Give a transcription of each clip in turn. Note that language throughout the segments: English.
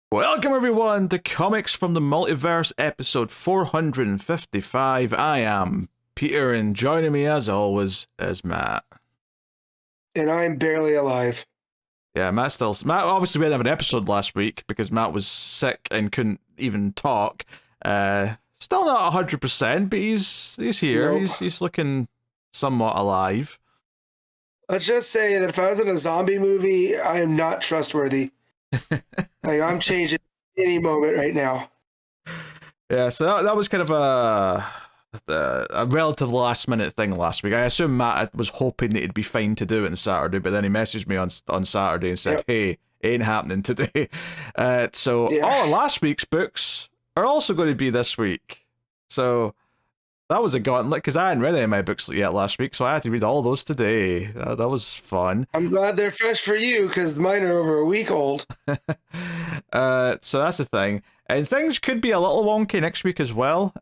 Welcome everyone to Comics from the Multiverse, episode 455. I am Peter, and joining me as always is Matt. And I'm barely alive. Yeah, Matt, obviously we didn't have an episode last week because Matt was sick and couldn't even talk. Still not 100%, but he's here. Nope. He's looking somewhat alive. Let's just say that if I was in a zombie movie, I am not trustworthy. Like, I'm changing any moment right now. Yeah, so that was kind of a relative last minute thing last week. I assume Matt was hoping that it'd be fine to do it on Saturday, but then he messaged me on Saturday and said, "Hey, ain't happening today." So all of last week's books are also going to be this week. So that was a gauntlet because I hadn't read any of my books yet last week, so I had to read all those today. That was fun. I'm glad they're fresh for you because mine are over a week old. So that's the thing. And things could be a little wonky next week as well.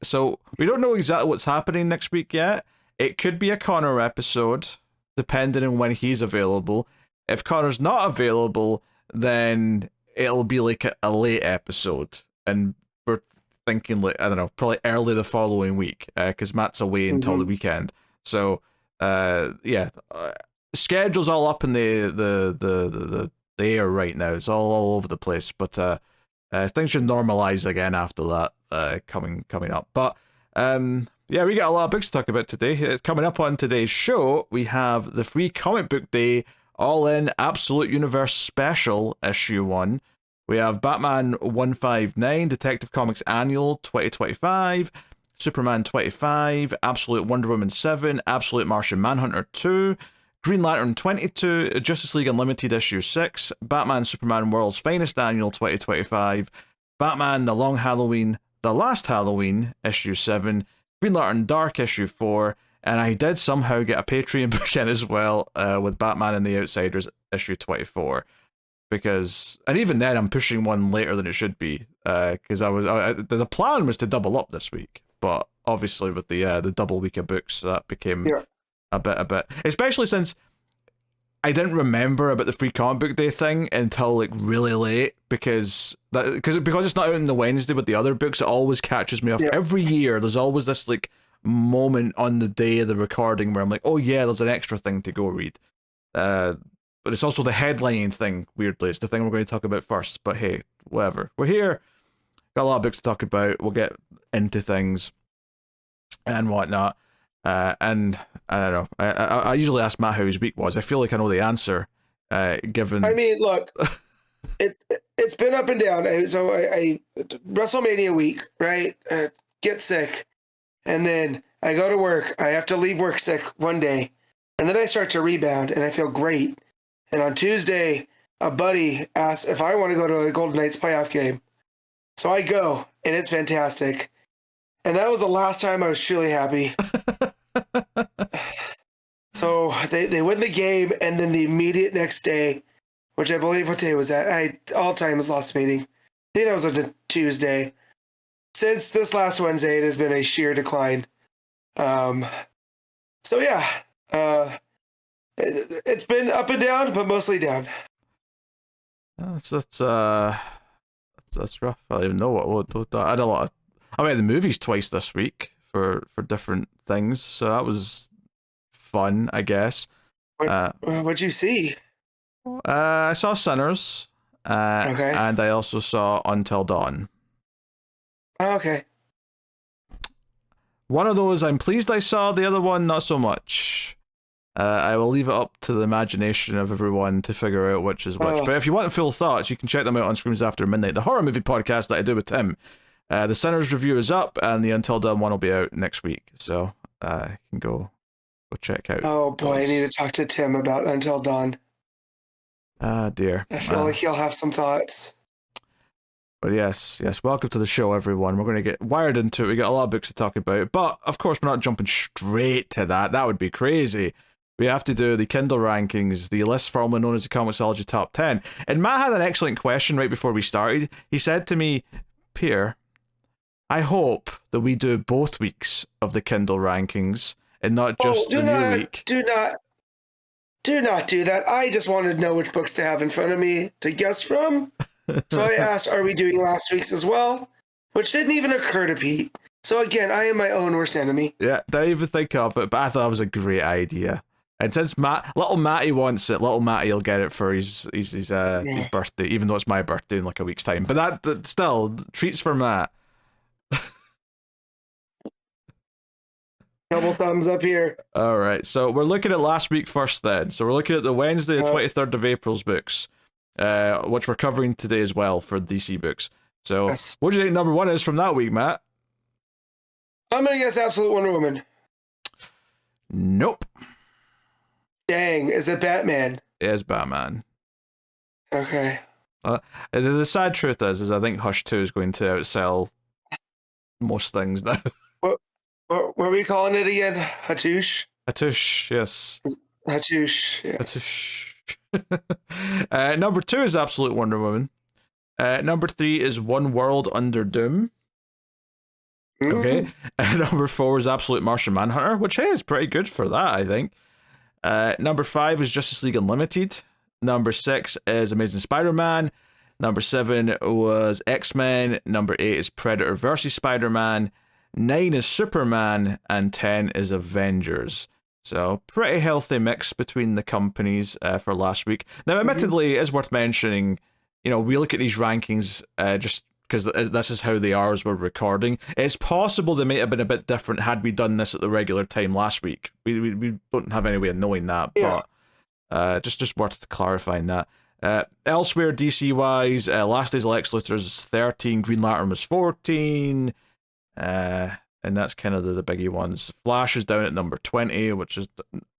So we don't know exactly what's happening next week yet. It could be a Connor episode, depending on when he's available. If Connor's not available, then it'll be like a late episode. And we're thinking, like, I don't know, probably early the following week, because Matt's away until the weekend. So, schedule's all up in the air right now. It's all over the place, but things should normalize again after that coming up. But we got a lot of books to talk about today. Coming up on today's show, we have the Free Comic Book Day All In Absolute Universe Special Issue 1. We have Batman 159, Detective Comics Annual 2025, Superman 25, Absolute Wonder Woman 7, Absolute Martian Manhunter 2, Green Lantern 22, Justice League Unlimited Issue 6, Batman Superman World's Finest Annual 2025, Batman The Long Halloween, The Last Halloween Issue 7, Green Lantern Dark Issue 4, and I did somehow get a Patreon book in as well with Batman and the Outsiders Issue 24. And even then I'm pushing one later than it should be, because the plan was to double up this week, but obviously with the double week of books, that became a bit, especially since I didn't remember about the Free Comic Book Day thing until like really late, because it's not out on the Wednesday with the other books. It always catches me off. Every year there's always this like moment on the day of the recording where I'm like, oh yeah, there's an extra thing to go read. But it's also the headlining thing, weirdly. It's the thing we're going to talk about first. But hey, whatever. We're here. Got a lot of books to talk about. We'll get into things and whatnot. And I don't know. I usually ask Matt how his week was. I feel like I know the answer, given... I mean, look, it's been up and down. So I WrestleMania week, right? Get sick. And then I go to work. I have to leave work sick one day. And then I start to rebound, and I feel great. And on Tuesday, a buddy asked if I want to go to a Golden Knights playoff game. So I go, and it's fantastic. And that was the last time I was truly happy. So they win the game, and then the immediate next day, which I believe what day was that? All time has lost meaning. I think that was a Tuesday. Since this last Wednesday, it has been a sheer decline. It's been up and down, but mostly down. That's rough. I don't even know what I had a lot of. I went to the movies twice this week for different things, so that was fun, I guess. What'd you see? I saw Sinners, and I also saw Until Dawn. Oh, okay. One of those I'm pleased I saw, the other one not so much. I will leave it up to the imagination of everyone to figure out which is which. But if you want full thoughts, you can check them out on Screams After Midnight, the horror movie podcast that I do with Tim. The Sinners review is up, and the Until Dawn one will be out next week. So you can go check out. Oh boy, I need to talk to Tim about Until Dawn. Ah, dear. I feel like he'll have some thoughts. But yes, welcome to the show, everyone. We're going to get wired into it. We got a lot of books to talk about, but of course we're not jumping straight to that. That would be crazy. We have to do the Kindle rankings, the list formerly known as the ComiXology Top 10. And Matt had an excellent question right before we started. He said to me, Peter, I hope that we do both weeks of the Kindle rankings and not just the new week. Do not do that. I just wanted to know which books to have in front of me to guess from. So I asked, are we doing last week's as well? Which didn't even occur to Pete. So again, I am my own worst enemy. Yeah, didn't even think of it, but I thought it was a great idea. And since little Matty wants it, little Matty will get it for his birthday, even though it's my birthday in like a week's time. But that still treats for Matt. Double thumbs up here. All right, so we're looking at last week first then. So we're looking at the Wednesday, the 23rd of April's books, which we're covering today as well for DC books. So Yes. What do you think number one is from that week, Matt? I'm going to guess Absolute Wonder Woman. Nope. Dang, is it Batman? It is Batman. Okay. The sad truth is I think Hush 2 is going to outsell most things now. What were we calling it again? Hatoosh? Hatoosh, yes. Hatoosh, yes. Hatoosh. Number 2 is Absolute Wonder Woman. Number 3 is One World Under Doom. Okay. Number 4 is Absolute Martian Manhunter, which is pretty good for that, I think. Number 5 is Justice League Unlimited. Number 6 is Amazing Spider-Man. Number 7 was X-Men. Number 8 is Predator versus Spider-Man. 9 is Superman. And 10 is Avengers. So, pretty healthy mix between the companies for last week. Now, admittedly, it is worth mentioning, we look at these rankings just because this is how they are as we're recording. It's possible they might have been a bit different had we done this at the regular time last week. We don't have any way of knowing that, but just worth clarifying that. Elsewhere, DC-wise, Last Days of Lex Luthor is 13, Green Lantern was 14, and that's kind of the biggie ones. Flash is down at number 20, which is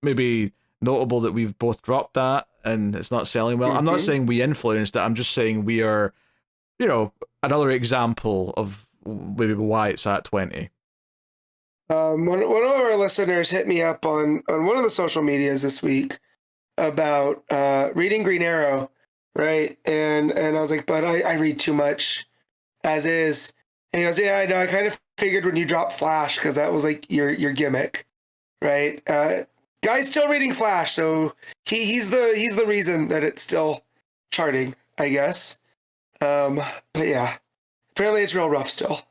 maybe notable that we've both dropped that, and it's not selling well. I'm not saying we influenced it, I'm just saying we are, another example of maybe why it's at 20. One of our listeners hit me up on one of the social medias this week about reading Green Arrow, right? And I was like, but I read too much as is. And he goes, yeah, I know. I kind of figured when you dropped Flash, because that was like your gimmick, right? Guy's still reading Flash, so he's the reason that it's still charting, I guess. But yeah, apparently it's real rough still.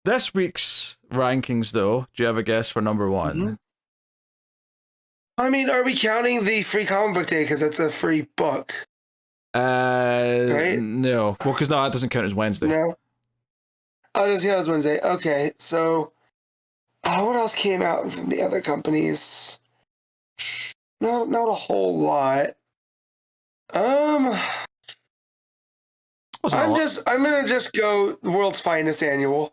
This week's rankings, though, do you have a guess for number 1? I mean, are we counting the free comic book day because it's a free book? Right? No. Well, because that doesn't count as Wednesday. No. Oh, it doesn't count as Wednesday. Okay, so what else came out from the other companies? No, not a whole lot. I'm gonna just go the World's Finest Annual.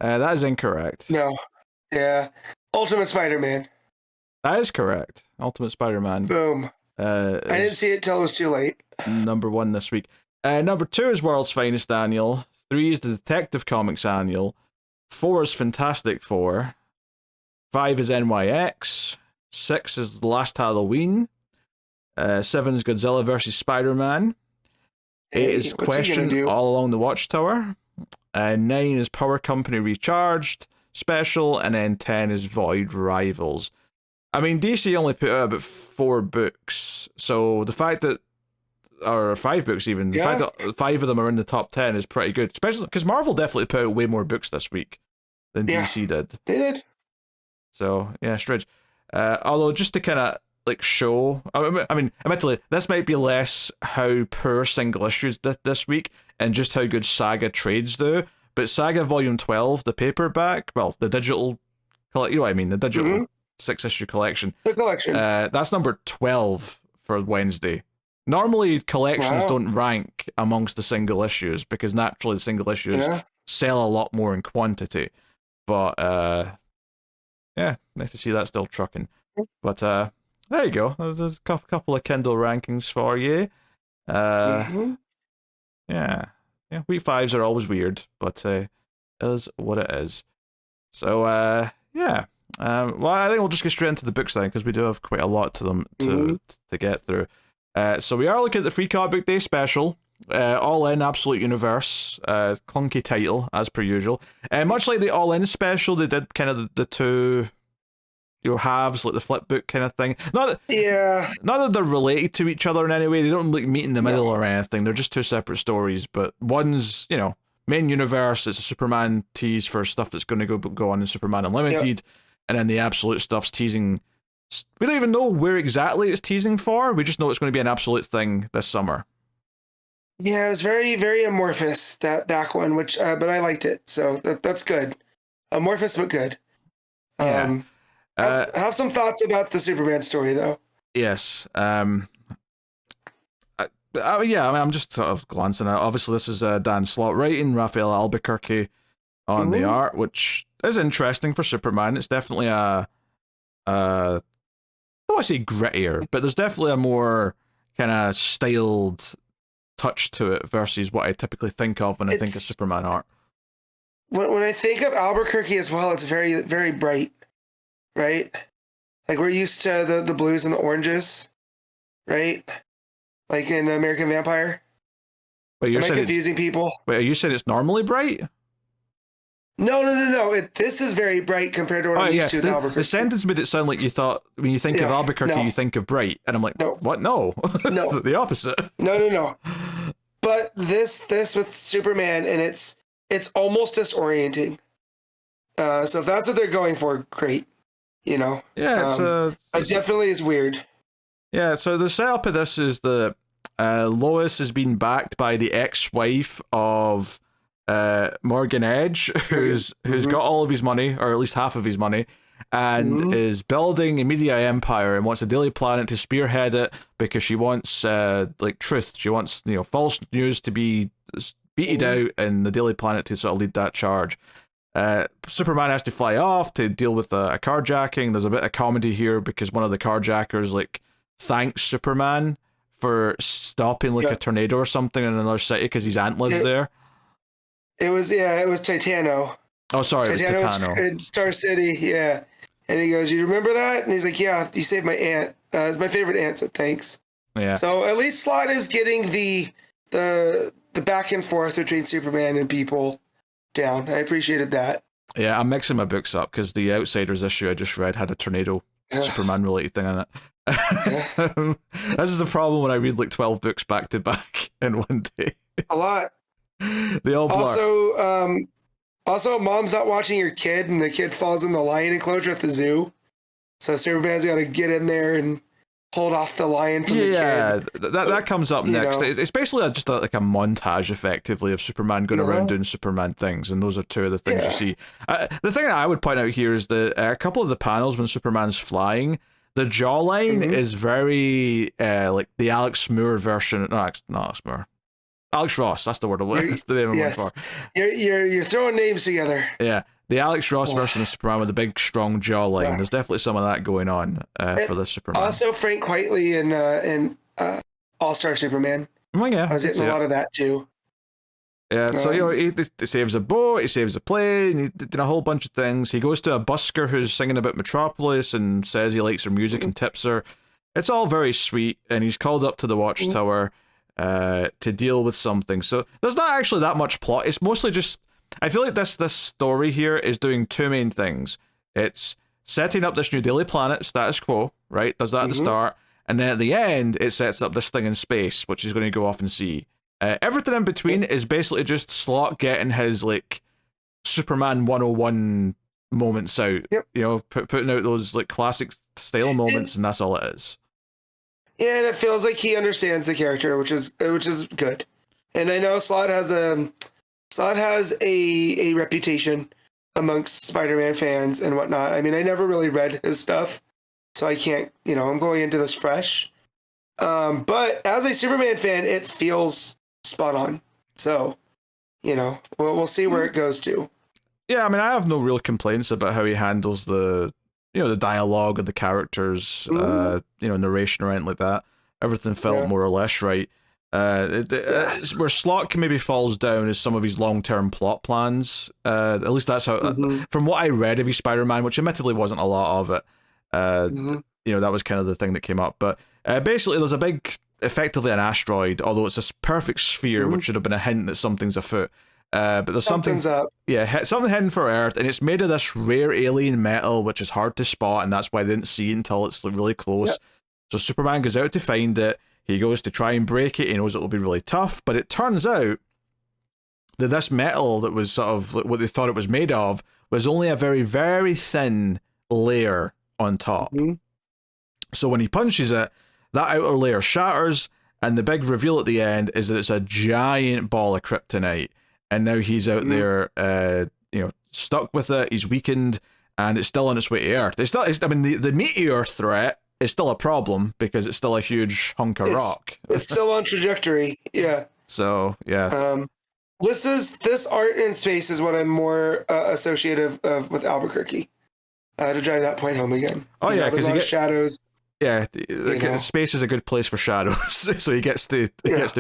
That is incorrect. No. Yeah. Ultimate Spider-Man. That is correct. Ultimate Spider-Man. Boom. I didn't see it till it was too late. Number 1 this week. Number 2 is World's Finest Annual. 3 is the Detective Comics Annual. 4 is Fantastic Four. 5 is NYX. 6 is The Last Halloween. 7 is Godzilla vs. Spider-Man. 8 is Question All Along the Watchtower. 9 is Power Company Recharged Special. And then 10 is Void Rivals. I mean, DC only put out about 4 books. So the fact that, or 5 books even, the fact that 5 of them are in the top 10 is pretty good. Especially because Marvel definitely put out way more books this week than DC did. They did. So, yeah, strange. Although, just to kind of show, I mean, admittedly, this might be less how poor single issues did this week and just how good Saga trades do. But Saga Volume 12, the paperback, well, the digital, you know what I mean, the digital 6-issue collection. The collection. That's number 12 for Wednesday. Normally, collections don't rank amongst the single issues because naturally the single issues sell a lot more in quantity. But, yeah, nice to see that still trucking. But, there you go. There's a couple of Kindle rankings for you. Yeah. Week 5s are always weird, but it is what it is. So, yeah. Well, I think we'll just get straight into the books then, because we do have quite a lot to them to get through. So we are looking at the Free Comic Book Day special, All In Absolute Universe, clunky title as per usual. Much like the All In special, they did kind of the two, halves, like the flip book kind of thing. Not that they're related to each other in any way. They don't like meet in the middle or anything. They're just two separate stories. But one's, main universe. It's a Superman tease for stuff that's going to go on in Superman Unlimited, and then the Absolute stuff's teasing. We don't even know where exactly it's teasing for. We just know it's going to be an Absolute thing this summer. Yeah, it was very, very amorphous, that back one, which but I liked it, so that's good. Amorphous but good. Have some thoughts about the Superman story, though. Yes. I'm just sort of glancing at. Obviously, this is Dan Slott writing, Raffaele Albuquerque on the art, which is interesting for Superman. It's definitely I don't want to say grittier, but there's definitely a more kind of styled touch to it versus what I typically think of when I think of Superman art. When I think of Albuquerque as well, it's very, very bright, right? Like we're used to the blues and the oranges, right? Like in American Vampire. Wait, Am I confusing people? Wait, you said it's normally bright? No. This is very bright compared to what I'm used to with Albuquerque. The sentence made it sound like you thought when you think of Albuquerque, you think of bright, and I'm like, no. What? No, no, the opposite. No. But this with Superman, and it's almost disorienting. So if that's what they're going for, great. Yeah, it definitely is weird. Yeah, so the setup of this is that Lois has been backed by the ex-wife of Morgan Edge, who's got all of his money, or at least half of his money, and is building a media empire and wants a Daily Planet to spearhead it because she wants truth. She wants false news to be beated out, and the Daily Planet to sort of lead that charge. Superman has to fly off to deal with a carjacking. There's a bit of comedy here because one of the carjackers thanks Superman for stopping a tornado or something in another city because his aunt lives there. It was Titano. Oh, sorry, it was Titano. In Star City, yeah. And he goes, "You remember that?" And he's like, "Yeah, you saved my aunt. It's my favorite aunt, so thanks." Yeah. So at least Slott is getting the back and forth between Superman and people down. I appreciated that. Yeah, I'm mixing my books up because the Outsiders issue I just read had a tornado Superman related thing in it. This is the problem when I read 12 books back to back in one day. A lot. They all blur. Also, mom's not watching your kid, and the kid falls in the lion enclosure at the zoo. So Superman's got to get in there and hold off the lion from the kid. Yeah, that comes up next. It's basically just like a montage, effectively, of Superman going around doing Superman things, and those are two of the things you see. The thing that I would point out here is that a couple of the panels when Superman's flying, the jawline is very like the Alex Moore version. No, not Alex Moore. Alex Ross, that's the word. That's the name I'm looking for. You're throwing names together. Yeah, the Alex Ross version of Superman with the big, strong jawline. Yeah. There's definitely some of that going on for this Superman. Also, Frank Quitely in All-Star Superman. Oh, yeah. I was getting a lot of that, too. Yeah, so, he saves a boat, he saves a plane, he did a whole bunch of things. He goes to a busker who's singing about Metropolis and says he likes her music and tips her. It's all very sweet, and he's called up to the Watchtower to deal with something. So there's not actually that much plot. It's mostly just, I feel like this story here is doing two main things. It's setting up this new Daily Planet, status quo, right? Does that at the start. And then at the end, it sets up this thing in space, which he's going to go off and see. Everything in between is basically just Slott getting his, Superman 101 moments out. Yep. Putting out those, classic style moments, and that's all it is. Yeah, and it feels like he understands the character, which is good. And I know Slott has a reputation amongst Spider-Man fans and whatnot. I mean, I never really read his stuff, so I can't, I'm going into this fresh. But as a Superman fan, it feels spot on. So, we'll see where it goes to. Yeah, I mean, I have no real complaints about how he handles the dialogue of the characters, narration or anything like that. Everything felt more or less right. Where Slott maybe falls down is some of his long-term plot plans. At least that's how, from what I read of his Spider-Man, which admittedly wasn't a lot of it, that was kind of the thing that came up. But basically, there's effectively an asteroid, although it's this perfect sphere, which should have been a hint that something's afoot. But there's Something's up. Yeah, something heading for Earth, and it's made of this rare alien metal, which is hard to spot, and that's why they didn't see it until it's really close. Yep. So Superman goes out to find it. He goes to try and break it. He knows it'll be really tough, but it turns out that this metal that was sort of what they thought it was made of was only a very, very thin layer on top. Mm-hmm. So when he punches it, that outer layer shatters, and the big reveal at the end is that it's a giant ball of kryptonite. And now he's out there, stuck with it. He's weakened, and it's still on its way to Earth. The meteor threat is still a problem because it's still a huge hunk of rock. It's still on trajectory. Yeah. So yeah. This art in space is what I'm more associative of with Albuquerque. To drive that point home again. Oh yeah, because you get shadows. Yeah, space is a good place for shadows, so he gets to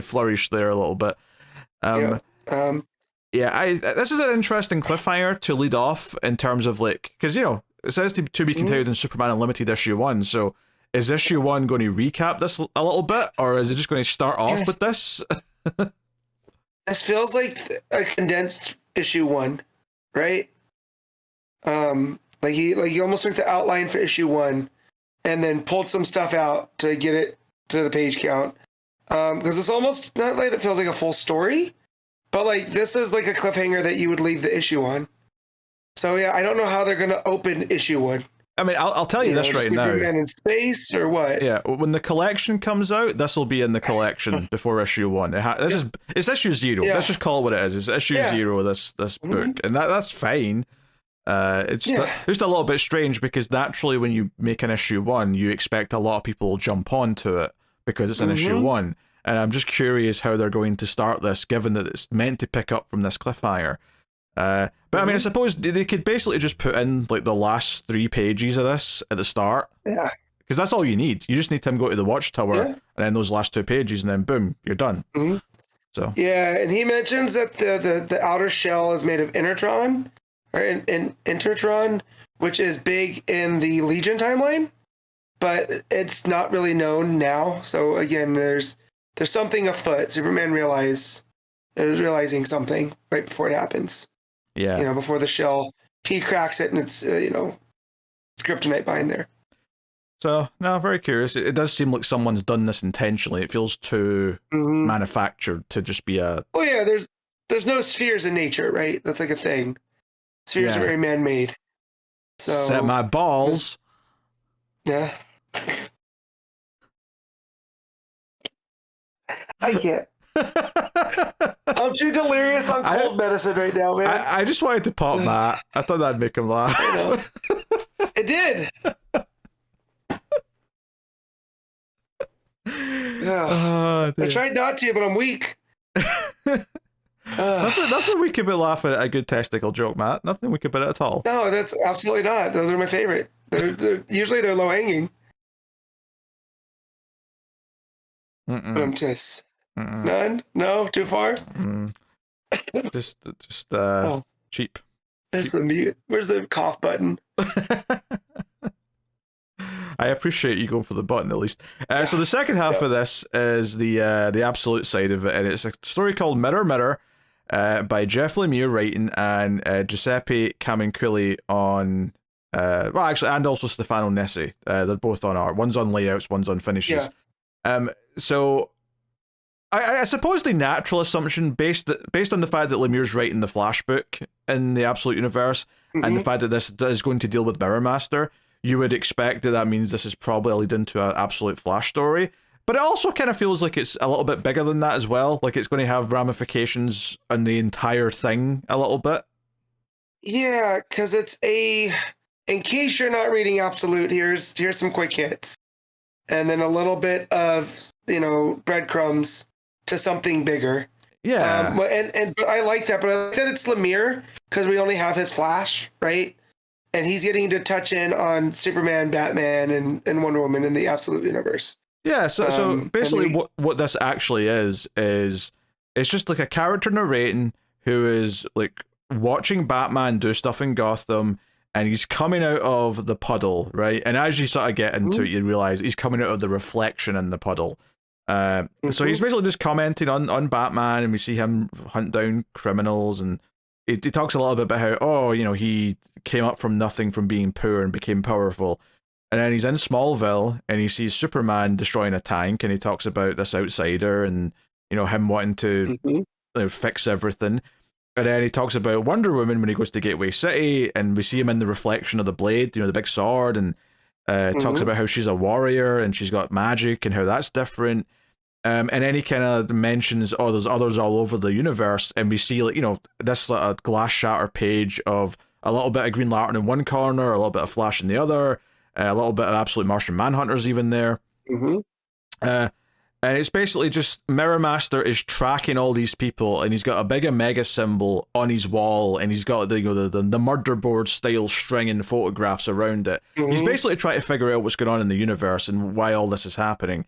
flourish there a little bit. This is an interesting cliffhanger to lead off in terms of because it says to be continued in Superman Unlimited issue 1. So is issue 1 going to recap this a little bit, or is it just going to start off with this? This feels like a condensed issue 1, right? He almost took the outline for issue 1 and then pulled some stuff out to get it to the page count. Because it's almost not like it feels like a full story, but this is like a cliffhanger that you would leave the issue on. So yeah, I don't know how they're going to open issue 1. I mean, I'll tell you this right now. Superman in space or what? Yeah, when the collection comes out, this will be in the collection before issue 1. It's issue 0. Yeah. Let's just call it what it is. It's issue 0 of this book, and that's fine. It's just a little bit strange because naturally when you make an issue 1, you expect a lot of people will jump onto it because it's an issue 1. And I'm just curious how they're going to start this, given that it's meant to pick up from this cliffhanger. But I mean, I suppose they could basically just put in the last 3 pages of this at the start. Yeah. Because that's all you need. You just need him go to the Watchtower and then those last 2 pages, and then boom, you're done. Mm-hmm. So. Yeah, and he mentions that the outer shell is made of Intertron, or Intertron, which is big in the Legion timeline, but it's not really known now. So again, there's something afoot. Superman realizing something right before it happens. Yeah. Before the shell, he cracks it and it's kryptonite behind there. So, no, very curious. It does seem like someone's done this intentionally. It feels too manufactured to just be a... Oh yeah, there's no spheres in nature, right? That's like a thing. Spheres are very man-made. So set my balls. Yeah. I can't. I'm too delirious on cold medicine right now, man. I just wanted to pop Matt. I thought that'd make him laugh. I know. It did. I tried not to, but I'm weak. Nothing weak about laughing at a good testicle joke, Matt. Nothing weak about it at all. No, that's absolutely not. Those are my favorite. They're usually low hanging. I'm just none. No, too far. Just cheap. There's the mute. Where's the cough button? I appreciate you going for the button at least. So the second half of this is the absolute side of it, and it's a story called Mirror Mirror by Jeph Lemire writing and Giuseppe Camunculi on and also Stefano Nessi. They're both on art. One's on layouts, one's on finishes. So I suppose the natural assumption based on the fact that Lemire's writing the Flash book in the Absolute Universe and the fact that this is going to deal with Mirror Master, you would expect that means this is probably a lead into an Absolute Flash story. But it also kind of feels like it's a little bit bigger than that as well. Like it's going to have ramifications on the entire thing a little bit. Yeah, because it's in case you're not reading Absolute, here's some quick hits. And then a little bit of, breadcrumbs to something bigger. Yeah. But I like that. But I like that it's Lemire because we only have his Flash, right? And he's getting to touch in on Superman, Batman, and Wonder Woman in the Absolute Universe. Yeah, so basically what this actually is it's just like a character narrating who is like watching Batman do stuff in Gotham, and he's coming out of the puddle, right? And as you sort of get into it, you realize he's coming out of the reflection in the puddle. So he's basically just commenting on Batman, and we see him hunt down criminals, and he talks a little bit about how, oh, you know, he came up from nothing, from being poor, and became powerful. And then he's in Smallville, and he sees Superman destroying a tank, and he talks about this outsider, and, you know, him wanting to fix everything. And then he talks about Wonder Woman when he goes to Gateway City, and we see him in the reflection of the blade, you know, the big sword, and talks about how she's a warrior, and she's got magic, and how that's different. And then he kind of mentions, oh, there's others all over the universe, and we see, like, you know, this a glass shatter page of a little bit of Green Lantern in one corner, a little bit of Flash in the other, a little bit of Absolute Martian Manhunters even there. And it's basically just Mirror Master is tracking all these people, and he's got a big Omega symbol on his wall, and he's got the, you know, the murder board style string and photographs around it. He's basically trying to figure out what's going on in the universe and why all this is happening.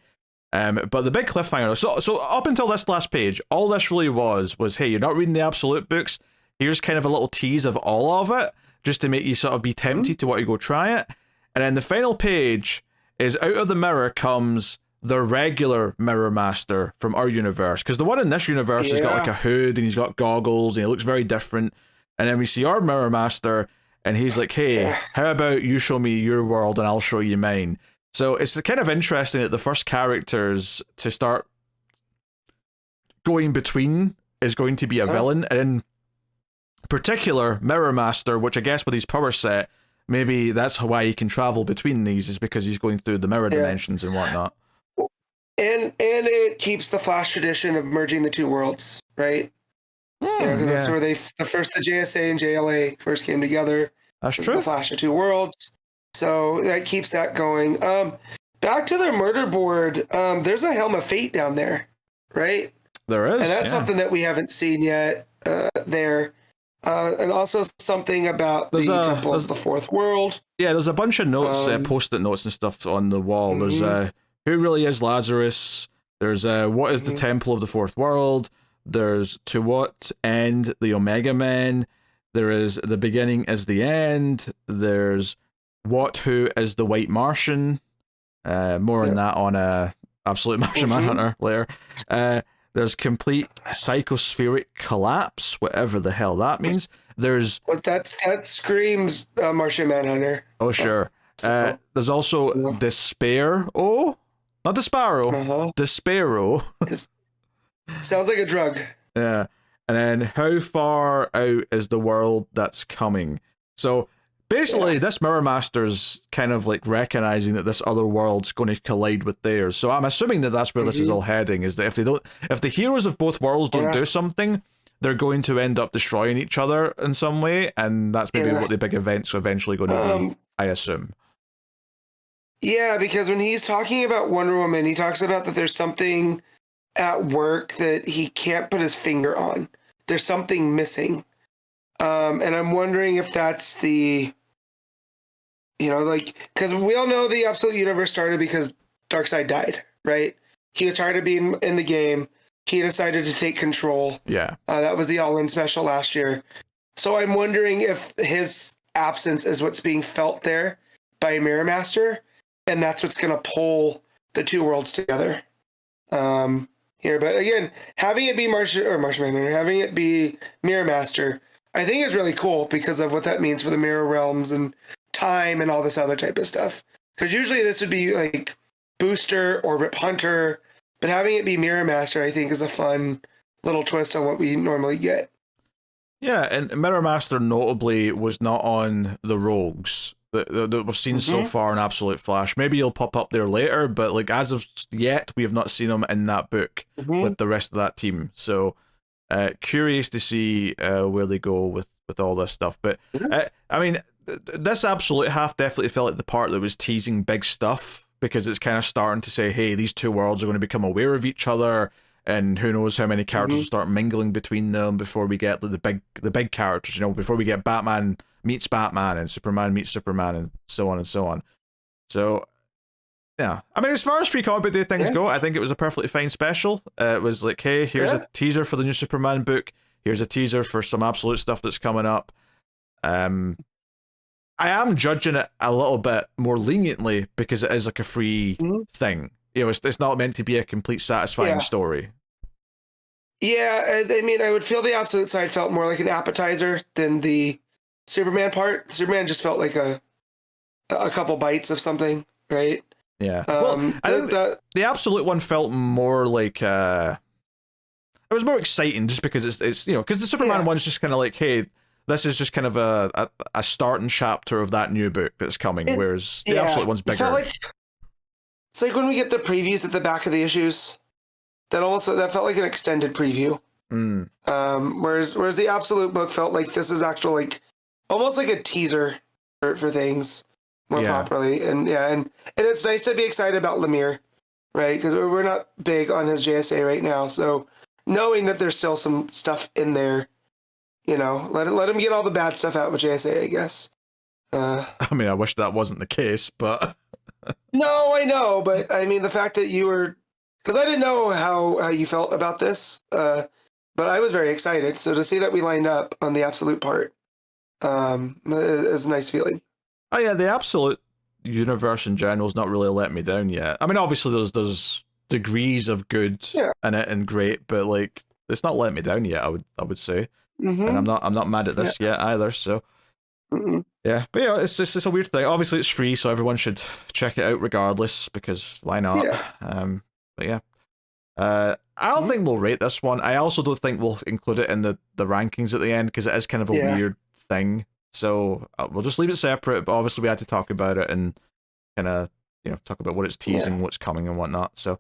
But the big cliffhanger, so up until this last page, all this really was, hey, you're not reading the Absolute books, here's kind of a little tease of all of it, just to make you sort of be tempted to want to go try it. And then the final page is, out of the mirror comes the regular Mirror Master from our universe, because the one in this universe has got like a hood, and he's got goggles, and he looks very different. And then we see our Mirror Master, and he's like, hey, how about you show me your world and I'll show you mine. So it's kind of interesting that the first characters to start going between is going to be a villain, and in particular Mirror Master, which I guess with his power set, maybe that's why he can travel between these, is because he's going through the mirror dimensions and whatnot. And it keeps the Flash tradition of merging the two worlds, right? Because that's where the JSA and JLA first came together. That's true. The Flash of two worlds. So that keeps that going. Back to their murder board, there's a Helm of Fate down there, right? There is. And that's something that we haven't seen yet there. And also something about the Temple of the Fourth World. Yeah, there's a bunch of notes, post-it notes and stuff on the wall. There's who really is Lazarus? There's what is the Temple of the Fourth World? There's to what end the Omega Men? There is the beginning is the end. There's who is the White Martian? More on that on Absolute Martian Manhunter later. There's complete psychospheric collapse, whatever the hell that means. There's that screams Martian Manhunter. Oh sure. There's also Despair. Oh, not Desparo. Despero. Sounds like a drug. Yeah. And then how far out is the world that's coming? So basically, this Mirror Master's kind of like recognizing that this other world's going to collide with theirs. So I'm assuming that that's where this is all heading, is that if the heroes of both worlds don't do something, they're going to end up destroying each other in some way, and that's maybe what the big events are eventually going to be, I assume. Yeah, because when he's talking about Wonder Woman, he talks about that there's something at work that he can't put his finger on. There's something missing. And I'm wondering if that's the, because we all know the Absolute Universe started because Darkseid died, right? He was tired of being in the game. He decided to take control. Yeah. That was the All-In special last year. So I'm wondering if his absence is what's being felt there by Mirror Master, and that's what's going to pull the two worlds together here. But again, having it be Martian Manhunter, having it be Mirror Master, I think is really cool because of what that means for the mirror realms and time and all this other type of stuff. Because usually this would be like Booster or Rip Hunter, but having it be Mirror Master, I think, is a fun little twist on what we normally get. Yeah, and Mirror Master notably was not on the Rogues that we've seen so far in Absolute Flash. Maybe he'll pop up there later, but like as of yet, we have not seen him in that book with the rest of that team. So curious to see where they go with all this stuff. But I mean, this Absolute half definitely felt like the part that was teasing big stuff, because it's kind of starting to say, hey, these two worlds are going to become aware of each other, and who knows how many characters will start mingling between them before we get the big characters, before we get Batman meets Batman and Superman meets Superman and so on and so on. So yeah, I mean, as far as Free Comic Book Day things go, I think it was a perfectly fine special. It was like, hey, here's a teaser for the new Superman book, here's a teaser for some Absolute stuff that's coming up. I am judging it a little bit more leniently because it is like a free thing. it's not meant to be a complete satisfying story. Yeah, I mean, I would feel the Absolute side felt more like an appetizer than the Superman part. Superman just felt like a couple bites of something, right? Yeah. I think the Absolute one felt more like it was more exciting just because it's because the Superman one is just kind of like, hey, this is just kind of a starting chapter of that new book that's coming, whereas the Absolute one's bigger. It's like when we get the previews at the back of the issues. That felt like an extended preview. Whereas the Absolute book felt like this is actual almost like a teaser for things more properly. And it's nice to be excited about Lemire, right? Because we're not big on his JSA right now. So knowing that there's still some stuff in there, let him get all the bad stuff out with JSA, I guess. I mean, I wish that wasn't the case, but no, I know, but I mean the fact that you were. Because I didn't know how you felt about this, but I was very excited. So to see that we lined up on the Absolute part is a nice feeling. Oh yeah, the Absolute universe in general has not really let me down yet. I mean, obviously there's degrees of good in it and great, but it's not let me down yet. I would say, and I'm not mad at this yet either. So yeah, but it's a weird thing. Obviously it's free, so everyone should check it out regardless, because why not? But yeah, I don't think we'll rate this one. I also don't think we'll include it in the rankings at the end, because it is kind of a weird thing. So we'll just leave it separate. But obviously we had to talk about it and kind of talk about what it's teasing, what's coming, and whatnot. So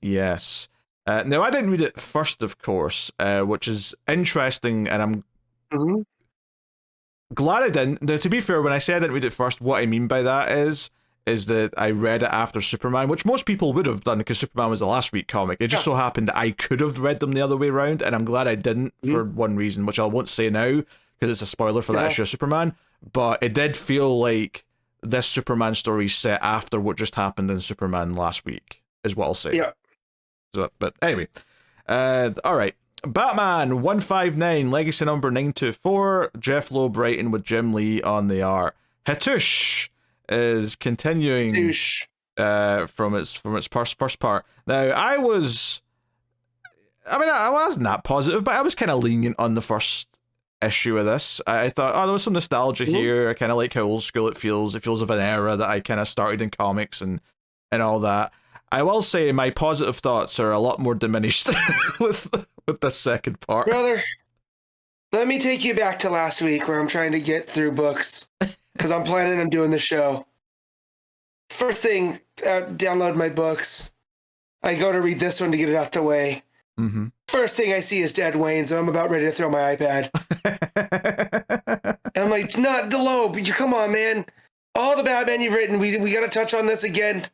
yes. Now I didn't read it first, of course, which is interesting, and I'm glad I didn't. Now, to be fair, when I say I didn't read it first, what I mean by that is that I read it after Superman, which most people would have done because Superman was the last week comic. It just so happened that I could have read them the other way around, and I'm glad I didn't for one reason, which I won't say now because it's a spoiler for that issue of Superman. But it did feel like this Superman story set after what just happened in Superman last week, is what I'll say. Yeah. So, but anyway, all right. Batman 159, Legacy number 924, Jeph Loeb writing with Jim Lee on the art. Hattush is continuing from its first part. Now, I wasn't that positive, but I was kind of lenient on the first issue of this. I thought, there was some nostalgia here. I kind of like how old school it feels. It feels of an era that I kind of started in comics and all that. I will say my positive thoughts are a lot more diminished with the second part. Brother, let me take you back to last week where I'm trying to get through books because I'm planning on doing the show. First thing, download my books. I go to read this one to get it out the way. First thing I see is Dead Wayne's, and I'm about ready to throw my iPad. And I'm like, not the Loeb. You come on, man. All the Batman you've written, we got to touch on this again.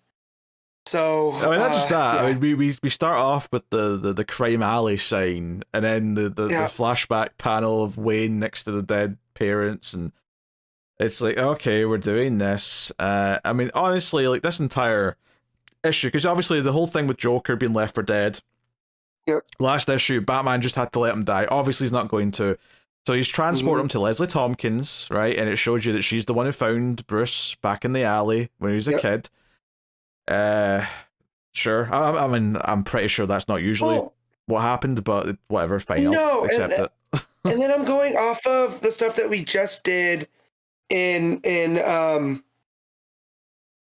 So I mean, not just that. Yeah. I mean, we start off with the crime alley sign, and then the flashback panel of Wayne next to the dead parents, and it's like, okay, we're doing this. I mean, honestly, like this entire issue, because obviously the whole thing with Joker being left for dead. Yep. Last issue, Batman just had to let him die. Obviously, he's not going to. So he's transported him to Leslie Tompkins, right? And it shows you that she's the one who found Bruce back in the alley when he was a kid. Sure. I mean, I'm pretty sure that's not usually what happened, but whatever, fine. I'll accept it. And then I'm going off of the stuff that we just did in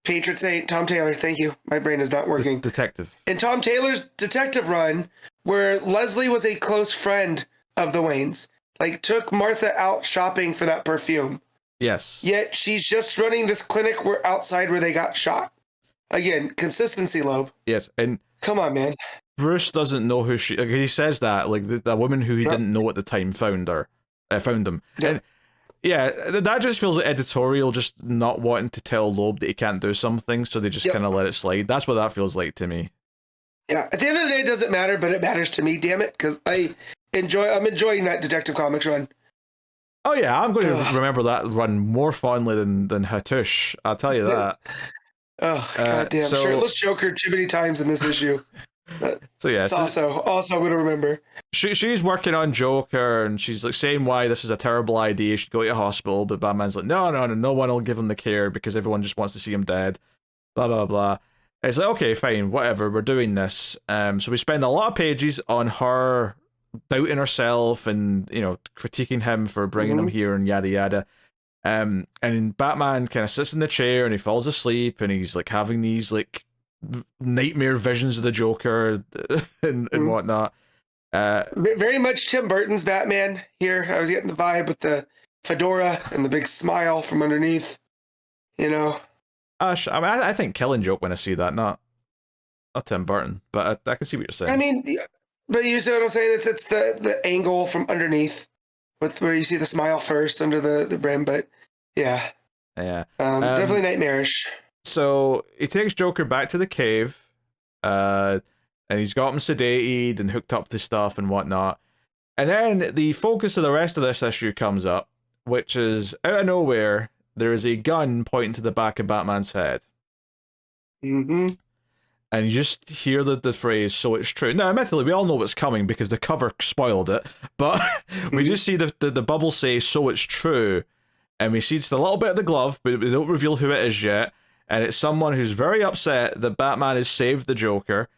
Patron Saint, Tom Taylor. Thank you. My brain is not working. Detective. In Tom Taylor's detective run, where Leslie was a close friend of the Waynes, like took Martha out shopping for that perfume. Yes. Yet she's just running this clinic outside where they got shot. Again, consistency, Loeb. Yes, and come on, man. Bruce doesn't know who she. He says that like the woman who he didn't know at the time found him. Yep. And yeah, that just feels like editorial, just not wanting to tell Loeb that he can't do something, so they just kind of let it slide. That's what that feels like to me. Yeah, at the end of the day, it doesn't matter, but it matters to me. Damn it, because I'm enjoying that Detective Comics run. Oh yeah, I'm going to remember that run more fondly than Hattush. I'll tell you that. Oh god damn! Shirtless Joker too many times in this issue. So yeah, it's also going to remember. She's working on Joker, and she's like saying why this is a terrible idea. You should go to a hospital, but Batman's like, no one will give him the care because everyone just wants to see him dead. Blah blah blah. It's like, okay, fine, whatever, we're doing this. So we spend a lot of pages on her doubting herself and, you know, critiquing him for bringing him here and yada yada. And Batman kind of sits in the chair and he falls asleep and he's like having these like nightmare visions of the Joker and whatnot. Very much Tim Burton's Batman here. I was getting the vibe with the fedora and the big smile from underneath. You know, I mean, I think Killing Joke when I see that, not Tim Burton, but I can see what you're saying. I mean, but you see what I'm saying? It's the angle from underneath, with where you see the smile first under the brim. But yeah, definitely nightmarish. So he takes Joker back to the cave, and he's got him sedated and hooked up to stuff and whatnot. And then the focus of the rest of this issue comes up, which is out of nowhere. There is a gun pointing to the back of Batman's head. Mm-hmm. And you just hear the phrase, "So it's true." Now, admittedly, we all know what's coming because the cover spoiled it, but we just see the bubble say, "So it's true." And we see just a little bit of the glove, but they don't reveal who it is yet. And it's someone who's very upset that Batman has saved the Joker.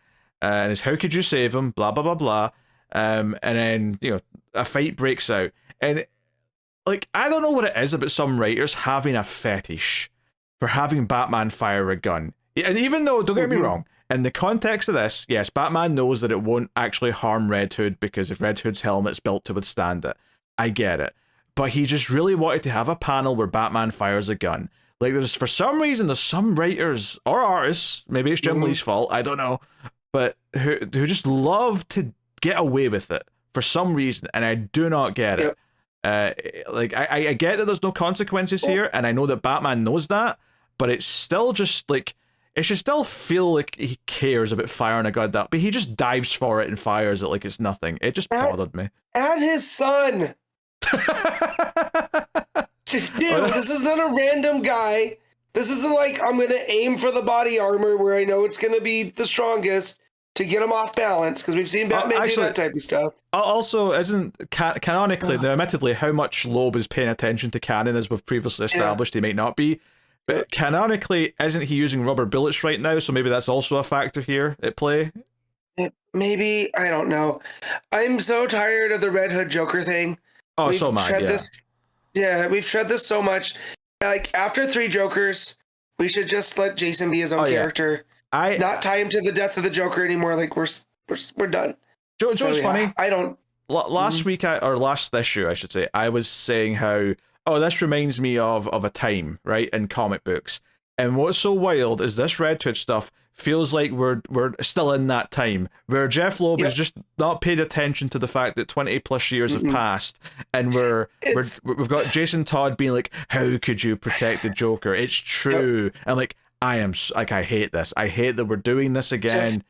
And it's, "How could you save him?" Blah, blah, blah, blah. And then, you know, a fight breaks out. And like, I don't know what it is about some writers having a fetish for having Batman fire a gun. And even though, don't get me wrong, in the context of this, yes, Batman knows that it won't actually harm Red Hood because if Red Hood's helmet's built to withstand it. I get it. But he just really wanted to have a panel where Batman fires a gun. Like, for some reason, there's some writers or artists, maybe it's Jim Lee's fault, I don't know, but who just love to get away with it for some reason, and I do not get it. Like, I get that there's no consequences here, and I know that Batman knows that, but it's still just like, it should still feel like he cares about firing a gun, but he just dives for it and fires it like it's nothing. It just bothered me. And his son. Dude, this is not a random guy. This isn't like I'm going to aim for the body armor where I know it's going to be the strongest to get him off balance, because we've seen Batman do that type of stuff. Also, isn't canonically, now admittedly, how much Loeb is paying attention to canon, as we've previously established, he might not be. But canonically, isn't he using rubber bullets right now? So maybe that's also a factor here at play. Maybe, I don't know. I'm so tired of the Red Hood Joker thing. Oh, so am I. We've tread this so much. Like, after 3 Jokers, we should just let Jason be his own character. Not tie him to the death of the Joker anymore. Like, we're done. Joe's funny. I don't. Last week, or last issue, I should say, I was saying how, oh, this reminds me of a time, right, in comic books. And what's so wild is this Red Hood stuff feels like we're still in that time where Jeph Loeb has just not paid attention to the fact that 20 plus years have passed, and we've got Jason Todd being like, "How could you protect the Joker? It's true." And like, I hate this. I hate that we're doing this again.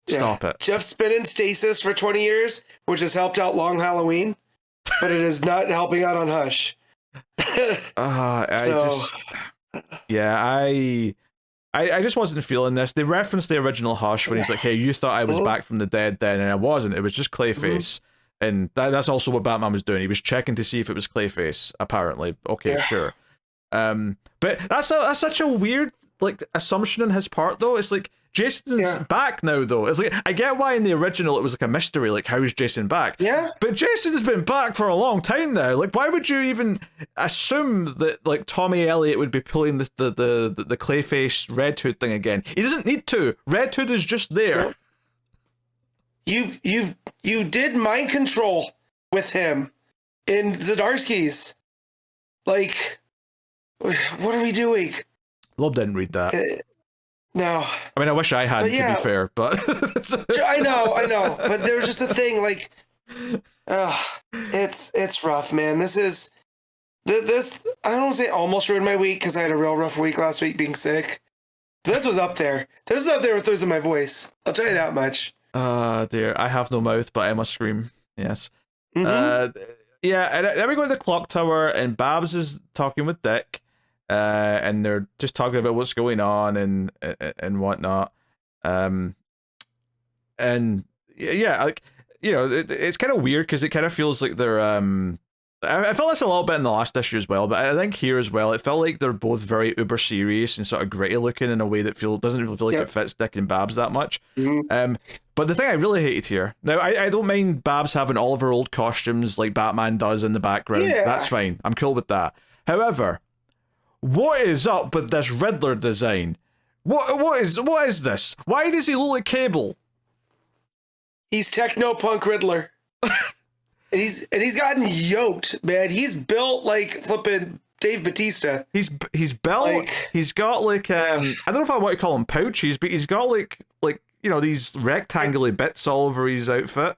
Stop it. Jeff's been in stasis for 20 years, which has helped out Long Halloween, but it is not helping out on Hush. I just wasn't feeling this. They referenced the original Hush when he's like, "Hey, you thought I was back from the dead then," and I wasn't. It was just Clayface. And that's also what Batman was doing. He was checking to see if it was Clayface, apparently. Okay, sure. But that's such a weird like assumption on his part, though. It's like, Jason's back now, though. It's like, I get why in the original it was like a mystery, like, how is Jason back? Yeah. But Jason's been back for a long time now. Like, why would you even assume that like Tommy Elliott would be pulling the Clayface Red Hood thing again? He doesn't need to. Red Hood is just there. You did mind control with him in Zdarsky's. Like, what are we doing? Loeb didn't read that. No. I mean, I wish I had, to be fair, but... I know. But there was just a thing, like... it's rough, man. This I don't want to say almost ruined my week, because I had a real rough week last week being sick. This was up there. This was up there with losing my voice. I'll tell you that much. Dear. I have no mouth, but I must scream. Yes. And then we go to the clock tower, and Babs is talking with Dick. And they're just talking about what's going on and whatnot. And yeah, like, you know, it's kind of weird because it kind of feels like they're I felt this a little bit in the last issue as well, but I think here as well, it felt like they're both very uber serious and sort of gritty looking in a way that doesn't really feel like it fits Dick and Babs that much. But the thing I really hated here, now I don't mind Babs having all of her old costumes like Batman does in the background. Yeah. That's fine. I'm cool with that. However, what is up with this Riddler design? What is this? Why does he look like Cable? He's techno-punk Riddler. and he's gotten yoked, man. He's built like flipping Dave Bautista. He's built. Like, he's got like I don't know if I want to call him pouches, but he's got like these rectangular bits all over his outfit.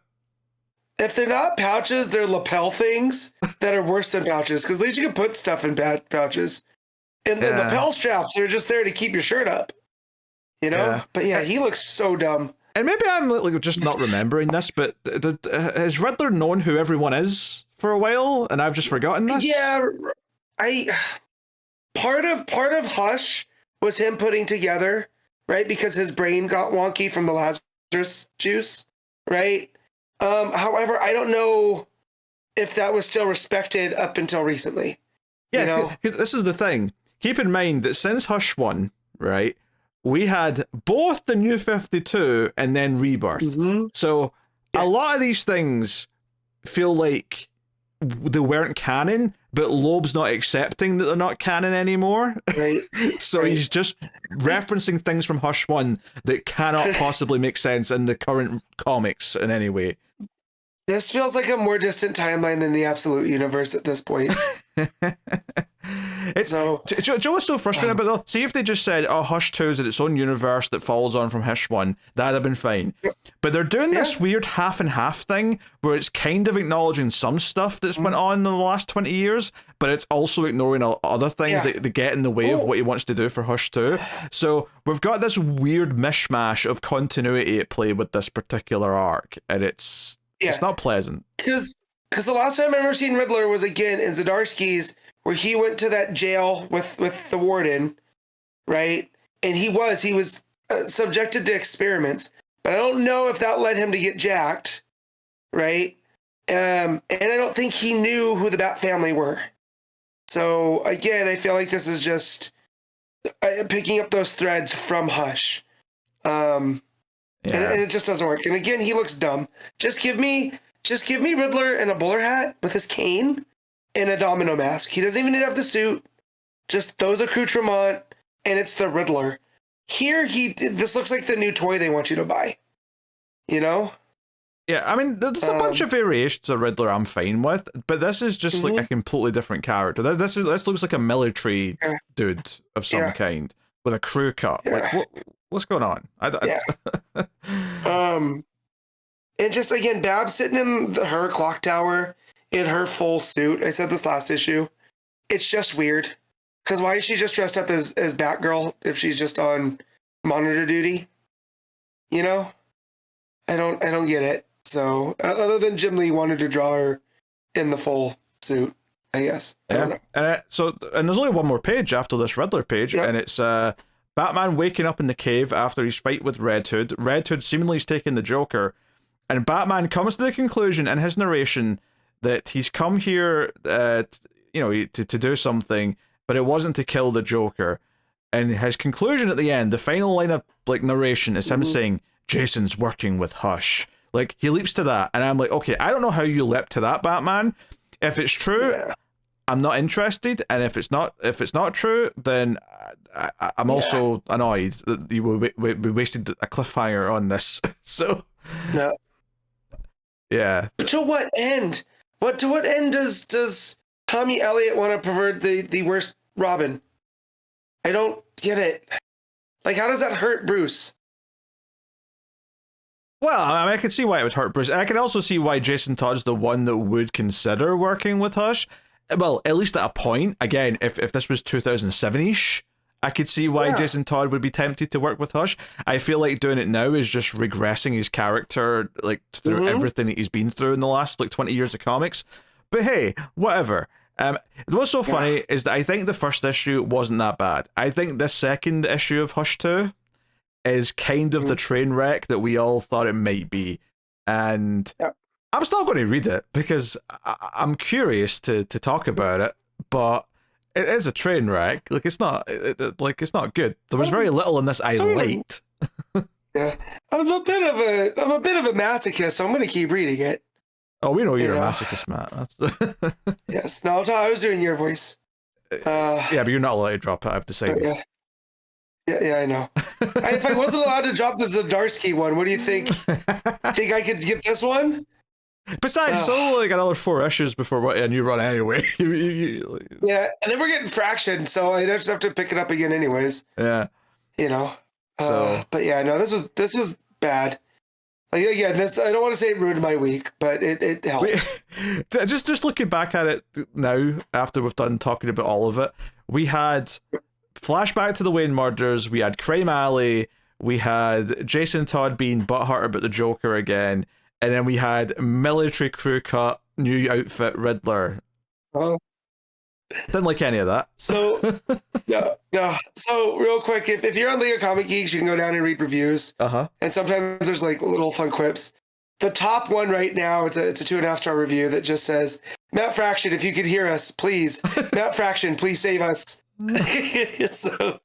If they're not pouches, they're lapel things that are worse than pouches. Because at least you can put stuff in pouches. And the lapel straps are just there to keep your shirt up. But he looks so dumb. And maybe I'm like just not remembering this, but has Riddler known who everyone is for a while, and I've just forgotten this? Yeah, part of Hush was him putting together, right? Because his brain got wonky from the Lazarus juice, right? However, I don't know if that was still respected up until recently. Yeah, because this is the thing. Keep in mind that since Hush won, right, we had both the New 52 and then Rebirth. Mm-hmm. So a lot of these things feel like they weren't canon, but Loeb's not accepting that they're not canon anymore. Right. So he's just referencing things from Hush 1 that cannot possibly make sense in the current comics in any way. This feels like a more distant timeline than the Absolute Universe at this point. Joe was so frustrated about though. See if they just said, "Oh, Hush 2 is in its own universe that follows on from Hush 1," that'd have been fine. But they're doing this weird half and half thing where it's kind of acknowledging some stuff that's went on in the last 20 years, but it's also ignoring other things that get in the way of what he wants to do for Hush 2. So we've got this weird mishmash of continuity at play with this particular arc, and it's not pleasant. Because the last time I remember seeing Riddler was again in Zdarsky's, where he went to that jail with the warden, right? And he was subjected to experiments, but I don't know if that led him to get jacked, right? And I don't think he knew who the Bat family were. So again, I feel like this is just picking up those threads from Hush. And it just doesn't work. And again, he looks dumb. Just give me Riddler in a bowler hat with his cane and a domino mask. He doesn't even need to have the suit. Just those accoutrement, and it's the Riddler. Here, this looks like the new toy they want you to buy. Yeah, I mean, there's a bunch of variations of Riddler I'm fine with, but this is just like a completely different character. This looks like a military dude of some kind with a crew cut. Yeah. Like, what's going on? And just again, Babs sitting in her clock tower in her full suit. I said this last issue. It's just weird. Because why is she just dressed up as Batgirl if she's just on monitor duty? I don't get it. So other than Jim Lee wanted to draw her in the full suit, I guess. I don't know. And there's only one more page after this Riddler page, and it's Batman waking up in the cave after his fight with Red Hood. Red Hood seemingly is taking the Joker, and Batman comes to the conclusion in his narration that he's come here, to do something, but it wasn't to kill the Joker. And his conclusion at the end, the final line of narration, is him saying, "Jason's working with Hush." Like, he leaps to that, and I'm like, okay, I don't know how you leapt to that, Batman. If it's true, I'm not interested, and if it's not true, then I'm also annoyed that we wasted a cliffhanger on this. So, yeah. But to what end? To what end does Tommy Elliott want to pervert the worst Robin? I don't get it. Like, how does that hurt Bruce? Well, I mean, I can see why it would hurt Bruce. I can also see why Jason Todd's the one that would consider working with Hush. Well, at least at a point. Again, if this was 2007-ish, I could see why Jason Todd would be tempted to work with Hush. I feel like doing it now is just regressing his character, like, through everything that he's been through in the last 20 years of comics. But hey, whatever. What's so funny is that I think the first issue wasn't that bad. I think this second issue of Hush 2 is kind of the train wreck that we all thought it might be. And I'm still going to read it because I'm curious to talk about it, but it is a train wreck. Like it's not it's not good. There was very little in this I liked. Yeah, I'm a bit of a masochist, so I'm going to keep reading it. Oh, we know you're a masochist, Matt. That's yes. No, I was doing your voice. Yeah, but you're not allowed to drop it. I have to say. Yeah, I know. If I wasn't allowed to drop the Zdarsky one, what do you think? Think I could get this one? Besides, it's only like another 4 issues before a new run anyway. Yeah, and then we're getting Fraction, so I just have to pick it up again anyways. Yeah. You know. But yeah, no, this was bad. Like again, this I don't want to say it ruined my week, but it helped. Just looking back at it now, after we've done talking about all of it, we had flashback to the Wayne murders, we had Crime Alley, we had Jason Todd being butthurt about the Joker again, and then we had military crew cut, new outfit Riddler. Oh. Didn't like any of that. So, yeah. So, real quick, if you're on Lego Comic Geeks, you can go down and read reviews. And sometimes there's like little fun quips. The top one right now, it's a 2.5-star review that just says, Matt Fraction, if you could hear us, please. Matt Fraction, please save us. So,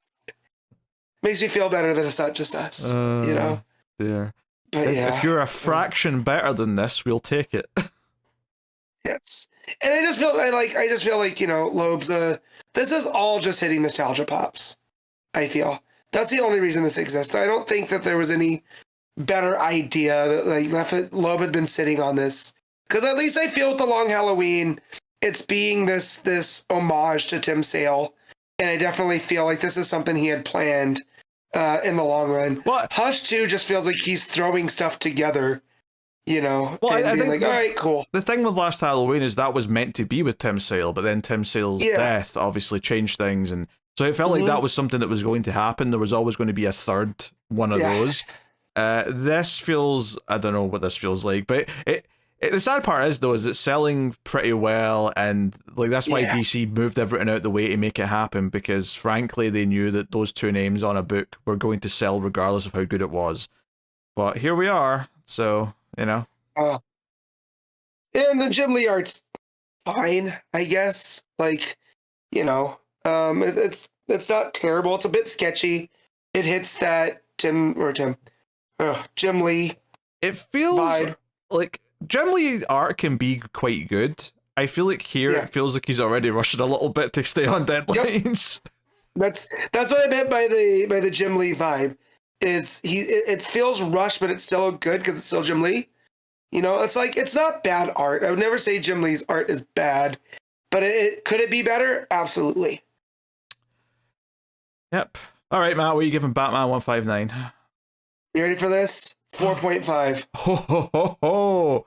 makes me feel better that it's not just us, you know? Dear. But if you're a fraction better than this, we'll take it. Yes. And I just feel like, you know, Loeb's this is all just hitting nostalgia pops. I feel that's the only reason this exists. I don't think that there was any better idea that like Loeb had been sitting on this, because at least I feel with the Long Halloween, it's being this homage to Tim Sale, and I definitely feel like this is something he had planned in the long run. What? Hush 2 just feels like he's throwing stuff together. You know, well, and I think like, all right, cool. The thing with Last Halloween is that was meant to be with Tim Sale, but then Tim Sale's death obviously changed things, and so it felt like that was something that was going to happen. There was always going to be a third one of those. This feels, I don't know what this feels like, but the sad part is though, is it's selling pretty well, and like that's why DC moved everything out the way to make it happen, because frankly they knew that those 2 names on a book were going to sell regardless of how good it was. But here we are, so. You know, and the Jim Lee art's fine, I guess. Like, you know, it's not terrible. It's a bit sketchy. It hits that Jim Lee. It feels vibe. like Jim Lee art can be quite good. I feel like here it feels like he's already rushing a little bit to stay on deadlines. Yep. That's what I meant by the Jim Lee vibe. It feels rushed, but it's still good because it's still Jim Lee. You know, it's like, it's not bad art. I would never say Jim Lee's art is bad, but could it be better? Absolutely. Yep. All right, Matt, what are you giving Batman 159? You ready for this? 4.5. Ho.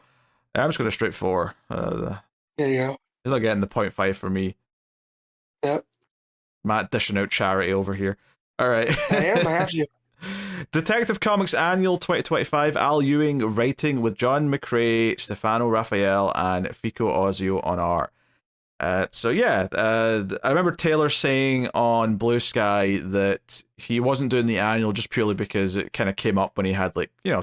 I'm just going to straight 4. There you go. He's not getting the 0.5 for me. Yep. Matt dishing out charity over here. All right. I have to. Detective Comics Annual 2025, Al Ewing writing with John McCrea, Stefano Raffaele, and Fico Ossio on art. I remember Taylor saying on Blue Sky that he wasn't doing the annual just purely because it kind of came up when he had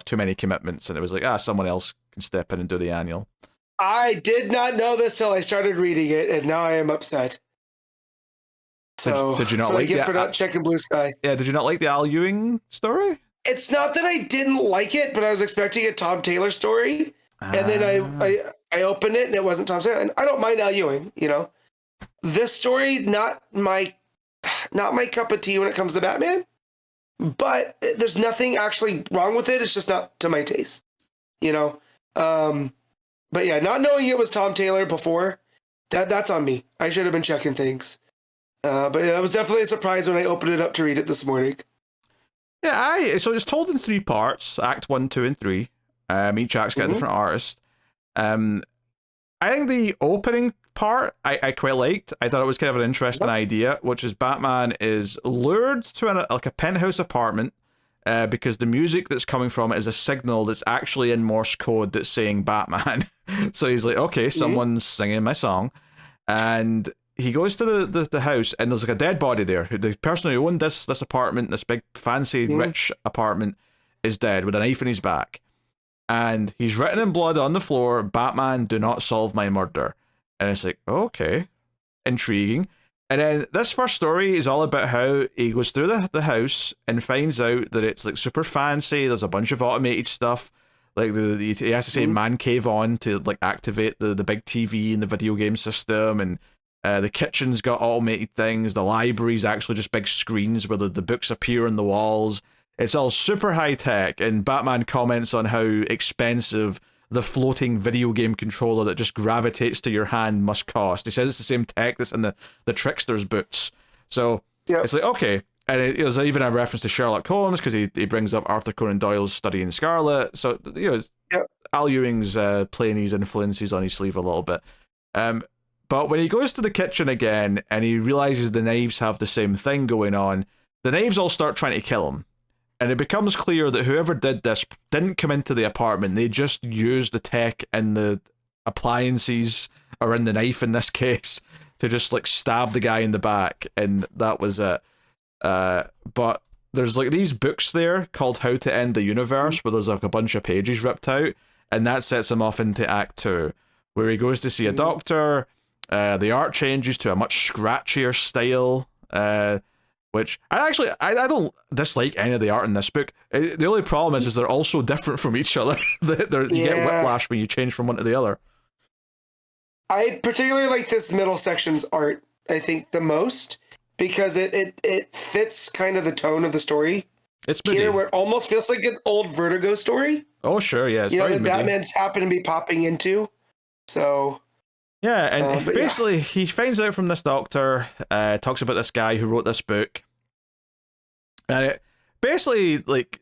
too many commitments, and it was like, someone else can step in and do the annual. I did not know this till I started reading it, and now I am upset. So did you not like for not checking Blue Sky? Yeah, did you not like the Al Ewing story? It's not that I didn't like it, but I was expecting a Tom Taylor story, and then I opened it and it wasn't Tom Taylor. And I don't mind Al Ewing, you know. This story not my cup of tea when it comes to Batman, but there's nothing actually wrong with it. It's just not to my taste, you know. But yeah, not knowing it was Tom Taylor before, that's on me. I should have been checking things. But yeah, it was definitely a surprise when I opened it up to read it this morning. Yeah, so it's told in 3 parts, Act 1, 2, and 3. Each act's got a different artist. I think the opening part I quite liked. I thought it was kind of an interesting idea, which is Batman is lured to a penthouse apartment because the music that's coming from it is a signal that's actually in Morse code that's saying Batman. So he's like, okay, someone's singing my song. And he goes to the house, and there's like a dead body there. The person who owned this apartment, this big fancy rich apartment, is dead with a knife in his back. and he's written in blood on the floor, "Batman, do not solve my murder." And it's like, okay, intriguing. And then this first story is all about how he goes through the house and finds out that it's like super fancy. There's a bunch of automated stuff. Like he has to say man cave on to like activate the big TV and the video game system, and the kitchen's got automated things. The library's actually just big screens where the books appear on the walls. It's all super high tech, and Batman comments on how expensive the floating video game controller that just gravitates to your hand must cost. He says it's the same tech that's in the Trickster's boots. So It's like, okay. And it was even a reference to Sherlock Holmes, because he brings up Arthur Conan Doyle's Study in Scarlet. So, it's Al Ewing's playing his influences on his sleeve a little bit. But when he goes to the kitchen again and he realizes the knives have the same thing going on, the knives all start trying to kill him. And it becomes clear that whoever did this didn't come into the apartment. They just used the tech and the appliances, or in the knife in this case, to just like stab the guy in the back. And that was it. But there's like these books there called How to End the Universe, where there's like a bunch of pages ripped out. And that sets him off into Act 2, where he goes to see a doctor. The art changes to a much scratchier style. Which I don't dislike any of the art in this book. The only problem is they're all so different from each other. You get whiplash when you change from one to the other. I particularly like this middle section's art, I think, the most, because it fits kind of the tone of the story. It's moody. Here, where it almost feels like an old Vertigo story. Oh, sure, yeah. It's that moody. Batman's happen to be popping into. So... Yeah, and basically he finds out from this doctor, talks about this guy who wrote this book, and it basically like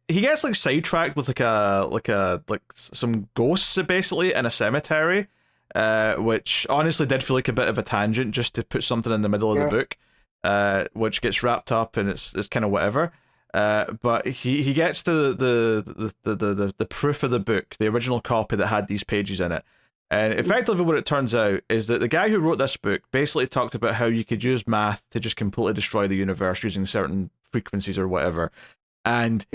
he gets like sidetracked with like some ghosts basically in a cemetery, which honestly did feel like a bit of a tangent just to put something in the middle of the book, which gets wrapped up and it's kind of whatever. But he gets to the proof of the book, the original copy that had these pages in it. And effectively what it turns out is that the guy who wrote this book basically talked about how you could use math to just completely destroy the universe using certain frequencies or whatever. And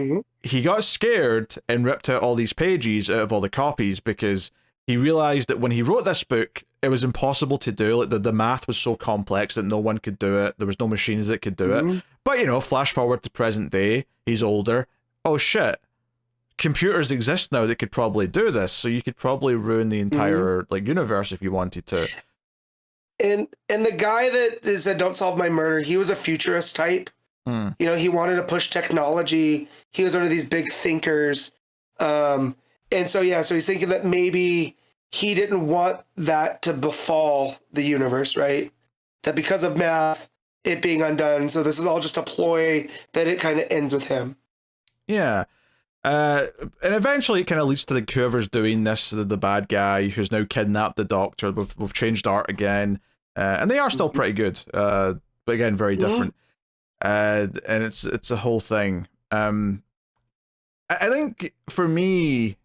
he got scared and ripped out all these pages out of all the copies because he realized that when he wrote this book, it was impossible to do. Like the math was so complex that no one could do it. There was no machines that could do it. But, flash forward to present day, he's older. Oh, shit. Computers exist now that could probably do this, so you could probably ruin the entire universe if you wanted to. And the guy that said "Don't solve my murder," he was a futurist type. He wanted to push technology. He was one of these big thinkers, and so he's thinking that maybe he didn't want that to befall the universe, right? That because of math, it being undone. So this is all just a ploy that it kind of ends with him. Yeah. And eventually it kind of leads to whoever's doing this, the bad guy who's now kidnapped the doctor. We've changed art again, and they are still pretty good, but again very different. And it's a whole thing. I think for me,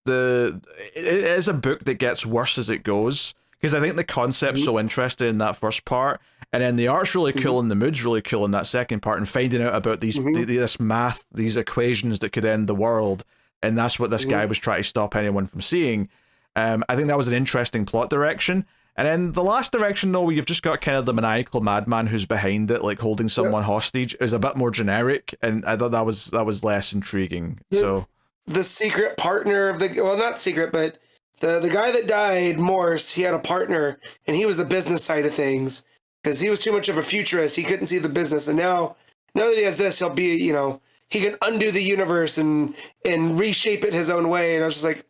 it is a book that gets worse as it goes, because I think the concept's so interesting in that first part, and then the art's really cool and the mood's really cool in that second part, and finding out about this math, these equations that could end the world, and that's what this guy was trying to stop anyone from seeing. I think that was an interesting plot direction. And then the last direction, though, where you've just got kind of the maniacal madman who's behind it, like holding someone hostage, is a bit more generic, and I thought that was less intriguing. The secret partner of not secret, but the guy that died, Morse, he had a partner, and he was the business side of things, because he was too much of a futurist. He couldn't see the business, and now that he has this, he'll be, he can undo the universe and reshape it his own way. And I was just like,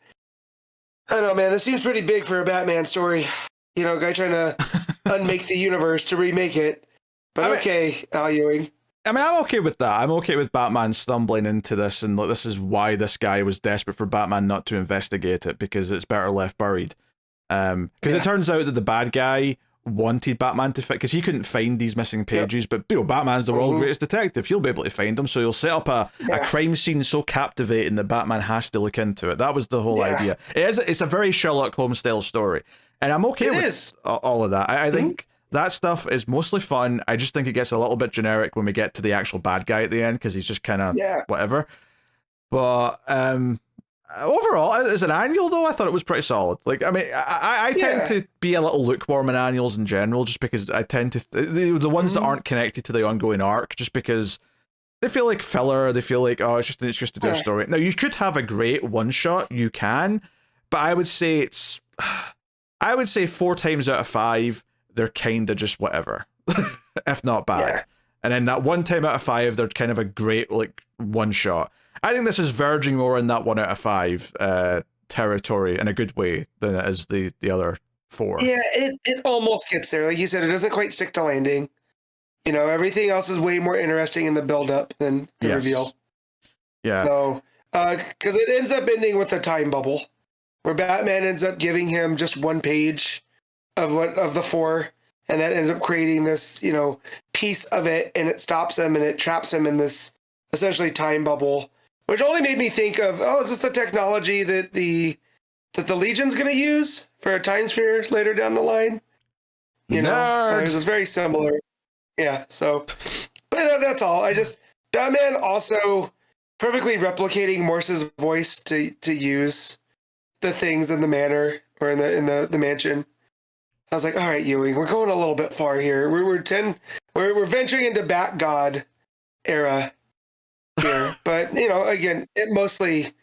I don't know, man, this seems pretty big for a Batman story. A guy trying to unmake the universe to remake it. But okay, Al Ewing. I mean, I'm okay with that. I'm okay with Batman stumbling into this, and this is why this guy was desperate for Batman not to investigate it, because it's better left buried. Because it turns out that the bad guy wanted Batman to because he couldn't find these missing pages, but Batman's the world's greatest detective. He'll be able to find them, so he'll set up a crime scene so captivating that Batman has to look into it. That was the whole idea. It's a very Sherlock Holmes style story, and I'm okay with all of that. I think that stuff is mostly fun. I just think it gets a little bit generic when we get to the actual bad guy at the end, because he's just kind of whatever. But Overall, as an annual though, I thought it was pretty solid. Like, I mean, I tend to be a little lukewarm in annuals in general, just because I tend to the ones that aren't connected to the ongoing arc, just because they feel like filler. They feel like, oh, it's just to do a story. Now, you could have a great one shot, you can, but I would say I would say 4 times out of 5 they're kind of just whatever, if not bad. Yeah. And then that 1 time out of 5 they're kind of a great like one shot. I think this is verging more in that 1 out of 5 territory in a good way than it is the other 4. Yeah, it almost gets there. Like you said, it doesn't quite stick the landing. You know, everything else is way more interesting in the build-up than the reveal. Yeah. So, because it ends up ending with a time bubble, where Batman ends up giving him just 1 page of the 4, and that ends up creating this, you know, piece of it, and it stops him and it traps him in this essentially time bubble, which only made me think of, oh, is this the technology that the Legion's going to use for a time sphere later down the line? You know, it's very similar. Yeah, so, but that's all. Batman also perfectly replicating Morse's voice to use the things in the manor or in the mansion. I was like, all right, Ewing, we're going a little bit far here. We're venturing into Bat God era here, but you know, again, it mostly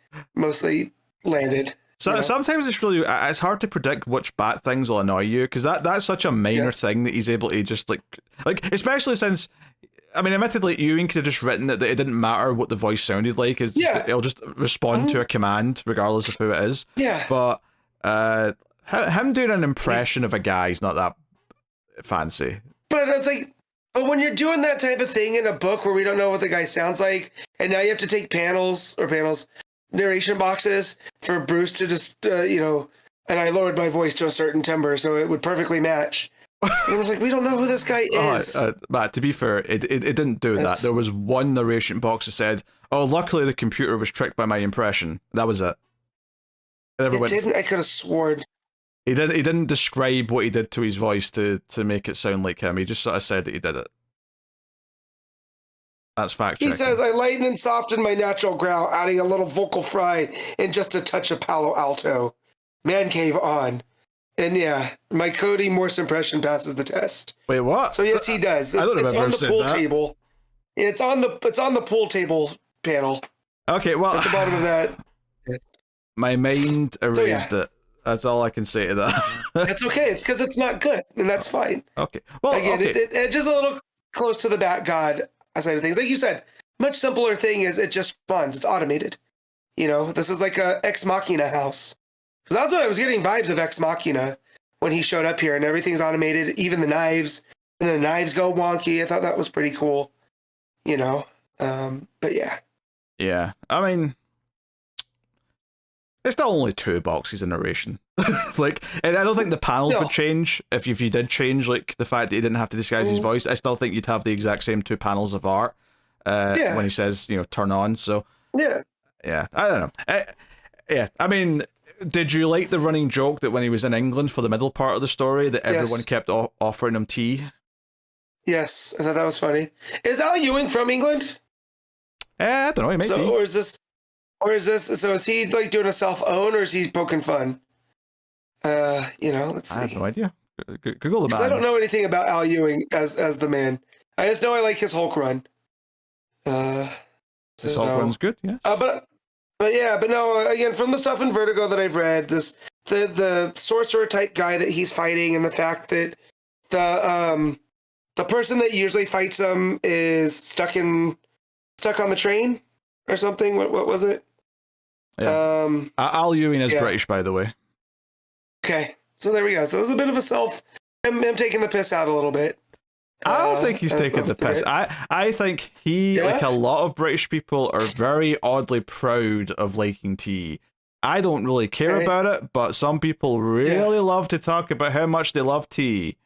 landed. So sometimes it's hard to predict which bat things will annoy you, because that's such a minor thing that he's able to just like especially since, I mean, admittedly, Ewing could have just written that it didn't matter what the voice sounded like, it'll just respond to a command regardless of who it is. Yeah. But him doing an impression of a guy is not that fancy. But it's like, but when you're doing that type of thing in a book where we don't know what the guy sounds like, and now you have to take narration boxes for Bruce to just, you know, and I lowered my voice to a certain timbre so it would perfectly match. And I was like, we don't know who this guy is. Matt, to be fair, it didn't do that. There was one narration box that said, oh, luckily the computer was tricked by my impression. That was it. I could have sworn. He didn't describe what he did to his voice to make it sound like him. He just sort of said that he did it. That's fact checking. He says, I lighten and soften my natural growl, adding a little vocal fry and just a touch of Palo Alto. Man cave on. And yeah, my Cody Morse impression passes the test. Wait, what? So yes, he does. I don't it's on the said pool that. table. It's on the pool table panel. Okay, well, at the bottom of that. My mind erased it. That's all I can say to that. That's okay. It's because it's not good, and that's fine. Okay. Well, again, it edges a little close to the Bat God side of things. Like you said, much simpler thing is it just funds. It's automated. You know, this is like a Ex Machina house. Because that's what I was getting vibes of Ex Machina when he showed up here, and everything's automated, even the knives, and the knives go wonky. I thought that was pretty cool. You know, but yeah. Yeah, I mean, it's still only 2 boxes of narration. Like, and I don't think the panels would change if you did change like the fact that he didn't have to disguise his voice. I still think you'd have the exact same 2 panels of art when he says, you know, turn on. So yeah, I don't know. I mean, did you like the running joke that when he was in England for the middle part of the story that everyone kept offering him tea? Yes, I thought that was funny. Is Al Ewing from England? I don't know. He might be. Or is this? So is he like doing a self-own, or is he poking fun? You know, let's see. I have no idea. Google the man. I don't know anything about Al Ewing as the man. I just know I like his Hulk run. His Hulk run's good, yes. But no. Again, from the stuff in Vertigo that I've read, the sorcerer type guy that he's fighting, and the fact that the person that usually fights him is stuck on the train or something. What was it? Yeah. Al Ewing is British, by the way. Okay, so there we go. So it was a bit of a him taking the piss out a little bit. I don't think he's taking the piss. I think he, like a lot of British people, are very oddly proud of liking tea. I don't really care about it, but some people really love to talk about how much they love tea.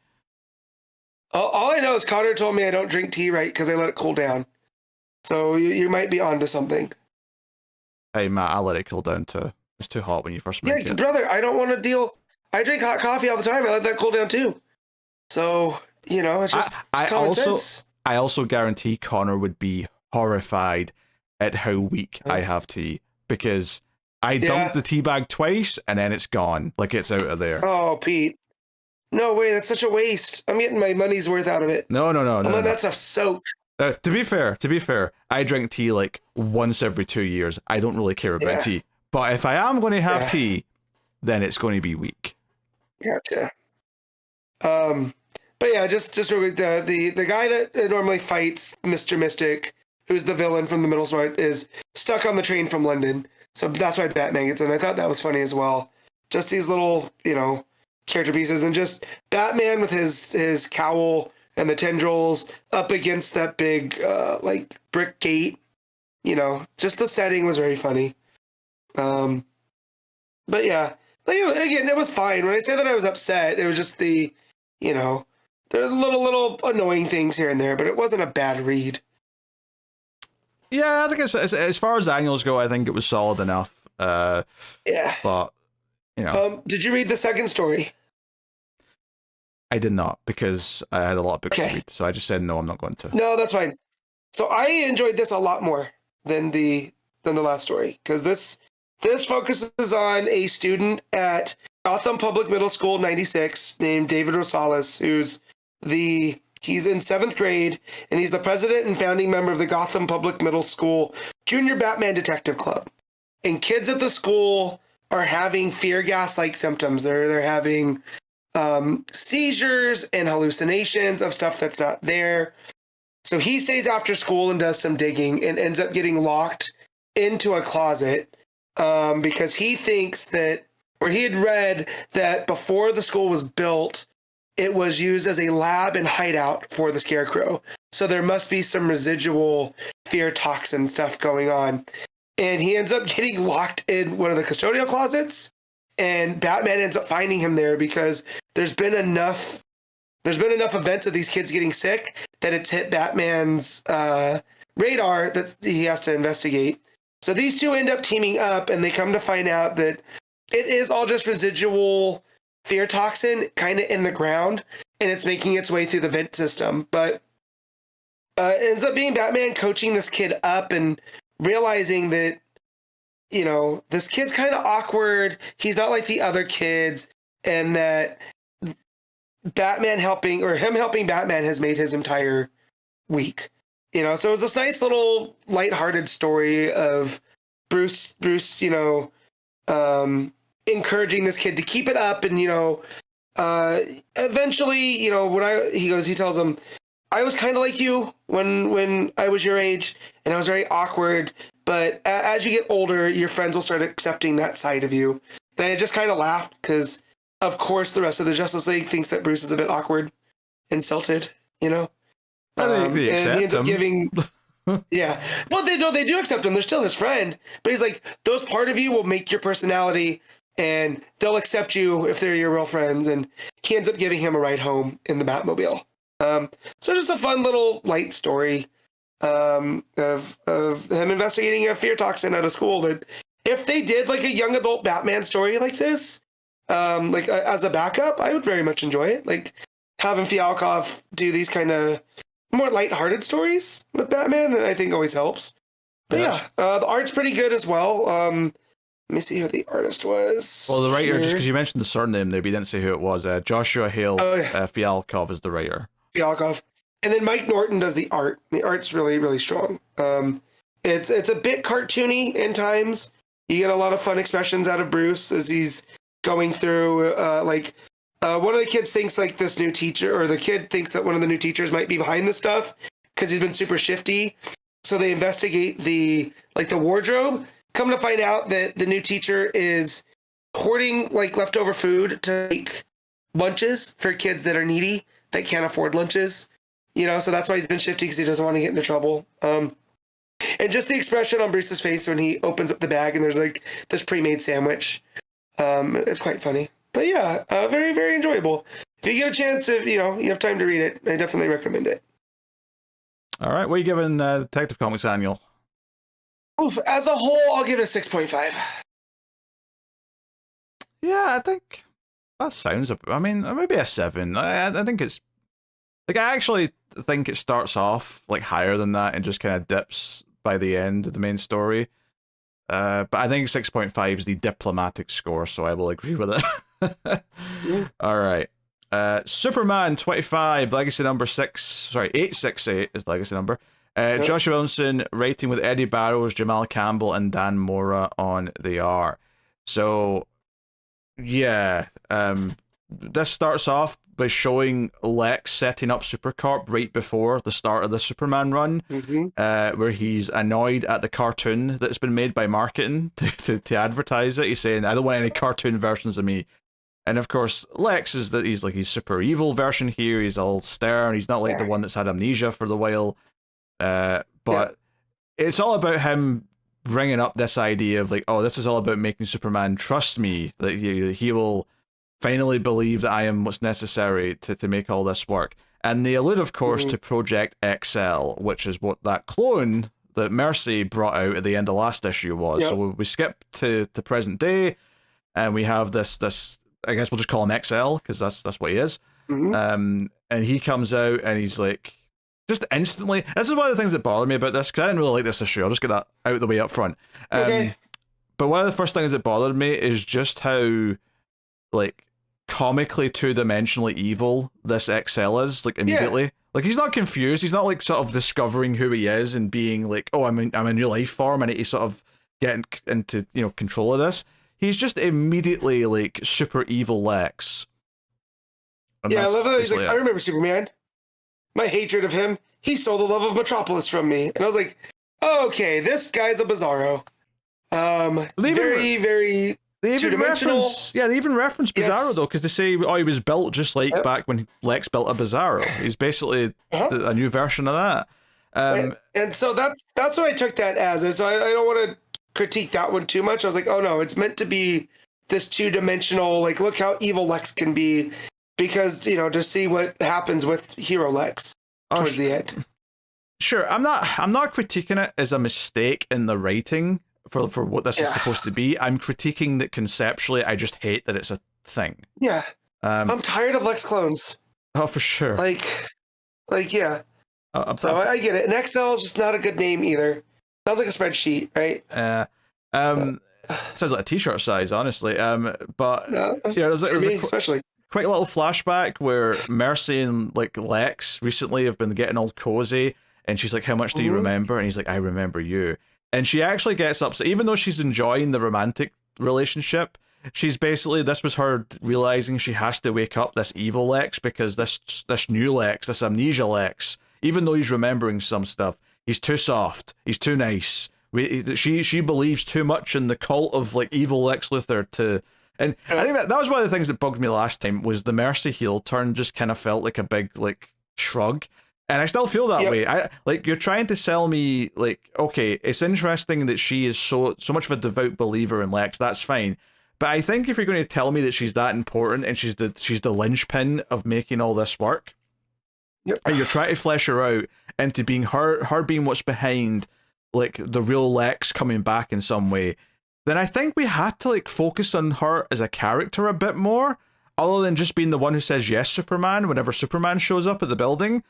All I know is Connor told me I don't drink tea right because I let it cool down. So you might be onto something. Hey, Matt, I let it cool down too. It's too hot when you first make it. Brother, I don't want to deal. I drink hot coffee all the time. I let that cool down too. So, you know, it's just common sense. I also guarantee Connor would be horrified at how weak I have tea, because I dumped the tea bag twice, and then it's gone. Like, it's out of there. Oh, Pete. No way, that's such a waste. I'm getting my money's worth out of it. No. That stuff's soaked. To be fair, I drink tea like once every 2 years. I don't really care about tea. But if I am going to have tea, then it's going to be weak. Gotcha. But yeah, just really the guy that normally fights Mr. Mystic, who's the villain from the middle part, is stuck on the train from London. So that's why Batman gets in. I thought that was funny as well. Just these little, character pieces, and just Batman with his cowl and the tendrils up against that big brick gate. Just the setting was very funny. But yeah, again, it was fine. When I say that I was upset, it was just the, there are little annoying things here and there, but it wasn't a bad read. Yeah, I think as far as annuals go, I think it was solid enough. Yeah. But, did you read the second story? I did not, because I had a lot of books to read, so I just said no, I'm not going to. No, that's fine. So I enjoyed this a lot more than the last story, because this focuses on a student at Gotham Public Middle School 96 named David Rosales, he's in 7th grade, and he's the president and founding member of the Gotham Public Middle School Junior Batman Detective Club. And kids at the school are having fear gas-like symptoms. They're having seizures and hallucinations of stuff that's not there. So he stays after school and does some digging and ends up getting locked into a closet because he thinks that, or he had read that before the school was built, it was used as a lab and hideout for the Scarecrow. So there must be some residual fear toxin stuff going on. And he ends up getting locked in one of the custodial closets. And Batman ends up finding him there because there's been enough events of these kids getting sick that it's hit Batman's radar that he has to investigate. So these two end up teaming up, and they come to find out that it is all just residual fear toxin kind of in the ground, and it's making its way through the vent system. But it ends up being Batman coaching this kid up and realizing that, this kid's kind of awkward. He's not like the other kids, and that him helping Batman has made his entire week. So it was this nice little lighthearted story of Bruce, encouraging this kid to keep it up, and eventually, he tells him, I was kind of like you when I was your age, and I was very awkward, but as you get older, your friends will start accepting that side of you. And I just kind of laughed because, of course, the rest of the Justice League thinks that Bruce is a bit awkward and stilted, and he ends up giving yeah. Well, they do accept him. They're still his friend. But he's like, those part of you will make your personality, and they'll accept you if they're your real friends. And he ends up giving him a ride home in the Batmobile. So just a fun little light story of him investigating a fear toxin at a school that if they did like a young adult Batman story like this, as a backup, I would very much enjoy it. Like having Fialkov do these kind of more lighthearted stories with Batman, I think always helps. But the art's pretty good as well. Let me see who the artist was. Well, the writer, just because you mentioned the surname there, but you didn't say who it was. Joshua Hale Fialkov is the writer. Fialkov. And then Mike Norton does the art. The art's really, really strong. It's a bit cartoony in times. You get a lot of fun expressions out of Bruce as he's going through, one of the kids thinks like this new teacher, or the kid thinks that one of the new teachers might be behind this stuff because he's been super shifty. So they investigate the wardrobe. Come to find out that the new teacher is hoarding like leftover food to make lunches for kids that are needy that can't afford lunches. So that's why he's been shifty, because he doesn't want to get into trouble. And just the expression on Bruce's face when he opens up the bag and there's like this pre-made sandwich. It's quite funny. But yeah, very, very enjoyable. If you get a chance, if you have time to read it, I definitely recommend it. All right, what are you giving Detective Comics Annual? Oof, as a whole, I'll give it a 6.5. Yeah, I think that sounds. Maybe a 7. I think it's I actually think it starts off like higher than that and just kind of dips by the end of the main story. but I think 6.5 is the diplomatic score, so I will agree with it. All right. Superman 25, legacy number 868 is legacy number. Joshua Williamson, writing with Eddie Barrows, Jamal Campbell, and Dan Mora on the art. So, yeah, this starts off by showing Lex setting up Supercorp right before the start of the Superman run, where he's annoyed at the cartoon that's been made by marketing to advertise it. He's saying, I don't want any cartoon versions of me. And of course, Lex is that he's like his super evil version here. He's all stern. He's not like the one that's had amnesia for the while. But it's all about him bringing up this idea of like, oh, this is all about making Superman trust me. That he will finally believe that I am what's necessary to make all this work. And they allude, of course, to Project XL, which is what that clone that Mercy brought out at the end of last issue was. So we skip to present day, and we have this. I guess we'll just call him XL because that's what he is. And he comes out and he's like, just instantly. This is one of the things that bothered me about this because I didn't really like this issue. I'll just get that out of the way up front. But one of the first things that bothered me is just how, like, comically two-dimensionally evil this XL is. Like immediately, like he's not confused. He's not like sort of discovering who he is and being like, oh, I'm a new life form. I need to sort of get into control of this. He's just immediately like super evil Lex. And I love that he's like, I remember Superman. My hatred of him. He stole the love of Metropolis from me. And I was like, oh, okay, this guy's a bizarro. Very two-dimensional. They even reference Bizarro though, because they say, oh, he was built just like back when Lex built a Bizarro. He's basically a new version of that. And so that's what I took that as. And so I don't want to critique that one too much. I was like, oh no, it's meant to be this two-dimensional, like, look how evil Lex can be, because to see what happens with Hero Lex towards the end. Sure, I'm not critiquing it as a mistake in the writing for what this is supposed to be. I'm critiquing that conceptually I just hate that it's a thing. I'm tired of Lex clones. Oh, for sure. Like yeah. So I get it. And XL is just not a good name either. Sounds like a spreadsheet, right? Sounds like a t-shirt size, honestly. But there's especially quick little flashback where Mercy and like Lex recently have been getting all cozy, and she's like, "How much do you remember?" And he's like, "I remember you." And she actually gets upset, even though she's enjoying the romantic relationship. She's basically, this was her realizing she has to wake up this evil Lex, because this new Lex, this amnesia Lex, even though he's remembering some stuff, he's too soft. He's too nice. She believes too much in the cult of like evil Lex Luthor to, and I think that was one of the things that bugged me last time was the Mercy heel turn just kind of felt like a big like shrug, and I still feel that way. I like, you're trying to sell me like, okay, it's interesting that she is so much of a devout believer in Lex. That's fine. But I think if you're going to tell me that she's that important and she's the linchpin of making all this work, and you're trying to flesh her out into being her being what's behind like the real Lex coming back in some way, then I think we had to like focus on her as a character a bit more, other than just being the one who says yes Superman whenever Superman shows up at the building.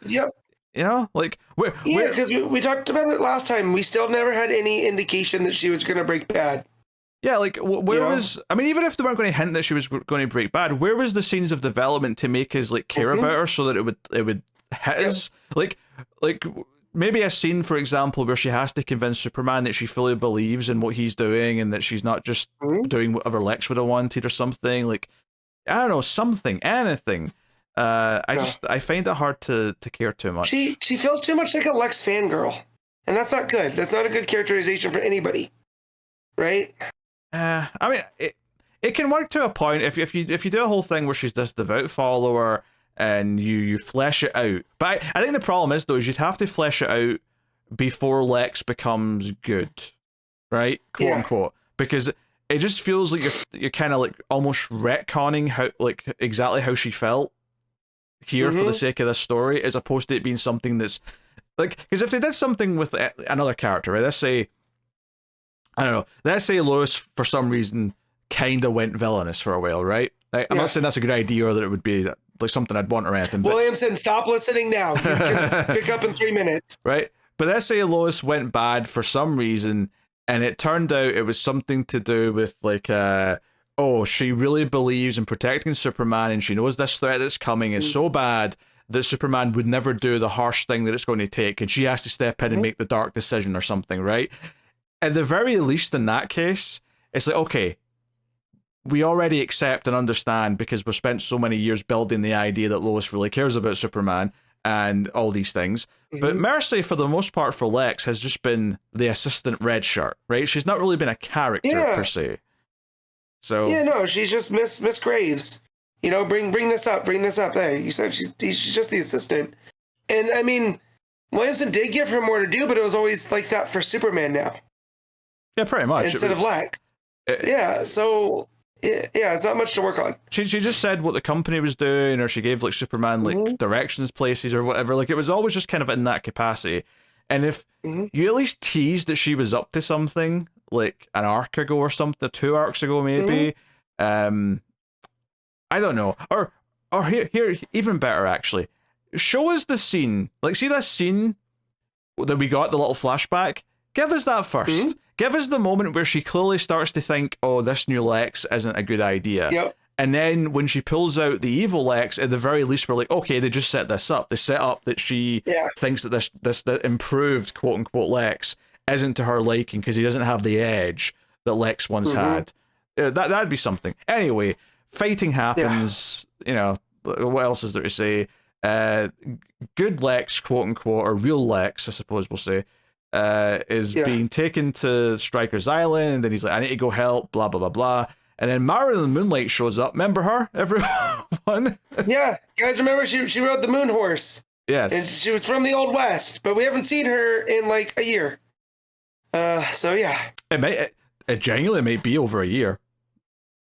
Like because we talked about it last time. We still never had any indication that she was going to break bad. Yeah, like where was? I mean, even if they weren't going to hint that she was going to break bad, where was the scenes of development to make us like care about her so that it would hit us? Like maybe a scene, for example, where she has to convince Superman that she fully believes in what he's doing and that she's not just doing whatever Lex would have wanted or something. Like, I don't know, anything. I find it hard to care too much. She feels too much like a Lex fangirl, and that's not good. That's not a good characterization for anybody, right? I mean, it can work to a point if you do a whole thing where she's this devout follower and you flesh it out. But I think the problem is, though, is you'd have to flesh it out before Lex becomes good, right? Quote unquote. Because it just feels like you're kind of like almost retconning how, like, exactly how she felt here for the sake of this story, as opposed to it being something that's like, because if they did something with another character, right? Let's say Lois for some reason kind of went villainous for a while, right? I'm not saying that's a good idea or that it would be like something I'd want or anything. But Williamson, stop listening now. You can pick up in 3 minutes. Right? But let's say Lois went bad for some reason, and it turned out it was something to do with like oh, she really believes in protecting Superman, and she knows this threat that's coming is so bad that Superman would never do the harsh thing that it's going to take, and she has to step in and make the dark decision or something, right? At the very least, in that case, it's like, okay, we already accept and understand because we've spent so many years building the idea that Lois really cares about Superman and all these things. But Mercy, for the most part, for Lex, has just been the assistant red shirt, right? She's not really been a character per se. So yeah, no, she's just Miss Graves. You know, bring this up. Hey, you said she's just the assistant. And I mean, Williamson did give her more to do, but it was always like that for Superman now. Yeah, pretty much. Instead of Lex. So it's not much to work on. She just said what the company was doing, or she gave like Superman like directions places or whatever. Like it was always just kind of in that capacity. And if you at least teased that she was up to something, like an arc ago or something, 2 arcs ago maybe, I don't know. Or here, even better actually, show us the scene. Like, see this scene that we got, the little flashback? Give us that first. Give us the moment where she clearly starts to think, oh, this new Lex isn't a good idea. Yep. And then when she pulls out the evil Lex, at the very least, we're like, okay, they just set this up. They set up that she thinks that this improved quote-unquote Lex isn't to her liking because he doesn't have the edge that Lex once had. That'd be something. Anyway, fighting happens. You know, what else is there to say? Good Lex, quote-unquote, or real Lex, I suppose we'll say, is being taken to Stryker's Island, and he's like, I need to go help, blah, blah, blah, blah. And then Marilyn Moonlight shows up. Remember her, everyone? Yeah, guys, remember she rode the Moon Horse. Yes. And she was from the Old West, but we haven't seen her in like a year. So yeah. It genuinely may be over a year,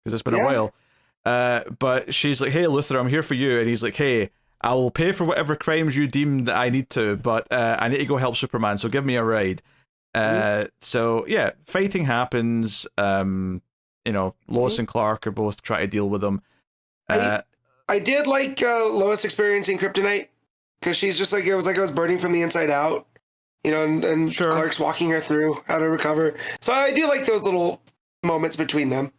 because it's been a while. But she's like, hey, Luthor, I'm here for you. And he's like, hey, I will pay for whatever crimes you deem that I need to, but I need to go help Superman, so give me a ride. So yeah, fighting happens. You know, Lois and Clark are both trying to deal with them. I did like Lois experiencing kryptonite, because she's just like, it was like I was burning from the inside out, you know, and Clark's walking her through how to recover. So I do like those little moments between them.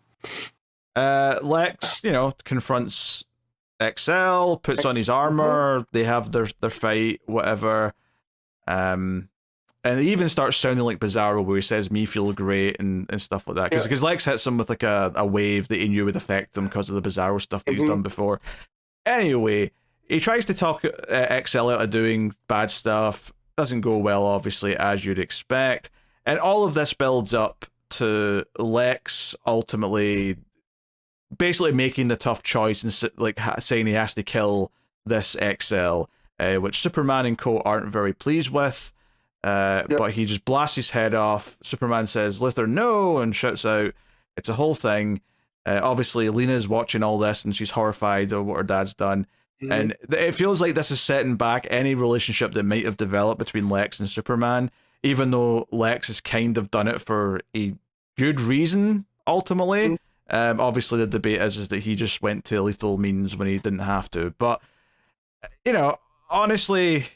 Lex, you know, confronts XL, puts on his armor, they have their fight, whatever. And it even starts sounding like Bizarro, where he says, me feel great, and stuff like that. Because Lex hits him with like a wave that he knew would affect him because of the Bizarro stuff that he's done before. Anyway, he tries to talk XL out of doing bad stuff. Doesn't go well, obviously, as you'd expect. And all of this builds up to Lex ultimately basically making the tough choice and like saying he has to kill this XL, which Superman and co aren't very pleased with. But he just blasts his head off. Superman says, Luthor, no, and shouts out. It's a whole thing. Obviously, Lena's watching all this, and she's horrified of what her dad's done. And it feels like this is setting back any relationship that might have developed between Lex and Superman, even though Lex has kind of done it for a good reason, ultimately. Obviously, the debate is that he just went to lethal means when he didn't have to. But, you know, honestly,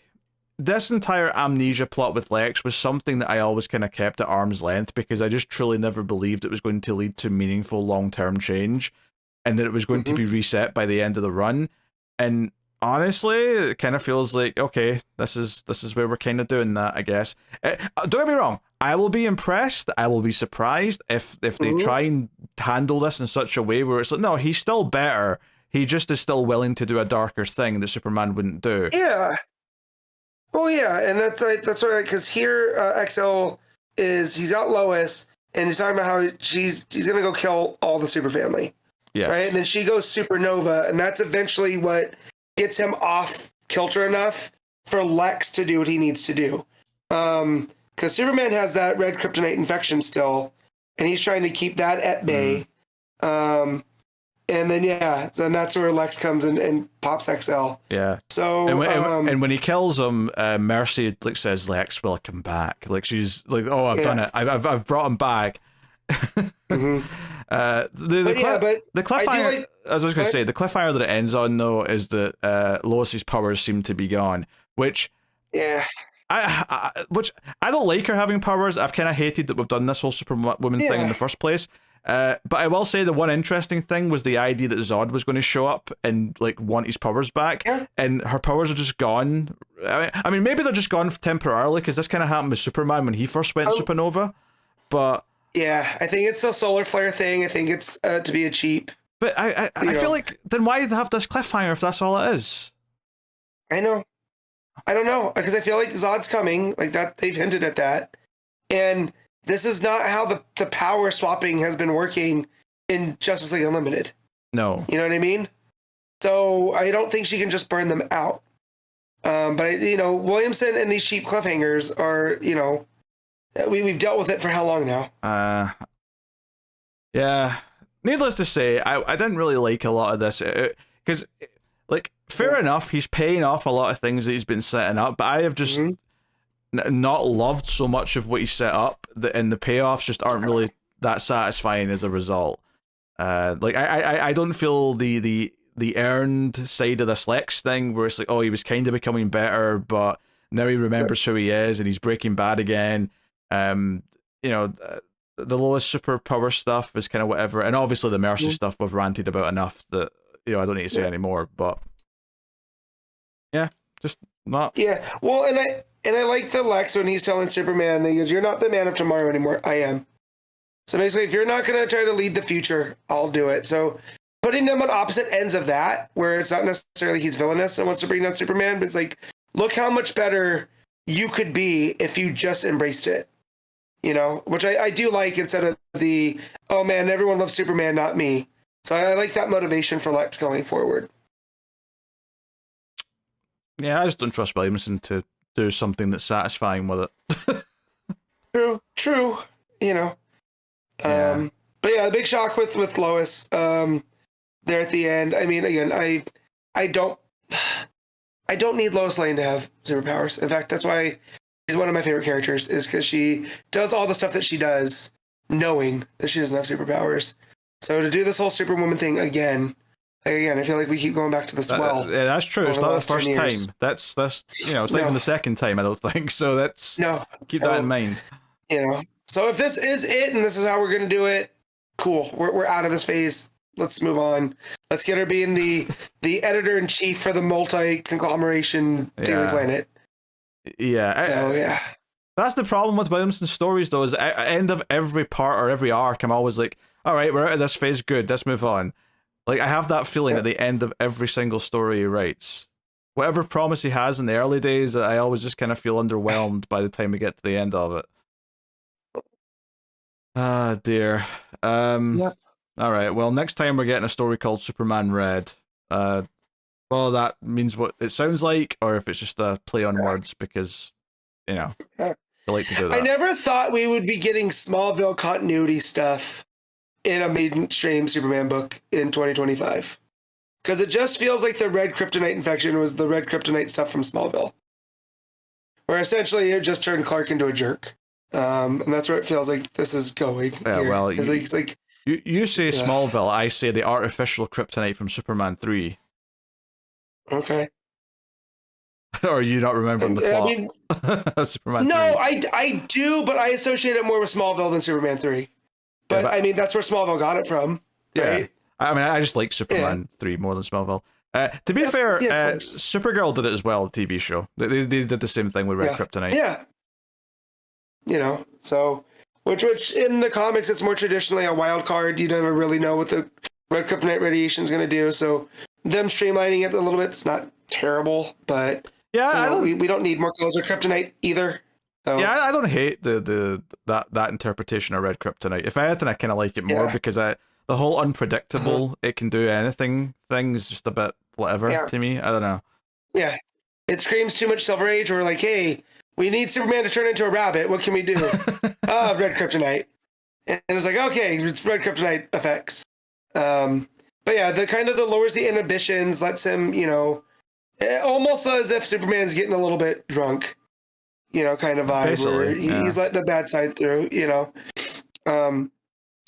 this entire amnesia plot with Lex was something that I always kind of kept at arm's length, because I just truly never believed it was going to lead to meaningful long-term change, and that it was going to be reset by the end of the run. And honestly, it kind of feels like, okay, this is where we're kind of doing that, I guess. Don't get me wrong, I will be impressed, I will be surprised if they try and handle this in such a way where it's like, no, he's still better, he just is still willing to do a darker thing that Superman wouldn't do. Yeah. Oh yeah, and that's right, because here XL he's got Lois, and he's talking about how he's gonna go kill all the super family. Yes. Right, and then she goes supernova, and that's eventually what gets him off kilter enough for Lex to do what he needs to do. Because Superman has that red kryptonite infection still, and he's trying to keep that at bay. And then then that's where Lex comes and pops XL. Yeah. So and when he kills him, Mercy like says, "Lex, welcome back." Like she's like, "Oh, I've done it. I've brought him back." The cliffhanger. I was just gonna say the cliffhanger that it ends on though is that Lois's powers seem to be gone, which which I don't like her having powers. I've kind of hated that we've done this whole Superwoman thing in the first place. But I will say the one interesting thing was the idea that Zod was going to show up and like want his powers back, and her powers are just gone. I mean, maybe they're just gone temporarily because this kind of happened with Superman when he first went supernova. But yeah, I think it's a solar flare thing. I think it's to be a cheap. But I feel like then why have this cliffhanger if that's all it is? I know. I don't know, because I feel like Zod's coming, like that. They've hinted at that, and this is not how the power swapping has been working in Justice League Unlimited. No, you know what I mean. So I don't think she can just burn them out. But Williamson and these cheap cliffhangers are, we've dealt with it for how long now? Yeah. Needless to say, I didn't really like a lot of this because, like, fair enough, he's paying off a lot of things that he's been setting up, but I have just not loved so much of what he set up, and the payoffs just aren't really that satisfying as a result. Like, I don't feel the earned side of this Lex thing where it's like, oh, he was kind of becoming better, but now he remembers who he is and he's Breaking Bad again. The lowest superpower stuff is kind of whatever, and obviously the Mercy stuff we've ranted about enough that I don't need to say anymore. But just not. Yeah, well, and I like the Lex when he's telling Superman that he goes, "You're not the man of tomorrow anymore. I am." So basically, if you're not going to try to lead the future, I'll do it. So putting them on opposite ends of that, where it's not necessarily he's villainous and wants to bring down Superman, but it's like, look how much better you could be if you just embraced it. Which I do like, instead of the, oh man, everyone loves Superman, not me. So I like that motivation for Lex going forward. Yeah, I just don't trust Williamson to do something that's satisfying with it. True. But yeah, the big shock with Lois there at the end. I mean, again, I don't need Lois Lane to have superpowers. In fact, that's why she's one of my favorite characters, is because she does all the stuff that she does knowing that she doesn't have superpowers. So to do this whole Superwoman thing again, I feel like we keep going back to this well. Yeah, that's true. It's not the first time. That's it's not even the second time, I don't think. So keep that in mind. So if this is it and this is how we're going to do it, cool. We're out of this phase. Let's move on. Let's get her being the editor-in-chief for the multi-conglomeration Daily Planet. Yeah. That's the problem with Williamson's stories, though, is at the end of every part or every arc, I'm always like, all right, we're out of this phase. Good, let's move on. Like, I have that feeling at the end of every single story he writes. Whatever promise he has in the early days, I always just kind of feel underwhelmed by the time we get to the end of it. Ah, dear. All right, well, next time we're getting a story called Superman Red. Well, that means what it sounds like, or if it's just a play on words, because, I like to do that. I never thought we would be getting Smallville continuity stuff in a mainstream Superman book in 2025. Because it just feels like the red kryptonite infection was the red kryptonite stuff from Smallville. Where essentially it just turned Clark into a jerk. And that's where it feels like this is going. Yeah, here. well, you say Smallville, I say the artificial kryptonite from Superman 3. Okay. Or you not remembering the plot? I mean, Superman 3. No, I do, but I associate it more with Smallville than Superman 3. But, I mean, that's where Smallville got it from. Right? I mean, I just like Superman 3 more than Smallville. To be fair, Supergirl did it as well, the TV show. They did the same thing with Red Kryptonite. Yeah. So, which in the comics, it's more traditionally a wild card. You never really know what the Red Kryptonite radiation is going to do. So, them streamlining it a little bit, it's not terrible, but we don't need more colors of Kryptonite either. So. Yeah, I don't hate that interpretation of Red Kryptonite. If anything, I kind of like it more because the whole unpredictable, it can do anything thing is just a bit whatever to me. I don't know. Yeah, it screams too much Silver Age. We're like, hey, we need Superman to turn into a rabbit. What can we do? Red Kryptonite. And it's like, okay, it's Red Kryptonite effects. But yeah, the lowers the inhibitions, lets him, almost as if Superman's getting a little bit drunk. Kind of vibe where he's letting the bad side through, But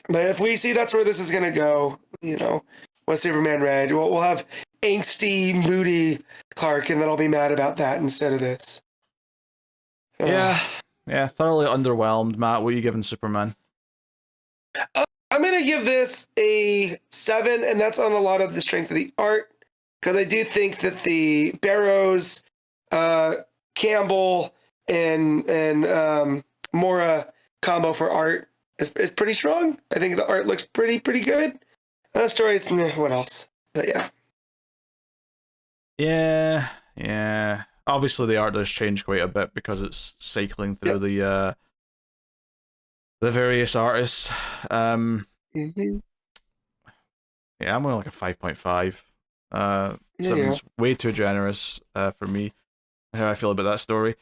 if we see that's where this is going to go, with Superman Red, we'll have angsty, moody Clark, and then I'll be mad about that instead of this. Yeah, thoroughly underwhelmed. Matt, what are you giving Superman? I'm gonna give this a 7, and that's on a lot of the strength of the art, because I do think that the Barrows, Campbell, and Mora combo for art is pretty strong. I think the art looks pretty good. Stories, what else? But Yeah. Obviously, the art does change quite a bit because it's cycling through the various artists. Yeah, I'm going like a 5.5. 7's way too generous for me. How I feel about that story.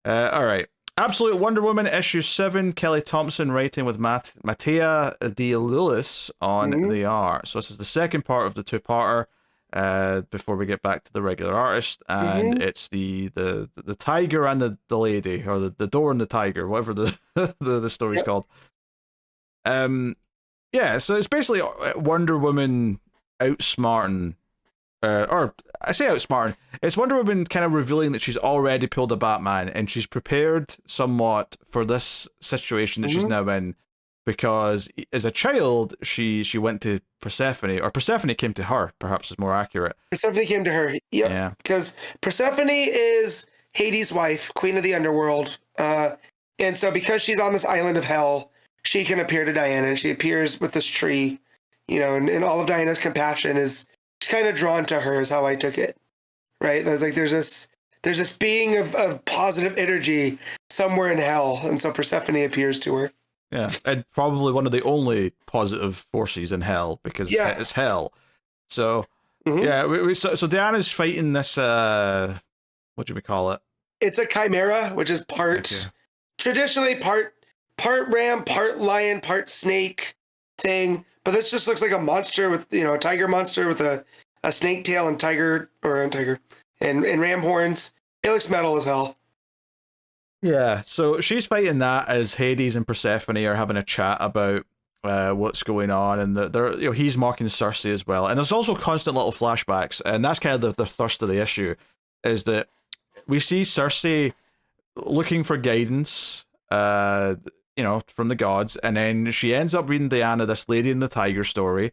All right. Absolute Wonder Woman issue 7. Kelly Thompson writing with Mattia de Iulis on the art. So this is the second part of the two-parter. Before we get back to the regular artist, and it's the tiger and the lady, or the door and the tiger, whatever the story's called. Yeah, so it's basically Wonder Woman outsmarting, or I say outsmarting. It's Wonder Woman kind of revealing that she's already pulled a Batman, and she's prepared somewhat for this situation that she's now in, because as a child she went to Persephone, or Persephone came to her, perhaps is more accurate. Persephone came to her, yeah, because Persephone is Hades' wife, queen of the underworld, and so because she's on this island of hell, she can appear to Diana, and she appears with this tree, and all of Diana's compassion is kind of drawn to her, is how I took it, right? There's like there's this being of positive energy somewhere in hell, and so Persephone appears to her. Yeah, and probably one of the only positive forces in hell, because it's hell. So so Diana's fighting this what do we call it? It's a chimera, which is traditionally part ram, part lion, part snake thing. But this just looks like a monster with a tiger monster with a snake tail and and ram horns. It looks metal as hell. Yeah, so she's fighting that as Hades and Persephone are having a chat about what's going on, and they're he's mocking Cersei as well. And there's also constant little flashbacks, and that's kind of the thrust of the issue, is that we see Cersei looking for guidance, from the gods, and then she ends up reading Diana this Lady and the Tiger story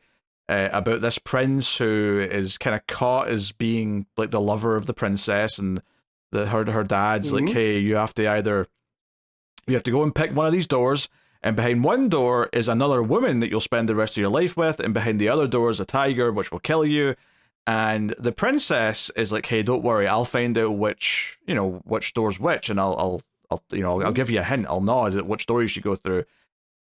about this prince who is kind of caught as being like the lover of the princess, and her dad's like, hey, you have to go and pick one of these doors, and behind one door is another woman that you'll spend the rest of your life with, and behind the other door is a tiger which will kill you. And the princess is like, hey, don't worry, I'll find out which door's which, and I'll give you a hint, I'll nod at which door you should go through.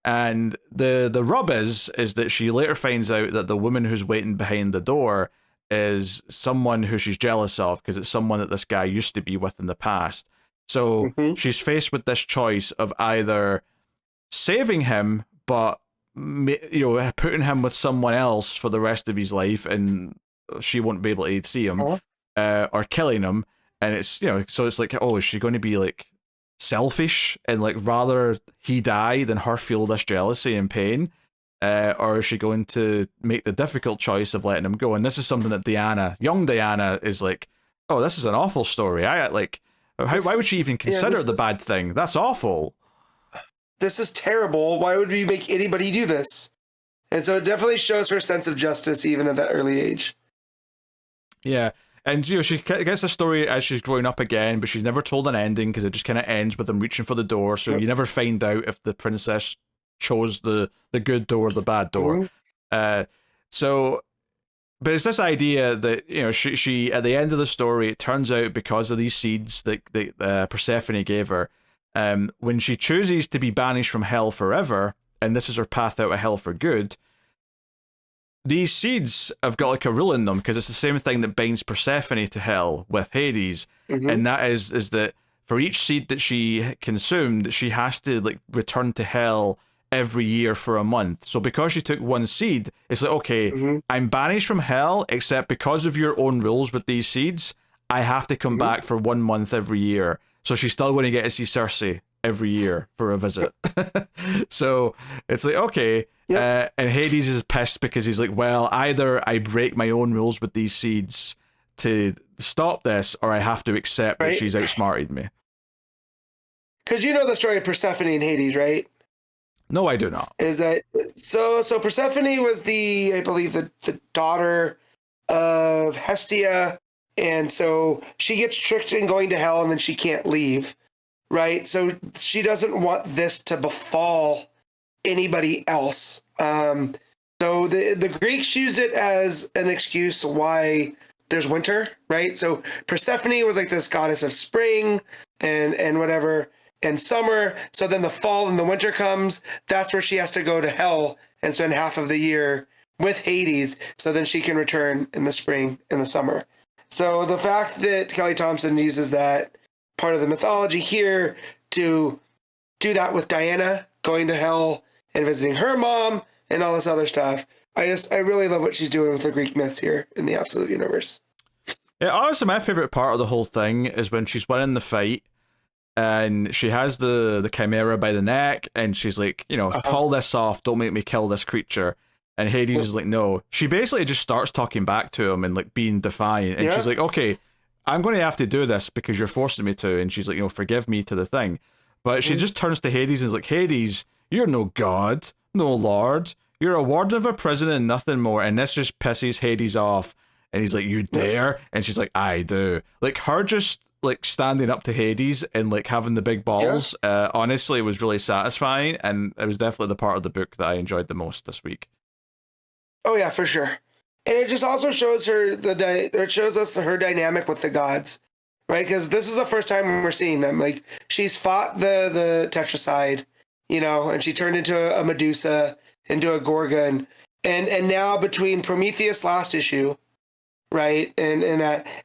And the rub is that she later finds out that the woman who's waiting behind the door is someone who she's jealous of, because it's someone that this guy used to be with in the past. So she's faced with this choice of either saving him, but putting him with someone else for the rest of his life, and she won't be able to see him, or killing him. And it's so it's like, oh, is she going to be like selfish and like rather he die than her feel this jealousy and pain? Or is she going to make the difficult choice of letting him go? And this is something that young Diana, is like, oh, this is an awful story. Why would she even consider the bad thing? That's awful. This is terrible. Why would we make anybody do this? And so it definitely shows her sense of justice even at that early age. Yeah. And she gets the story as she's growing up again, but she's never told an ending, because it just kind of ends with them reaching for the door. So you never find out if the princess chose the good door or the bad door. But it's this idea that she at the end of the story, it turns out because of these seeds that Persephone gave her, when she chooses to be banished from hell forever, and this is her path out of hell for good, these seeds have got like a rule in them, because it's the same thing that binds Persephone to hell with Hades, and that is that for each seed that she consumed, she has to like return to hell every year for a month. So because she took one seed, it's like, okay, I'm banished from hell, except because of your own rules with these seeds, I have to come back for 1 month every year. So she's still going to get to see Cersei every year for a visit. So it's like, okay. And Hades is pissed, because he's like, well, either I break my own rules with these seeds to stop this, or I have to accept that she's outsmarted me. because you know the story of Persephone and Hades, right? No, I do not. Is that so? So Persephone was I believe, the daughter of Hestia, and so she gets tricked in going to hell, and then she can't leave, right? So she doesn't want this to befall anybody else. So the Greeks used it as an excuse why there's winter, right? So Persephone was like this goddess of spring and whatever, and summer. So then the fall and the winter comes. That's where she has to go to hell and spend half of the year with Hades. So then she can return in the spring and the summer. So the fact that Kelly Thompson uses that part of the mythology here to do that with Diana going to hell and visiting her mom and all this other stuff. I really love what she's doing with the Greek myths here in the Absolute Universe. Yeah, honestly, my favorite part of the whole thing is when she's winning the fight and she has the chimera by the neck and she's like, call this off, don't make me kill this creature. And Hades is like, no. She basically just starts talking back to him and like being defiant. And she's like, okay, I'm going to have to do this because you're forcing me to. And she's like, forgive me to the thing. But she just turns to Hades and is like, Hades, you're no god, no lord. You're a warden of a prison and nothing more. And this just pisses Hades off. And he's like, you dare? And she's like, I do. Like, her just like standing up to Hades and like having the big balls, honestly, was really satisfying. And it was definitely the part of the book that I enjoyed the most this week. Oh yeah, for sure. And it just also shows her it shows us her dynamic with the gods, right? Because this is the first time we're seeing them. Like, she's fought the Tetracide, and she turned into a Medusa, into a Gorgon, and now between Prometheus last issue, right, and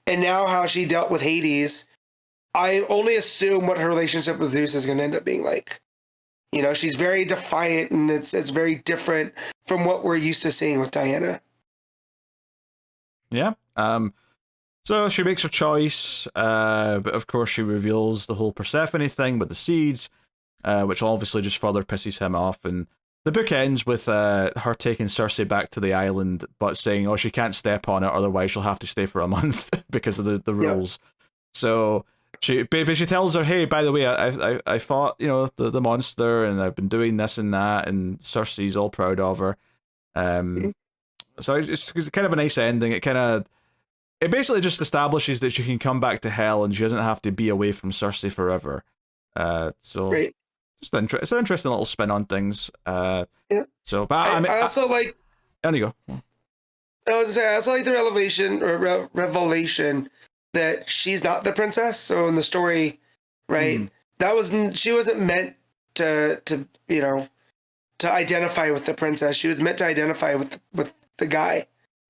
now how she dealt with Hades, I only assume what her relationship with Zeus is going to end up being like. She's very defiant, and it's very different from what we're used to seeing with Diana. Yeah. So she makes her choice, but of course she reveals the whole Persephone thing with the seeds, which obviously just further pisses him off. And the book ends with her taking Circe back to the island, but saying, oh, she can't step on it, otherwise she'll have to stay for a month because of the rules. Yep. So she tells her, hey, by the way, I fought, the monster, and I've been doing this and that, and Circe's all proud of her. So it's kind of a nice ending. It basically just establishes that she can come back to hell and she doesn't have to be away from Circe forever. So right. It's an interesting little spin on things. Yeah. So, but I also like. There you go. I was gonna say, I also like the revelation that she's not the princess. So in the story, right, she wasn't meant to identify with the princess. She was meant to identify with the guy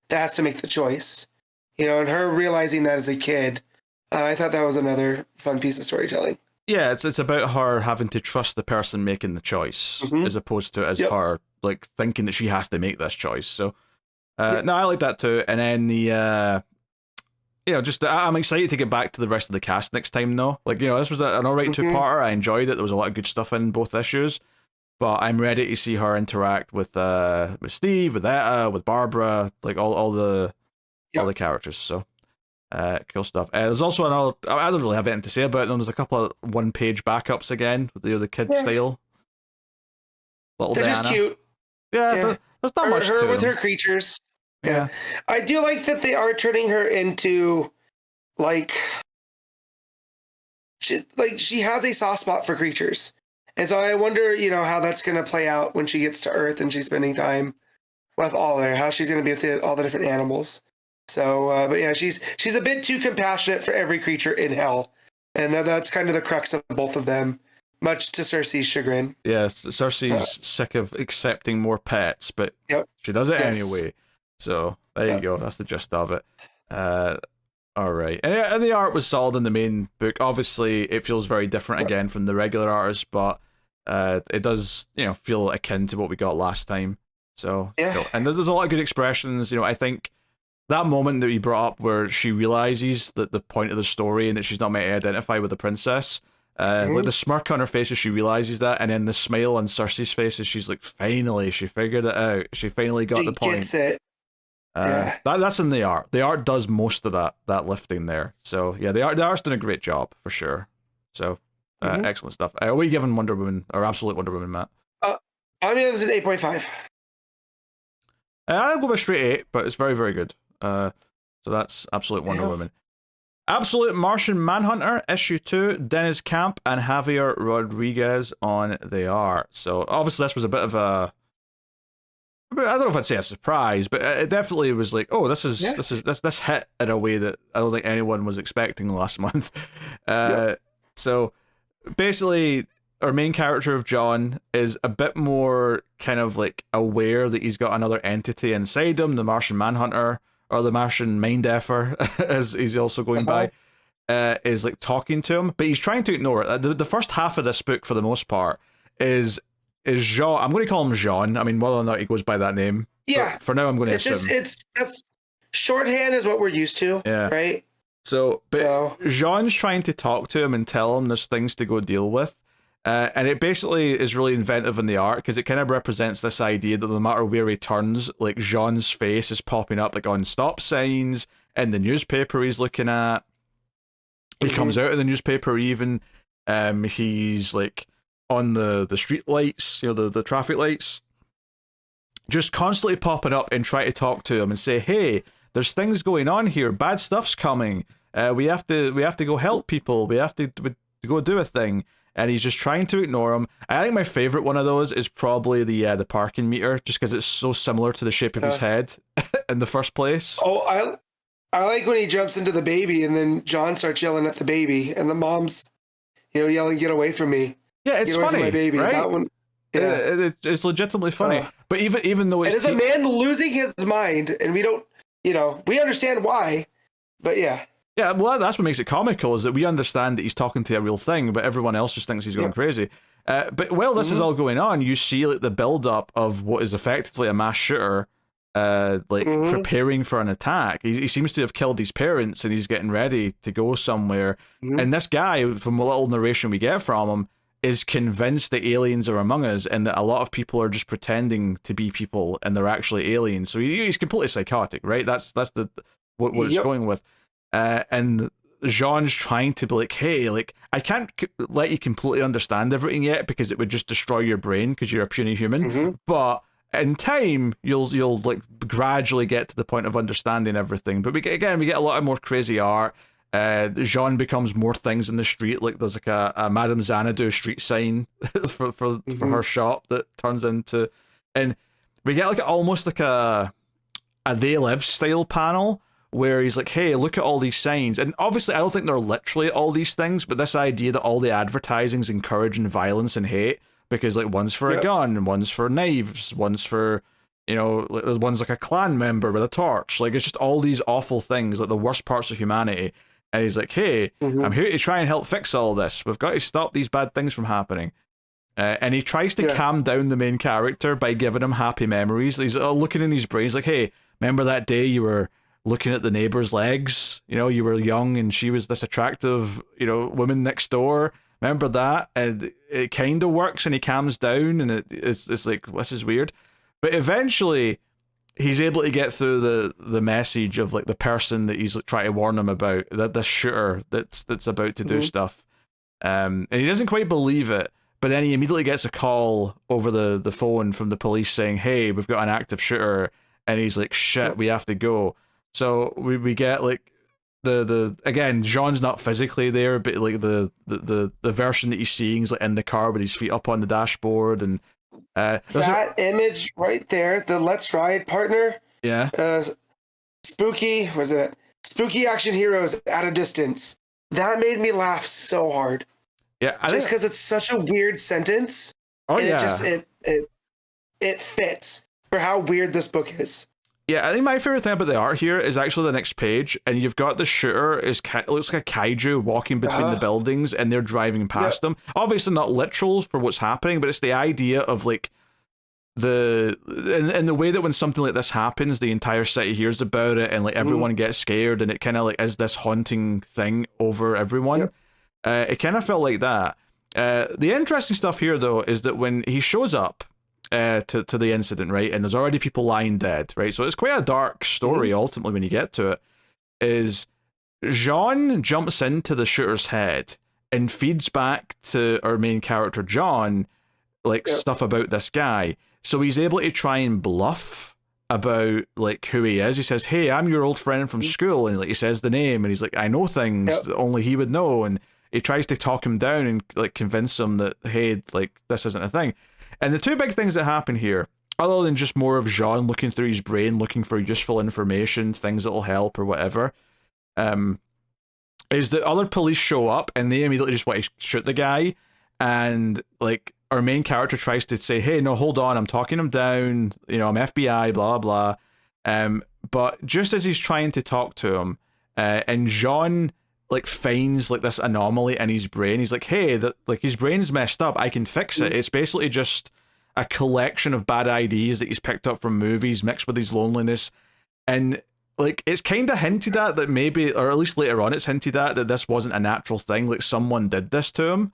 that has to make the choice. And her realizing that as a kid, I thought that was another fun piece of storytelling. Yeah, it's about her having to trust the person making the choice, as opposed to her like thinking that she has to make this choice. So, no, I like that too. And then the I'm excited to get back to the rest of the cast next time. Though, like this was an alright 2-parter. I enjoyed it. There was a lot of good stuff in both issues, but I'm ready to see her interact with Steve, with Etta, with Barbara, like all the characters. So. Cool stuff. There's also another. I don't really have anything to say about them. There's a couple of 1-page backups again with the kid style. Little They're Diana. Just cute. Yeah. There's not much to her with them. her creatures. Yeah, I do like that they are turning her into she has a soft spot for creatures, and so I wonder how that's going to play out when she gets to Earth and she's spending time with all there. How she's going to be with all the different animals. So, but yeah, she's a bit too compassionate for every creature in hell, and that's kind of the crux of both of them, much to Circe's chagrin. Yes, Circe's sick of accepting more pets, but she does it anyway. So there you go. That's the gist of it. All right, and the art was solid in the main book. Obviously, it feels very different again from the regular artists, but it does feel akin to what we got last time. So and there's a lot of good expressions. I think. That moment that we brought up where she realizes that the point of the story and that she's not meant to identify with the princess, like the smirk on her face as she realizes that, and then the smile on Circe's face as she's like, finally, she figured it out. She finally got the point. Gets it. That's in the art. The art does most of that lifting there. So yeah, the art's doing a great job for sure. So Excellent stuff. What are you giving Wonder Woman, or Absolute Wonder Woman, Matt? I'm giving this an 8.5. I'll go with straight 8, but it's very, very good. So that's Absolute Wonder Woman. Absolute Martian Manhunter, issue 2, Deniz Camp and Javier Rodríguez on the art. So obviously this was a bit of a, I don't know if I'd say a surprise, but it definitely was like, oh, this hit in a way that I don't think anyone was expecting last month. So basically, our main character of John is a bit more kind of like aware that he's got another entity inside him, the Martian Manhunter, or the Martian Mind Effer, as he's also going by, is like talking to him, but he's trying to ignore it. The first half of this book, for the most part, is Jean. I'm going to call him Jean. I mean, whether or not he goes by that name. Yeah. For now, I'm going to assume. That's shorthand is what we're used to. Yeah. Right. So Jean's trying to talk to him and tell him there's things to go deal with. And it basically is really inventive in the art because it kind of represents this idea that no matter where he turns, like Jean's face is popping up like on stop signs in the newspaper he's looking at. He comes out of the newspaper even. He's like on the street lights, the traffic lights, just constantly popping up and try to talk to him and say, hey, there's things going on here. Bad stuff's coming. We have to go help people. We have to go do a thing. And he's just trying to ignore him. I think my favorite one of those is probably the parking meter, just because it's so similar to the shape of his head in the first place. Oh, I like when he jumps into the baby, and then John starts yelling at the baby, and the mom's, yelling, "Get away from me!" Yeah, it's funny, my baby. Right? That one, it's legitimately funny. But even though it's a man losing his mind, and we don't, we understand why, but yeah. Yeah, well, that's what makes it comical, is that we understand that he's talking to a real thing, but everyone else just thinks he's going crazy. But while this is all going on, you see like the build-up of what is effectively a mass shooter, preparing for an attack. He seems to have killed his parents, and he's getting ready to go somewhere. And this guy, from a little narration we get from him, is convinced that aliens are among us, and that a lot of people are just pretending to be people, and they're actually aliens. So he's completely psychotic, right? That's what it's going with. And Jean's trying to be like, hey, like, I can't let you completely understand everything yet because it would just destroy your brain because you're a puny human. But in time, you'll like gradually get to the point of understanding everything. But we get a lot of more crazy art. Jean becomes more things in the street. Like there's like a Madame Xanadu street sign for her shop that turns into, and we get like almost like a They Live style panel, where he's like, hey, look at all these signs. And obviously, I don't think they're literally all these things, but this idea that all the advertising's encouraging violence and hate, because like one's for a gun, one's for knives, one's for, one's like a clan member with a torch. Like, it's just all these awful things, like the worst parts of humanity. And he's like, hey, I'm here to try and help fix all this. We've got to stop these bad things from happening. And he tries to calm down the main character by giving him happy memories. He's looking in his brain. He's like, hey, remember that day you were looking at the neighbor's legs, you were young and she was this attractive, woman next door. Remember that? And it kind of works, and he calms down, and it's like, this is weird. But eventually, he's able to get through the message of like the person that he's like, trying to warn him about, that this shooter that's about to do stuff. And he doesn't quite believe it, but then he immediately gets a call over the phone from the police saying, hey, we've got an active shooter, and he's like, shit, we have to go. So we get like the again, Jean's not physically there, but like the version that he's seeing is like in the car with his feet up on the dashboard, and that image right there, the Let's Ride partner. Yeah. Spooky action heroes at a distance. That made me laugh so hard. Yeah, just because it's such a weird sentence. Oh, and yeah. It fits for how weird this book is. Yeah, I think my favorite thing about the art here is actually the next page, and you've got the shooter it looks like a kaiju walking between the buildings, and they're driving past them. Obviously not literal for what's happening, but it's the idea of like in the way that when something like this happens, the entire city hears about it, and like everyone gets scared, and it kind of like is this haunting thing over everyone. It kind of felt like that. The interesting stuff here, though, is that when he shows up to the incident, right, and there's already people lying dead, right, so it's quite a dark story ultimately when you get to it, is Jean jumps into the shooter's head, and feeds back to our main character John like stuff about this guy. So he's able to try and bluff about like who he is. He says, "Hey, I'm your old friend from school," and like he says the name, and he's like, "I know things that only he would know," and he tries to talk him down and like convince him that, hey, like this isn't a thing. And the two big things that happen here, other than just more of Jean looking through his brain, looking for useful information, things that will help or whatever, is that other police show up and they immediately just want to shoot the guy, and like our main character tries to say, "Hey, no, hold on, I'm talking him down, you know, I'm FBI, blah blah." But just as he's trying to talk to him, and Jean like finds like this anomaly in his brain. He's like, "Hey, that like his brain's messed up. I can fix it. It's basically just a collection of bad ideas that he's picked up from movies mixed with his loneliness." And like it's kind of hinted at that maybe, or at least later on, it's hinted at that this wasn't a natural thing. Like someone did this to him.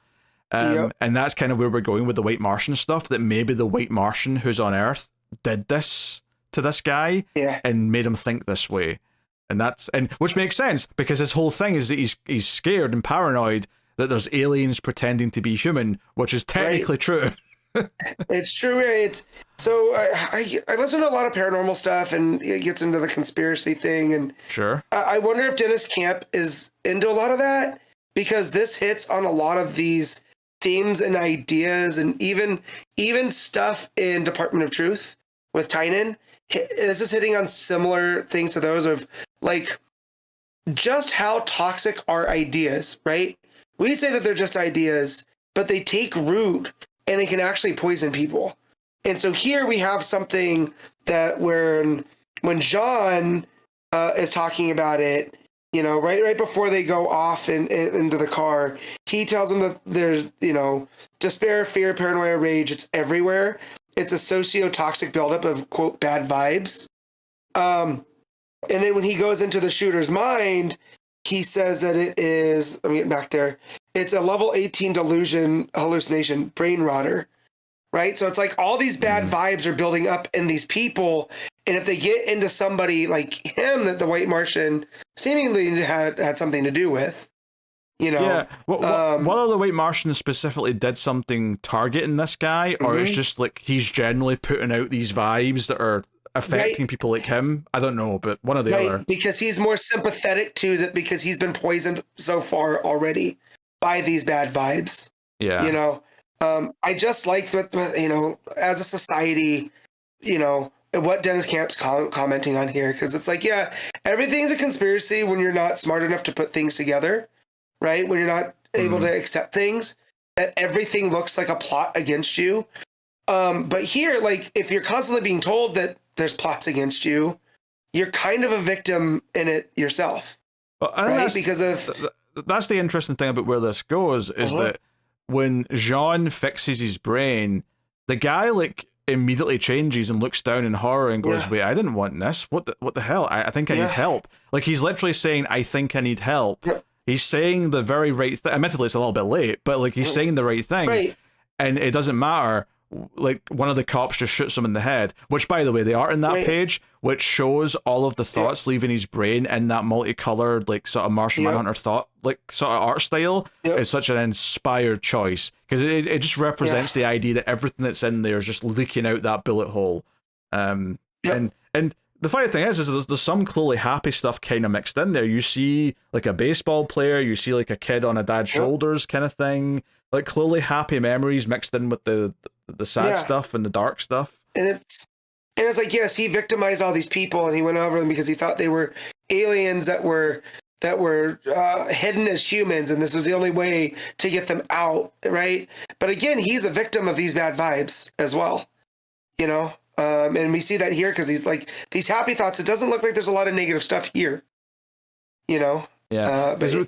And that's kind of where we're going with the White Martian stuff, that maybe the White Martian who's on Earth did this to this guy and made him think this way. And which makes sense, because his whole thing is that he's scared and paranoid that there's aliens pretending to be human, which is technically true. It's true. It's so I listen to a lot of paranormal stuff, and it gets into the conspiracy thing, and sure. I wonder if Dennis Camp is into a lot of that, because this hits on a lot of these themes and ideas, and even stuff in Department of Truth with Tynan. This is hitting on similar things to those of like just how toxic are ideas, right? We say that they're just ideas, but they take root and they can actually poison people. And so here we have something that when Jean is talking about it, you know, right before they go off into the car, he tells them that there's, you know, despair, fear, paranoia, rage. It's everywhere. It's a socio-toxic buildup of, quote, bad vibes. And then when he goes into the shooter's mind, he says that it is, let me get back there, it's a level 18 delusion, hallucination, brain rotter, right? So it's like all these bad vibes are building up in these people, and if they get into somebody like him that the White Martian seemingly had something to do with, you know. Yeah. Whether the White Martian specifically did something targeting this guy, or it's just like he's generally putting out these vibes that are affecting people like him, I don't know, but one or the other. Because he's more sympathetic to it, because he's been poisoned so far already by these bad vibes. Yeah. You know, I just like that, you know, as a society, you know, what Dennis Camp's commenting on here, because it's like, yeah, everything's a conspiracy when you're not smart enough to put things together, right? When you're not able to accept things, that everything looks like a plot against you. But here, like, if you're constantly being told that there's plots against you, you're kind of a victim in it yourself. Well, right? Because of that's the interesting thing about where this goes, is that when Jean fixes his brain, the guy like immediately changes and looks down in horror and goes, "Wait, I didn't want this. What the hell? I think I need help." Like he's literally saying, "I think I need help." He's saying the very right thing. Admittedly, it's a little bit late, but like he's saying the right thing, and it doesn't matter. Like one of the cops just shoots him in the head, which, by the way, the art in that page, which shows all of the thoughts leaving his brain in that multicolored, like sort of Martian Manhunter thought, like sort of art style, is such an inspired choice, because it just represents the idea that everything that's in there is just leaking out that bullet hole. And the funny thing is there's some clearly happy stuff kind of mixed in there. You see like a baseball player, you see like a kid on a dad's shoulders kind of thing, like clearly happy memories mixed in with the sad stuff and the dark stuff. And it's like, yes, he victimized all these people and he went over them because he thought they were aliens that were hidden as humans, and this was the only way to get them out, right? But again, he's a victim of these bad vibes as well, you know. And we see that here because he's like these happy thoughts. It doesn't look like there's a lot of negative stuff here, you know. Yeah, because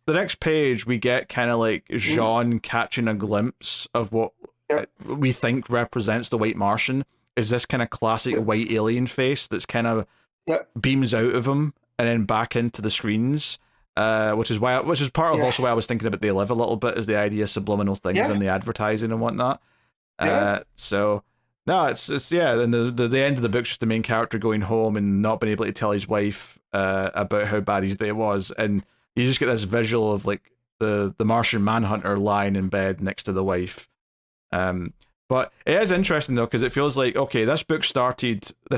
the next page we get kind of like Jean catching a glimpse of what we think represents the White Martian. Is this kind of classic white alien face that's kind of beams out of him and then back into the screens, which is part of also why I was thinking about They Live a little bit, is the idea of subliminal things in the advertising and whatnot. So no, it's and the end of the book's just the main character going home and not being able to tell his wife about how bad his day was, and you just get this visual of like the Martian Manhunter lying in bed next to the wife. But it is interesting though, because it feels like, okay, this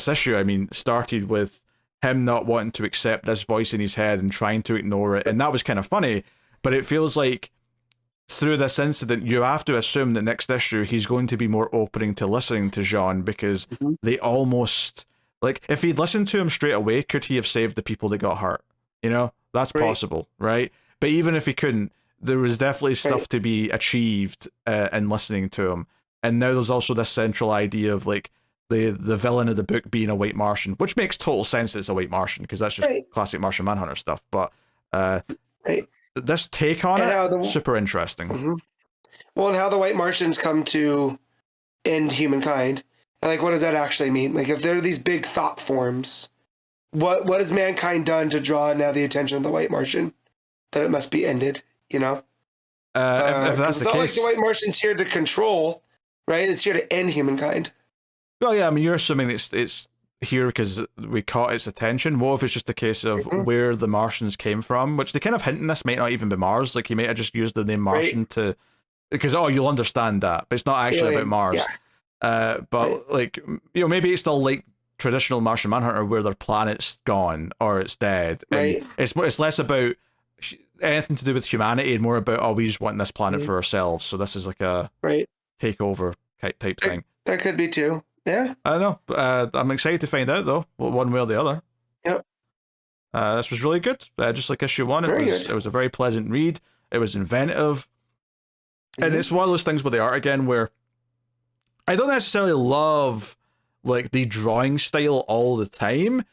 issue, I mean, started with him not wanting to accept this voice in his head and trying to ignore it, and that was kind of funny. But it feels like through this incident, you have to assume that next issue he's going to be more opening to listening to Jean, because they almost, like, if he'd listened to him straight away, could he have saved the people that got hurt? You know, that's possible, right? But even if he couldn't, there was definitely stuff to be achieved in listening to him. And now there's also this central idea of like the villain of the book being a white Martian, which makes total sense that it's a white Martian, because that's just classic Martian Manhunter stuff. But this take on it, super interesting. Well, and how the white Martians come to end humankind. And like, what does that actually mean? Like, if there are these big thought forms, what has mankind done to draw now the attention of the white Martian that it must be ended, you know? If that's the case, not like the white Martian's here to control, right? It's here to end humankind. Well, yeah, I mean, you're assuming it's here because we caught its attention. What if it's just a case of where the Martians came from, which they kind of hint in this might not even be Mars. Like, he might have just used the name Martian to, because, you'll understand that, but it's not actually about Mars. But like, you know, maybe it's still like traditional Martian Manhunter where their planet's gone or it's dead. And it's less about anything to do with humanity and more about, we just want this planet for ourselves. So this is like a takeover type thing. That could be too. Yeah. I don't know. But, I'm excited to find out though, one way or the other. Yep. This was really good. Just like issue 1, it was a very pleasant read. It was inventive. And it's one of those things with the art again where I don't necessarily love like the drawing style all the time,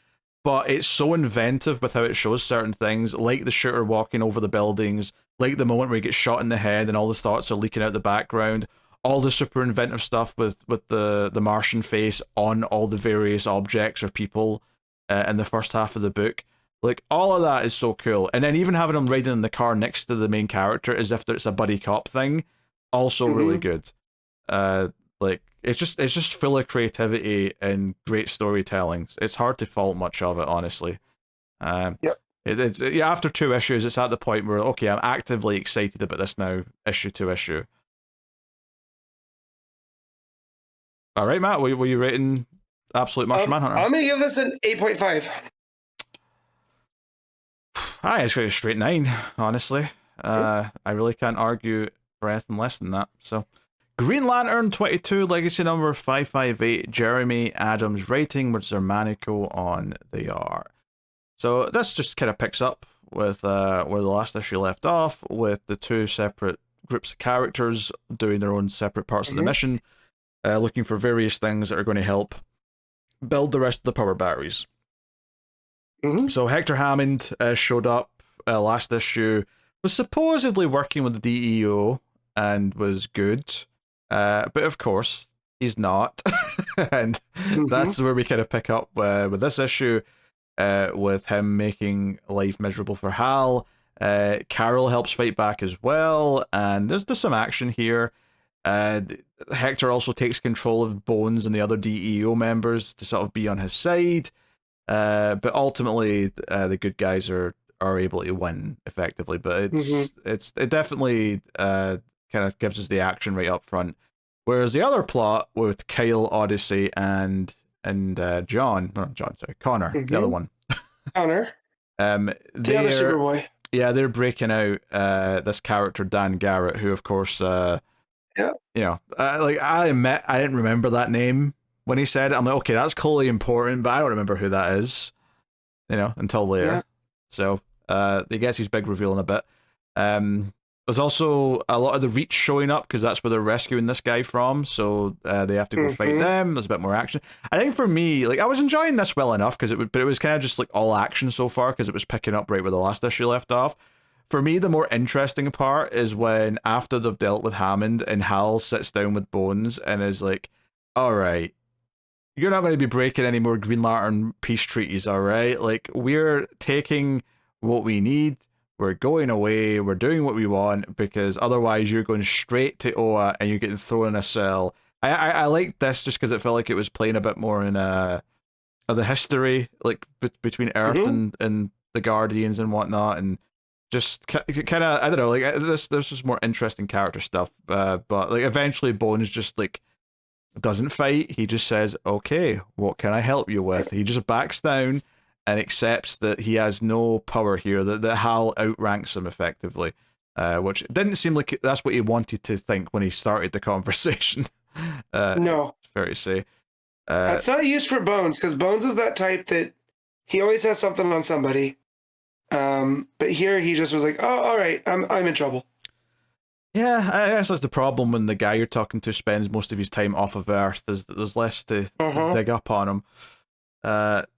but it's so inventive with how it shows certain things, like the shooter walking over the buildings, like the moment where he gets shot in the head and all the thoughts are leaking out the background, all the super inventive stuff with the Martian face on all the various objects or people in the first half of the book. Like, all of that is so cool. And then even having him riding in the car next to the main character as if it's a buddy cop thing, also really good. Like, it's just full of creativity and great storytelling. It's hard to fault much of it, honestly. It's after 2 issues, it's at the point where, okay, I'm actively excited about this now, issue to issue. All right, Matt, were you rating Absolute Martian Manhunter? I'm going to give this an 8.5. It's got a straight 9, honestly. I really can't argue for anything less than that. So, Green Lantern 22, Legacy number 558, Jeremy Adams writing with Xermanico on the art. So this just kind of picks up with where the last issue left off, with the 2 separate groups of characters doing their own separate parts of the mission, looking for various things that are going to help build the rest of the power batteries. So Hector Hammond showed up last issue, was supposedly working with the DEO and was good. But of course, he's not. And that's where we kind of pick up with this issue, with him making life miserable for Hal. Carol helps fight back as well, and there's some action here. Hector also takes control of Bones and the other DEO members to sort of be on his side. But ultimately, the good guys are able to win effectively. But it definitely kind of gives us the action right up front. Whereas the other plot with Kyle, Odyssey, and Connor, the other one. Connor. The other Superboy. Yeah, they're breaking out this character, Dan Garrett, who, of course, you know, like, I admit I didn't remember that name when he said it. I'm like, okay, that's clearly important, but I don't remember who that is, you know, until later. Yeah. So he gets his big reveal in a bit. There's also a lot of the Reach showing up, because that's where they're rescuing this guy from, so they have to go fight them. There's a bit more action. I think for me, like, I was enjoying this well enough, but it was kind of just like all action so far, because it was picking up right where the last issue left off. For me, the more interesting part is when, after they've dealt with Hammond, and Hal sits down with Bones and is like, all right, you're not going to be breaking any more Green Lantern peace treaties, all right? Like, we're taking what we need, we're going away, we're doing what we want, because otherwise you're going straight to Oa and you're getting thrown in a cell. I liked this just because it felt like it was playing a bit more in of the history, like, between Earth and the Guardians and whatnot, and just kind of, I don't know, like this is more interesting character stuff, but like eventually Bones just like doesn't fight. He just says, okay, what can I help you with? He just backs down and accepts that he has no power here, that Hal outranks him effectively, which didn't seem like that's what he wanted to think when he started the conversation. No, it's fair to say. That's not used for Bones, because Bones is that type that he always has something on somebody. But here he just was like, oh, all right, I'm in trouble. Yeah, I guess that's the problem when the guy you're talking to spends most of his time off of Earth. There's less to dig up on him.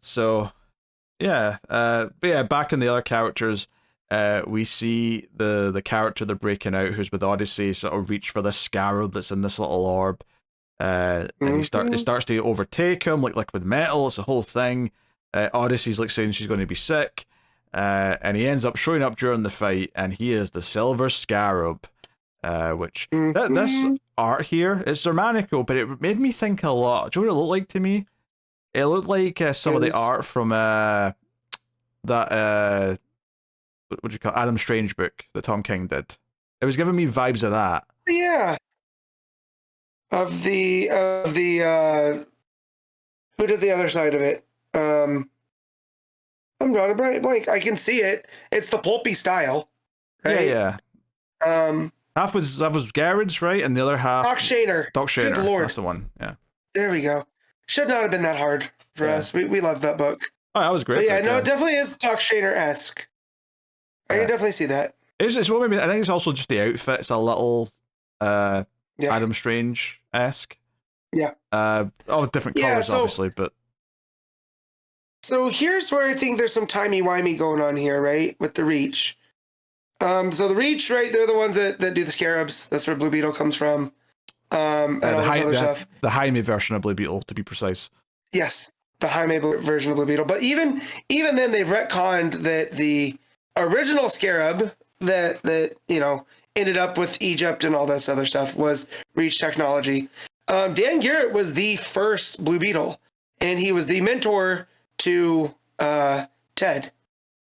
So yeah, but yeah, back in the other characters, we see the character they're breaking out, who's with Odyssey, sort of reach for this scarab that's in this little orb. And it starts to overtake him like liquid metal. It's a whole thing. Odyssey's like saying she's going to be sick, and he ends up showing up during the fight, and he is the Silver Scarab. Which this art here is Xermanico, but it made me think a lot. Do you know what it looked like to me? It looked like some of the art from that what do you call it? Adam Strange book that Tom King did. It was giving me vibes of that. Yeah. Of the who did the other side of it? I'm drawing a bright blank. I can see it. It's the pulpy style, right? Yeah. Half was Garrett's, right, and the other half Doc Shaner. Good Lord. That's the one. Yeah. There we go. Should not have been that hard for us. We loved that book. Oh, that was great. But yeah, no, it definitely is Doc Shaner-esque. I can definitely see that. It's what maybe I think it's also just the outfit's a little Adam Strange-esque. Yeah. Different colors, obviously, but. So here's where I think there's some timey-wimey going on here, right, with the Reach. So the Reach, right, they're the ones that do the scarabs. That's where Blue Beetle comes from. And all this other stuff. The Jaime version of Blue Beetle, to be precise. Yes, the Jaime version of Blue Beetle. But even then, they've retconned that the original scarab that ended up with Egypt and all this other stuff was Reach technology. Dan Garrett was the first Blue Beetle, and he was the mentor to Ted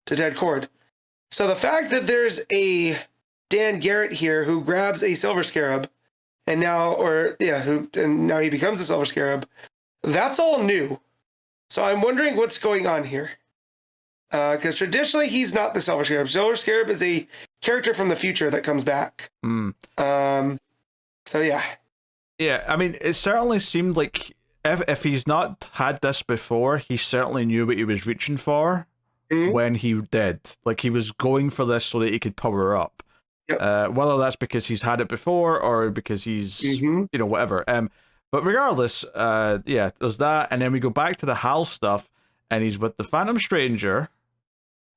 Kord. So the fact that there's a Dan Garrett here who grabs a Silver Scarab, and now he becomes a Silver Scarab, that's all new. So I'm wondering what's going on here. Because traditionally he's not the Silver Scarab. Silver Scarab is a character from the future that comes back. So yeah. Yeah, I mean, it certainly seemed like if he's not had this before, he certainly knew what he was reaching for. When he did, like he was going for this so that he could power up. Yep. Whether that's because he's had it before or because he's whatever. But regardless, there's that, and then we go back to the Hal stuff, and he's with the Phantom Stranger,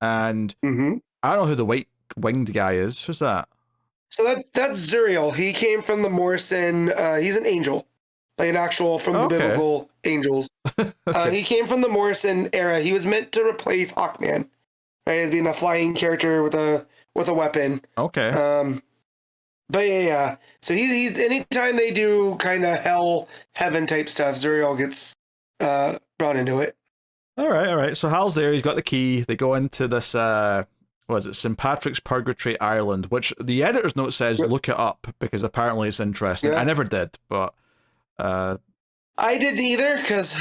and I don't know who the white winged guy is. Who's that? So that's Zuriel. He came from the Morrison. He's an angel. Like an actual from the biblical angels. He came from the Morrison era. He was meant to replace Hawkman, right? As being the flying character with a weapon. Okay. But yeah. So he anytime they do kind of hell heaven type stuff, Zuriel gets brought into it. All right. So Hal's there. He's got the key. They go into this. What is it? St. Patrick's Purgatory Island, which the editor's note says look it up because apparently it's interesting. I never did, but. I didn't either because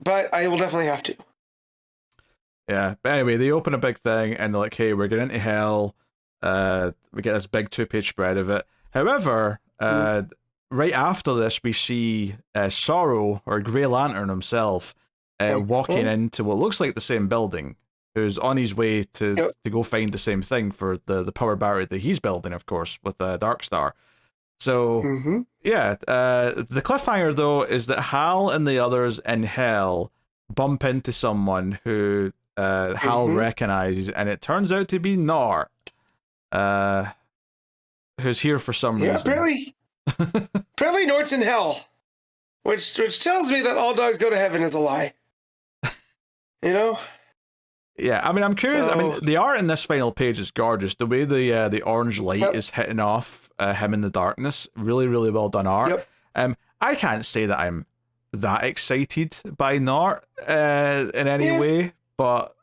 but I will definitely have to. Yeah, but anyway, they open a big thing and they're like, "Hey, we're getting into hell." We get this big 2-page spread of it. However, right after this, we see Sorrow or Grey Lantern himself walking into what looks like the same building, who's on his way to go find the same thing for the power battery that he's building, of course, with Darkstar. So, the cliffhanger, though, is that Hal and the others in hell bump into someone who Hal recognizes, and it turns out to be Nart, who's here for some reason. Apparently Nart's in hell, which tells me that all dogs go to heaven is a lie. Yeah, I mean, I'm curious. I mean, the art in this final page is gorgeous. The way the orange light is hitting off him in the darkness, really, really well done art. I can't say that I'm that excited by Nart in any way, but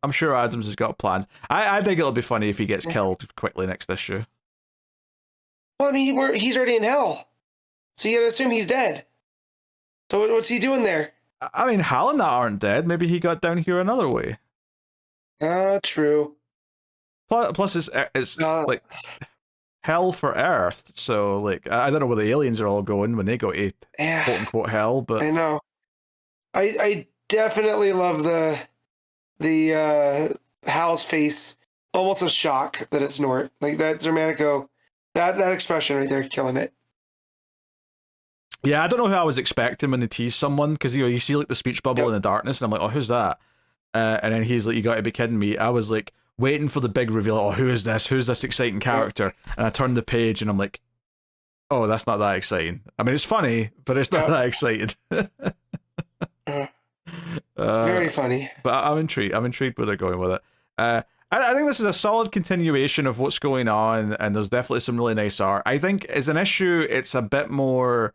I'm sure Adams has got plans. I think it'll be funny if he gets killed quickly next issue. Well, I mean, he's already in hell, so you gotta assume he's dead. So what's he doing there? I mean, Hal and that aren't dead. Maybe he got down here another way. True. Plus it's like hell for Earth. So like, I don't know where the aliens are all going when they go to quote unquote hell. But I know. I definitely love the Hal's face, almost a shock that it's Nort. Like that Xermanico, that expression right there, killing it. Yeah, I don't know who I was expecting when they tease someone, because you see like the speech bubble in the darkness, and I'm like, oh, who's that? And then he's like, you got to be kidding me. I was like waiting for the big reveal. Oh, who is this? Who's this exciting character? And I turned the page and I'm like, oh, that's not that exciting. I mean, it's funny, but it's not that exciting. Very funny. But I'm intrigued. I'm intrigued where they're going with it. I think this is a solid continuation of what's going on, and there's definitely some really nice art. I think as an issue, it's a bit more,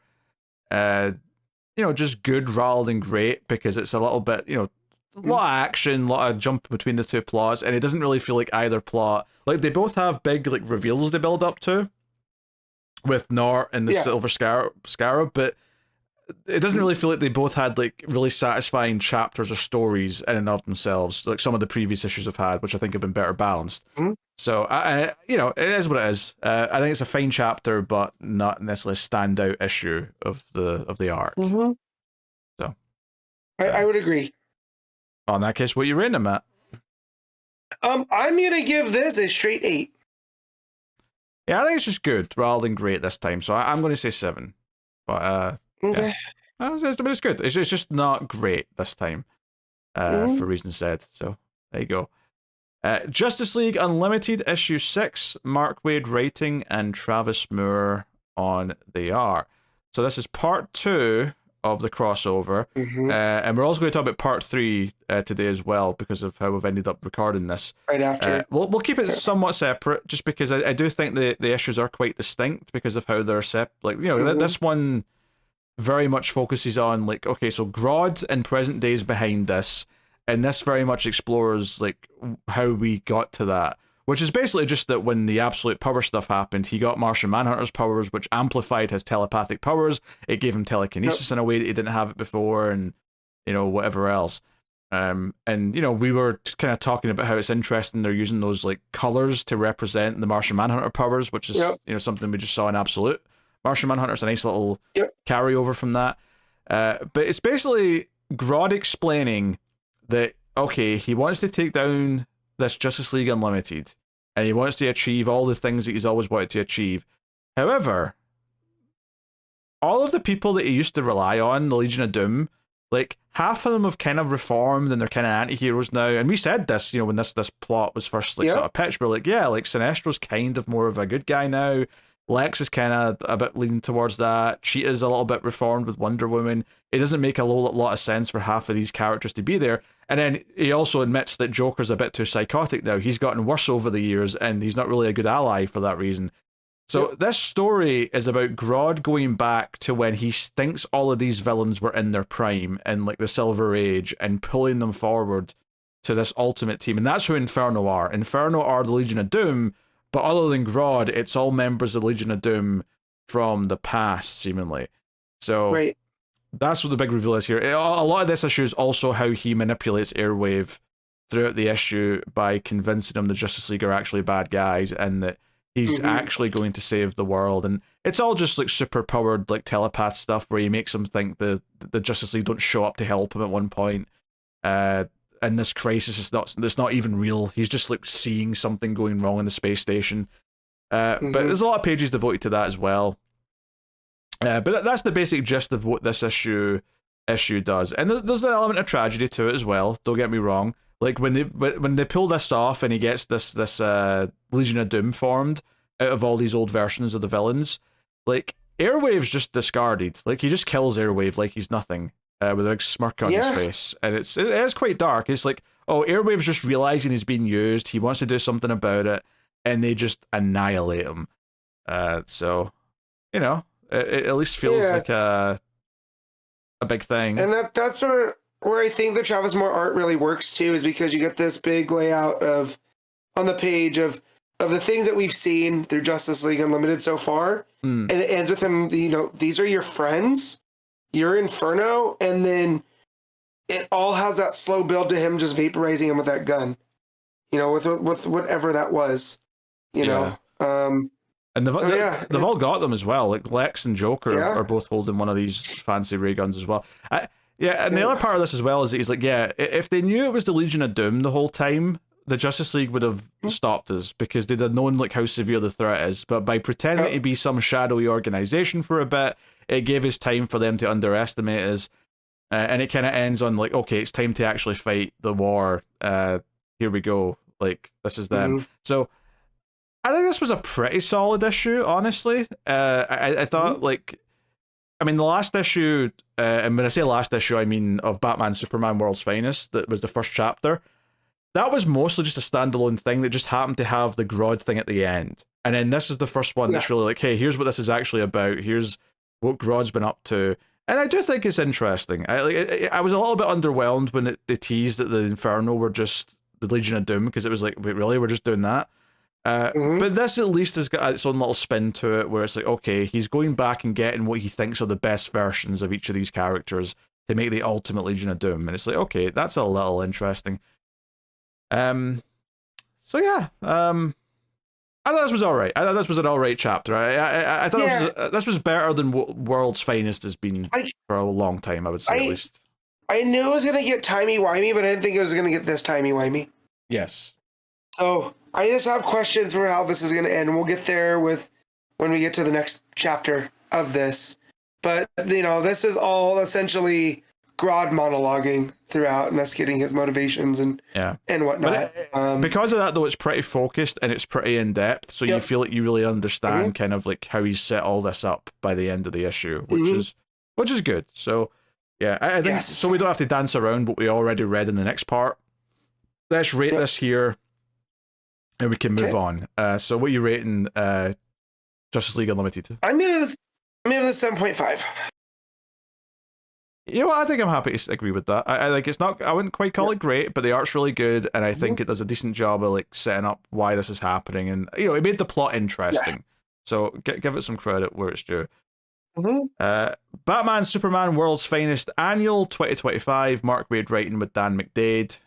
just good rather than great, because it's a little bit, a lot of action, a lot of jump between the two plots, and it doesn't really feel like either plot. Like, they both have big like reveals they build up to, with Nort and the Silver Scarab, but it doesn't really feel like they both had like really satisfying chapters or stories in and of themselves, like some of the previous issues have had, which I think have been better balanced. So it is what it is. I think it's a fine chapter, but not necessarily a standout issue of the arc. So I would agree. In that case, what you rating them at? I'm gonna give this a straight 8. Yeah, I think it's just good rather than great this time. So I'm going to say 7. But okay. But it's good. It's just not great this time, for reasons said. So there you go. Justice League Unlimited issue 6, Mark Waid writing and Travis Moore on the art. So this is part 2 of the crossover, and we're also going to talk about part 3 today as well, because of how we've ended up recording this right after. We'll keep it somewhat separate, just because I do think the issues are quite distinct because of how they're like this one very much focuses on like, okay, so Grodd and present days behind this, and this very much explores like how we got to that, which is basically just that when the absolute power stuff happened, he got Martian Manhunter's powers, which amplified his telepathic powers. It gave him telekinesis in a way that he didn't have it before, and whatever else. And we were kind of talking about how it's interesting they're using those like colors to represent the Martian Manhunter powers, which is something we just saw in Absolute. Martian Manhunter is a nice little carryover from that. But it's basically Grodd explaining that, okay, he wants to take down this Justice League Unlimited, and he wants to achieve all the things that he's always wanted to achieve. However, all of the people that he used to rely on, the Legion of Doom, like, half of them have kind of reformed and they're kind of anti-heroes now. And we said this, when this plot was first sort of pitched, we're like, yeah, like Sinestro's kind of more of a good guy now. Lex is kind of a bit leaning towards that. Cheetah's a little bit reformed with Wonder Woman. It doesn't make a lot of sense for half of these characters to be there. And then he also admits that Joker's a bit too psychotic now. He's gotten worse over the years, and he's not really a good ally for that reason. So this story is about Grodd going back to when he thinks all of these villains were in their prime, in like the Silver Age, and pulling them forward to this ultimate team. And that's who Inferno are. Inferno are the Legion of Doom, but other than Grodd, it's all members of the Legion of Doom from the past, seemingly. So that's what the big reveal is here. A lot of this issue is also how he manipulates Airwave throughout the issue by convincing him the Justice League are actually bad guys and that he's actually going to save the world. And it's all just like super powered like telepath stuff where he makes him think the Justice League don't show up to help him at one point. And this crisis is not even real. He's just like seeing something going wrong in the space station. But there's a lot of pages devoted to that as well. But that's the basic gist of what this issue does. And there's an element of tragedy to it as well. Don't get me wrong. Like when they pull this off and he gets this Legion of Doom formed out of all these old versions of the villains, like Airwave's just discarded. Like he just kills Airwave like he's nothing, with a big smirk on his face, and it is quite dark. It's like, oh, Airwave's just realizing he's being used. He wants to do something about it, and they just annihilate him. So it at least feels like a big thing. And that's sort where I think the Travis Moore art really works too is because you get this big layout of on the page of the things that we've seen through Justice League Unlimited so far, and it ends with him. These are your friends, you're Inferno, and then it all has that slow build to him just vaporizing him with that gun. With whatever that was. And they've all got them as well. Like Lex and Joker are both holding one of these fancy ray guns as well. And the other part of this as well is that he's like, if they knew it was the Legion of Doom the whole time, the Justice League would have stopped us because they'd have known like how severe the threat is. But by pretending to be some shadowy organization for a bit, it gave us time for them to underestimate us. And it kind of ends on like, okay, it's time to actually fight the war. Here we go. Like, this is them. So I think this was a pretty solid issue, honestly. I thought, the last issue, and when I say last issue, I mean of Batman Superman World's Finest, that was the first chapter. That was mostly just a standalone thing that just happened to have the Grodd thing at the end. And then this is the first one that's really like, hey, here's what this is actually about. Here's what Grodd's been up to. And I do think it's interesting. I was a little bit underwhelmed when they teased that the Inferno were just the Legion of Doom, because it was like, wait, really? We're just doing that? But this at least has got its own little spin to it, where it's like, okay, he's going back and getting what he thinks are the best versions of each of these characters to make the ultimate Legion of Doom. And it's like, okay, that's a little interesting. I thought this was alright. I thought this was an alright chapter. I thought this was better than World's Finest has been for a long time, I would say, at least. I knew it was going to get timey-wimey, but I didn't think it was going to get this timey-wimey. Yes. So I just have questions for how this is going to end. We'll get there when we get to the next chapter of this. But, this is all essentially Grodd monologuing throughout and us getting his motivations and whatnot. Because of that, though, it's pretty focused and it's pretty in-depth, so you feel like you really understand kind of like how he's set all this up by the end of the issue, which is good. So, yeah, I think so we don't have to dance around what we already read in the next part. Let's rate this here, and we can move on. So what are you rating Justice League Unlimited? I'm giving this 7.5. You know what? I think I'm happy to agree with that. I like it's not. I wouldn't quite call it great, but the art's really good, and I think it does a decent job of like setting up why this is happening, and it made the plot interesting. So give it some credit where it's due. Batman Superman World's Finest Annual 2025. Mark Waid writing with Dan McDaid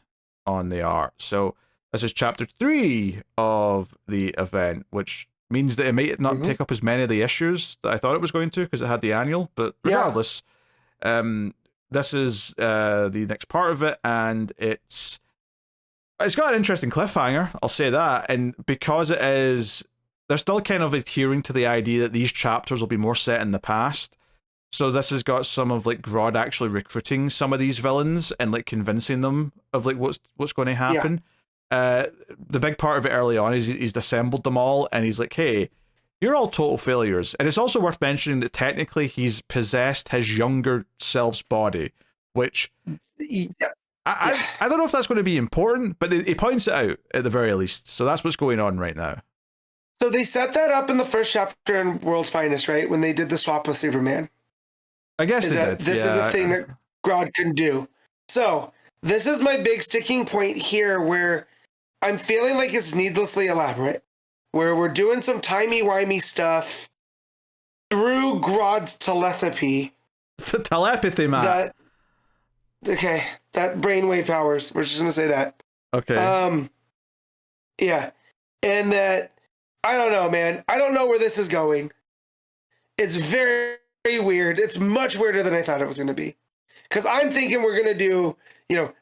on the art. So this is chapter 3 of the event, which means that it might not take up as many of the issues that I thought it was going to, because it had the annual. But regardless, this is the next part of it, and it's got an interesting cliffhanger, I'll say that. And because it is, they're still kind of adhering to the idea that these chapters will be more set in the past. So this has got some of like Grodd actually recruiting some of these villains and like convincing them of like what's going to happen. The big part of it early on is he's assembled them all, and he's like, hey, you're all total failures. And it's also worth mentioning that technically he's possessed his younger self's body, which I don't know if that's going to be important, but he points it out at the very least. So that's what's going on right now. So they set that up in the first chapter in World's Finest, right? When they did the swap with Superman. I guess they did. This is a thing that Grodd can do. So this is my big sticking point here, where I'm feeling like it's needlessly elaborate, where we're doing some timey-wimey stuff through Grodd's telepathy. It's a telepathy, man. That brainwave powers. We're just going to say that. Okay. Yeah. And that, I don't know, man. I don't know where this is going. It's very, very weird. It's much weirder than I thought it was going to be. Because I'm thinking we're going to do,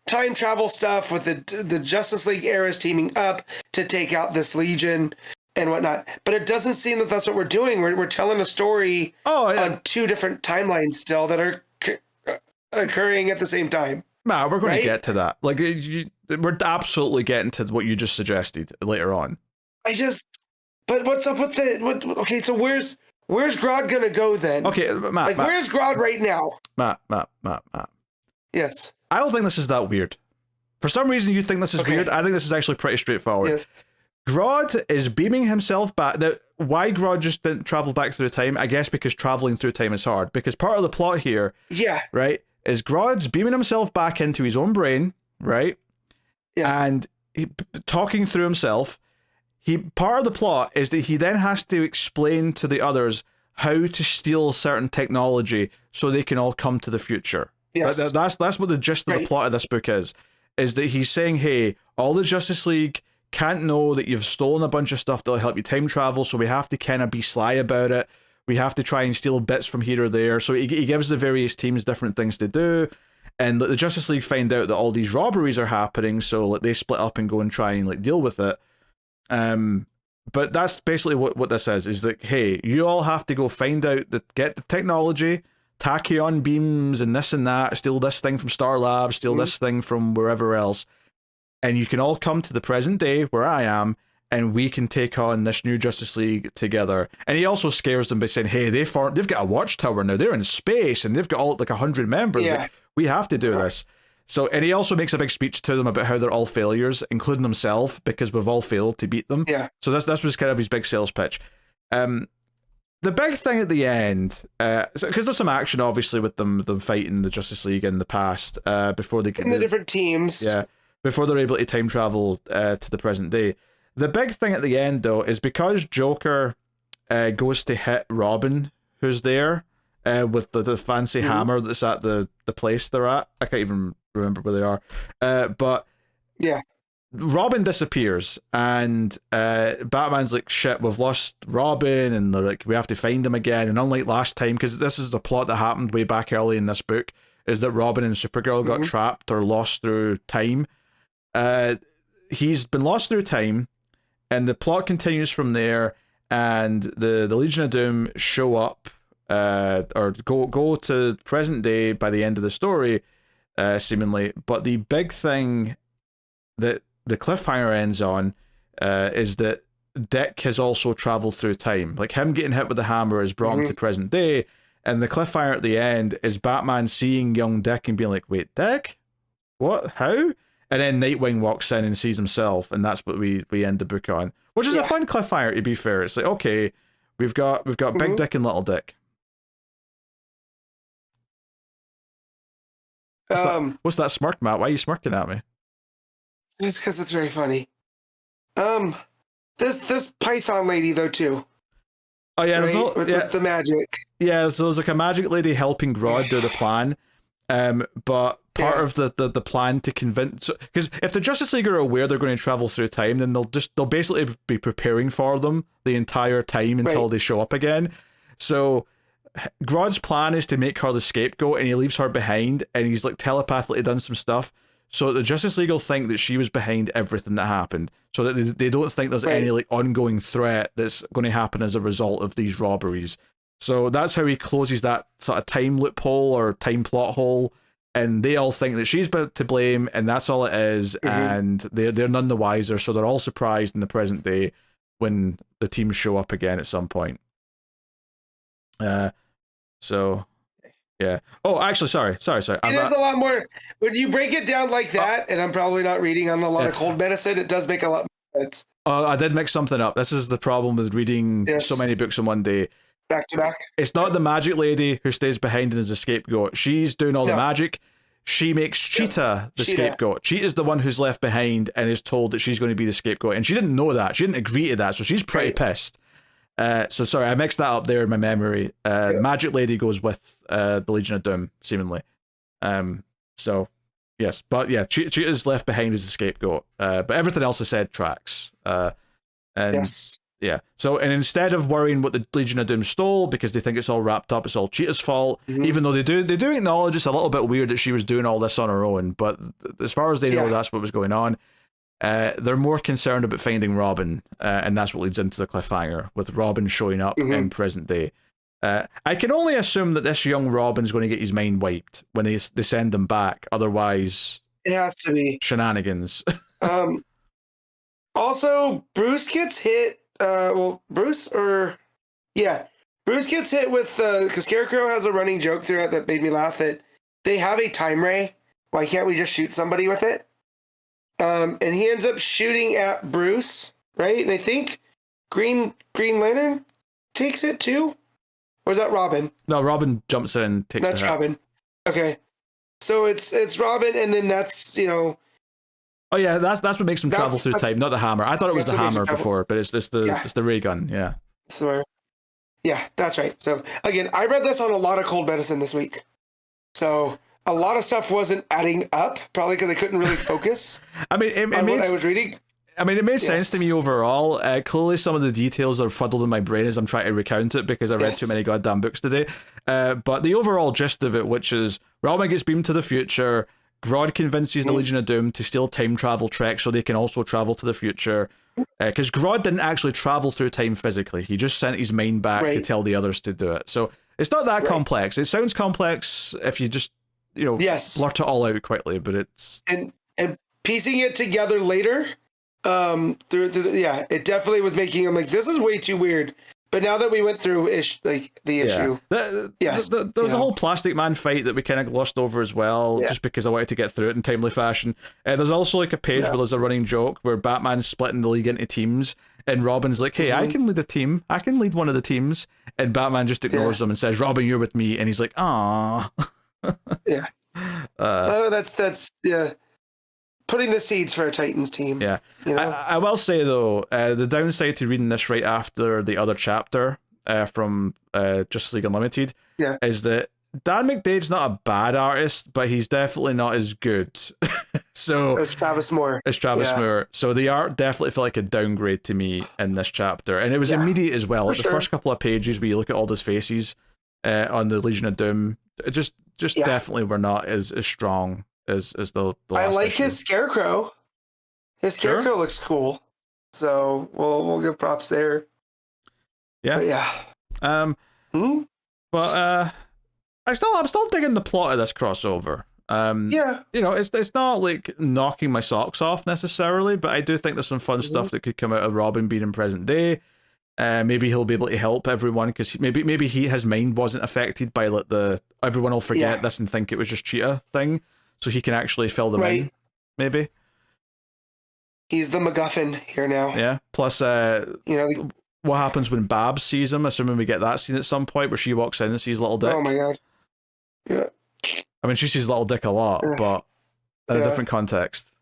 time travel stuff with the Justice League eras teaming up to take out this Legion and whatnot. But it doesn't seem that that's what we're doing. We're telling a story on two different timelines still that are occurring at the same time. Matt, we're going to get to that. Like, we're absolutely getting to what you just suggested later on. But what's up with okay, so where's Grodd gonna go then? Okay, Matt. Where's Grodd right now? Matt. Yes. I don't think this is that weird. For some reason, you think this is weird. I think this is actually pretty straightforward. Yes. Grodd is beaming himself back. Now, why Grodd just didn't travel back through time? I guess because traveling through time is hard. Because part of the plot here, right, is Grodd's beaming himself back into his own brain, right? Yes. And talking through himself. Part of the plot is that he then has to explain to the others how to steal certain technology so they can all come to the future. Yes. That's what the gist of the plot of this book is that he's saying, hey, all the Justice League can't know that you've stolen a bunch of stuff that'll help you time travel, so we have to kind of be sly about it. We have to try and steal bits from here or there. So he gives the various teams different things to do. And the Justice League find out that all these robberies are happening, so like they split up and go and try and like deal with it. But that's basically what this is that, hey, you all have to go find out get the technology, tachyon beams and this and that, steal this thing from Star Labs, steal this thing from wherever else, and you can all come to the present day where I am, and we can take on this new Justice League together. And he also scares them by saying, hey, they've got a watchtower now, they're in space, and they've got all like 100 members. Yeah. Like, we have to do this. So, and he also makes a big speech to them about how they're all failures, including himself, because we've all failed to beat them. Yeah. So this was kind of his big sales pitch. The big thing at the end, because there's some action obviously with them fighting the Justice League in the past, before they get in the different teams. Yeah, before they're able to time travel to the present day. The big thing at the end though is because Joker goes to hit Robin, who's there, with the fancy hammer that's at the place they're at. I can't even remember where they are. But yeah, Robin disappears, and Batman's like, shit, we've lost Robin, and they're like, we have to find him again. And unlike last time, because this is the plot that happened way back early in this book, is that Robin and Supergirl got trapped or lost through time. He's been lost through time, and the plot continues from there, and the Legion of Doom show up, or go to present day by the end of the story, seemingly. But the big thing that the cliffhanger ends on is that Dick has also traveled through time. Like, him getting hit with the hammer has brought him to present day, and the cliffhanger at the end is Batman seeing young Dick and being like, wait, Dick? What? How? And then Nightwing walks in and sees himself, and that's what we end the book on. Which is a fun cliffhanger, to be fair. It's like, okay, we've got Big Dick and Little Dick. What's that smirk, Matt? Why are you smirking at me? Just because it's very funny. This Python lady though too. Oh yeah, right? With the magic. Yeah, so there's like a magic lady helping Grodd do the plan. But part of the plan to convince, because if the Justice League are aware they're going to travel through time, then they'll basically be preparing for them the entire time until they show up again. So Grodd's plan is to make her the scapegoat, and he leaves her behind, and he's like telepathically done some stuff. So the Justice League will think that she was behind everything that happened, so that they don't think there's any like ongoing threat that's going to happen as a result of these robberies. So that's how he closes that sort of time loophole or time plot hole, and they all think that she's to blame, and that's all it is, and they're none the wiser, so they're all surprised in the present day when the teams show up again at some point. So... yeah. Oh, actually, sorry. It is a lot more. When you break it down like that, and I'm probably not reading on a lot of cold medicine, it does make a lot more sense. I did mix something up. This is the problem with reading so many books in one day. Back to back. It's not the magic lady who stays behind and is a scapegoat. She's doing all the magic. She makes Cheetah the scapegoat. Cheetah's the one who's left behind and is told that she's going to be the scapegoat. And she didn't know that. She didn't agree to that. So she's pretty pissed. So sorry, I mixed that up there in my memory. The Magic Lady goes with the Legion of Doom, seemingly. So yes, but yeah, Cheetah's left behind as a scapegoat. But everything else I said tracks. Yeah. So, and instead of worrying what the Legion of Doom stole because they think it's all wrapped up, it's all Cheetah's fault. Even though they do acknowledge it's a little bit weird that she was doing all this on her own. But as far as they know, that's what was going on. They're more concerned about finding Robin, and that's what leads into the cliffhanger with Robin showing up in present day. I can only assume that this young Robin's going to get his mind wiped when they send him back. Otherwise, it has to be shenanigans. Also, Bruce gets hit. Bruce gets hit with because Scarecrow has a running joke throughout that made me laugh that they have a time ray. Why can't we just shoot somebody with it? And he ends up shooting at Bruce, right? And I think Green Lantern takes it too? Or is that Robin? No, Robin jumps in and takes it. That's Robin. Okay. So it's Robin, and then that's Oh yeah, that's what makes him travel through time, not the hammer. I thought it was the hammer before, but it's the ray gun. Yeah. So yeah, that's right. So again, I read this on a lot of cold medicine this week, so a lot of stuff wasn't adding up, probably because I couldn't really focus. I mean, what I was reading. I mean, it made sense to me overall. Clearly, some of the details are fuddled in my brain as I'm trying to recount it because I read too many goddamn books today. But the overall gist of it, which is Robin gets beamed to the future, Grodd convinces the Legion of Doom to steal time travel trek so they can also travel to the future. Because Grodd didn't actually travel through time physically. He just sent his mind back to tell the others to do it. So it's not that complex. It sounds complex if you just, blurt it all out quickly, but it's... And piecing it together later, it definitely was making... I'm like, this is way too weird. But now that we went through the issue, there's a whole Plastic Man fight that we kind of glossed over as well, just because I wanted to get through it in timely fashion. There's also like a page where there's a running joke where Batman's splitting the league into teams, and Robin's like, "Hey, I can lead a team. I can lead one of the teams," and Batman just ignores them and says, "Robin, you're with me," and he's like, "Ah." That's putting the seeds for a Titans team. Yeah. I will say, though, the downside to reading this right after the other chapter from Justice League Unlimited is that Dan McDaid's not a bad artist, but he's definitely not as good. So it's Travis Moore. Moore. So the art definitely felt like a downgrade to me in this chapter. And it was immediate as well. Like the first couple of pages where you look at all those faces on the Legion of Doom, it just definitely were not as strong as the last I like issue. his Scarecrow. His Scarecrow looks cool. So we'll give props there. Yeah. But I'm still digging the plot of this crossover. It's not like knocking my socks off necessarily, but I do think there's some fun stuff that could come out of Robin being in present day. Maybe he'll be able to help everyone because maybe his mind wasn't affected by like the everyone will forget this and think it was just Cheetah thing, so he can actually fill them in. Maybe he's the MacGuffin here now. Yeah. Plus, what happens when Babs sees him? Assuming we get that scene at some point where she walks in and sees Little Dick. Oh my god. Yeah. I mean, she sees Little Dick a lot, but in a different context.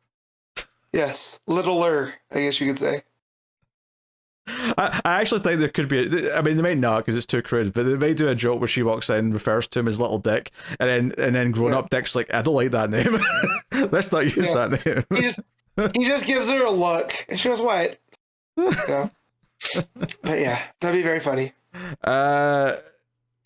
Yes, littler, I guess you could say. I actually think there could be. I mean, they might not because it's too crude, but they may do a joke where she walks in, refers to him as Little Dick, and then grown up Dick's like, I don't like that name. Let's not use that name. He just gives her a look, and she goes, "What?" But yeah, that'd be very funny.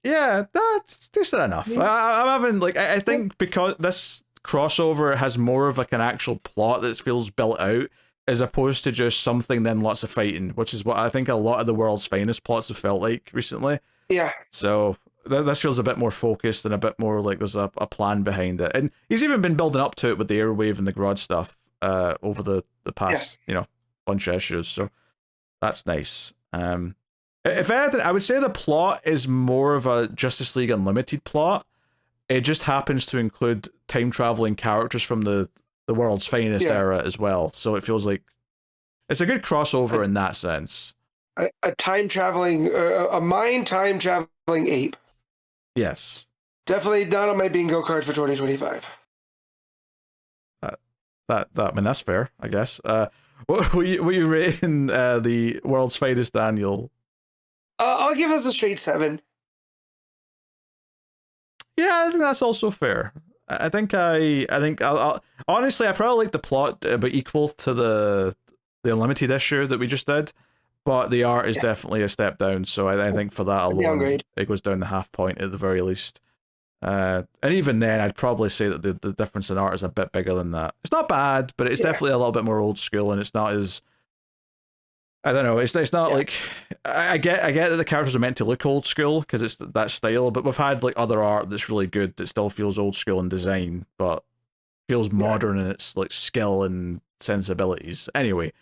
Yeah, that's decent enough. I'm having I think because this crossover has more of like an actual plot that feels built out, as opposed to just something then lots of fighting, which is what I think a lot of the world's finest plots have felt like recently. Yeah. So this feels a bit more focused and a bit more like there's a plan behind it. And he's even been building up to it with the Airwave and the Grodd stuff over the past, bunch of issues. So that's nice. If anything, I would say the plot is more of a Justice League Unlimited plot. It just happens to include time-traveling characters from the world's finest era as well, so it feels like it's a good crossover in that sense. A time-traveling, a mind time-traveling ape. Yes. Definitely not on my bingo card for 2025. I mean, that's fair, I guess. What were you rating the world's finest, Daniel? I'll give this a straight 7. Yeah, I think that's also fair. I think I'll honestly, I probably like the plot but equal to the Unlimited issue that we just did, but the art is definitely a step down. So I think for that alone, it goes down the half point at the very least. And even then, I'd probably say that the difference in art is a bit bigger than that. It's not bad, but it's definitely a little bit more old school, and it's not as I don't know. It's not like I get that the characters are meant to look old school because it's that style, but we've had like other art that's really good that still feels old school in design, but feels modern in its like skill and sensibilities. Anyway,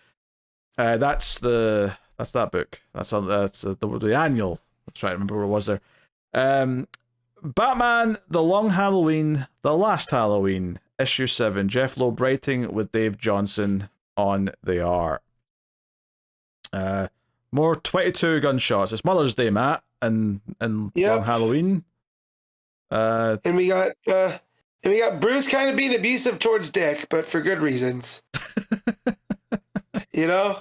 that's that book. That's the annual. Let's try to remember where it was there. Batman: The Long Halloween, The Last Halloween, issue 7. Jeph Loeb writing with Dave Johnson on the art. More 22 gunshots. It's Mother's Day, Matt, and Long Halloween. And we got And we got Bruce kind of being abusive towards Dick, but for good reasons. You know?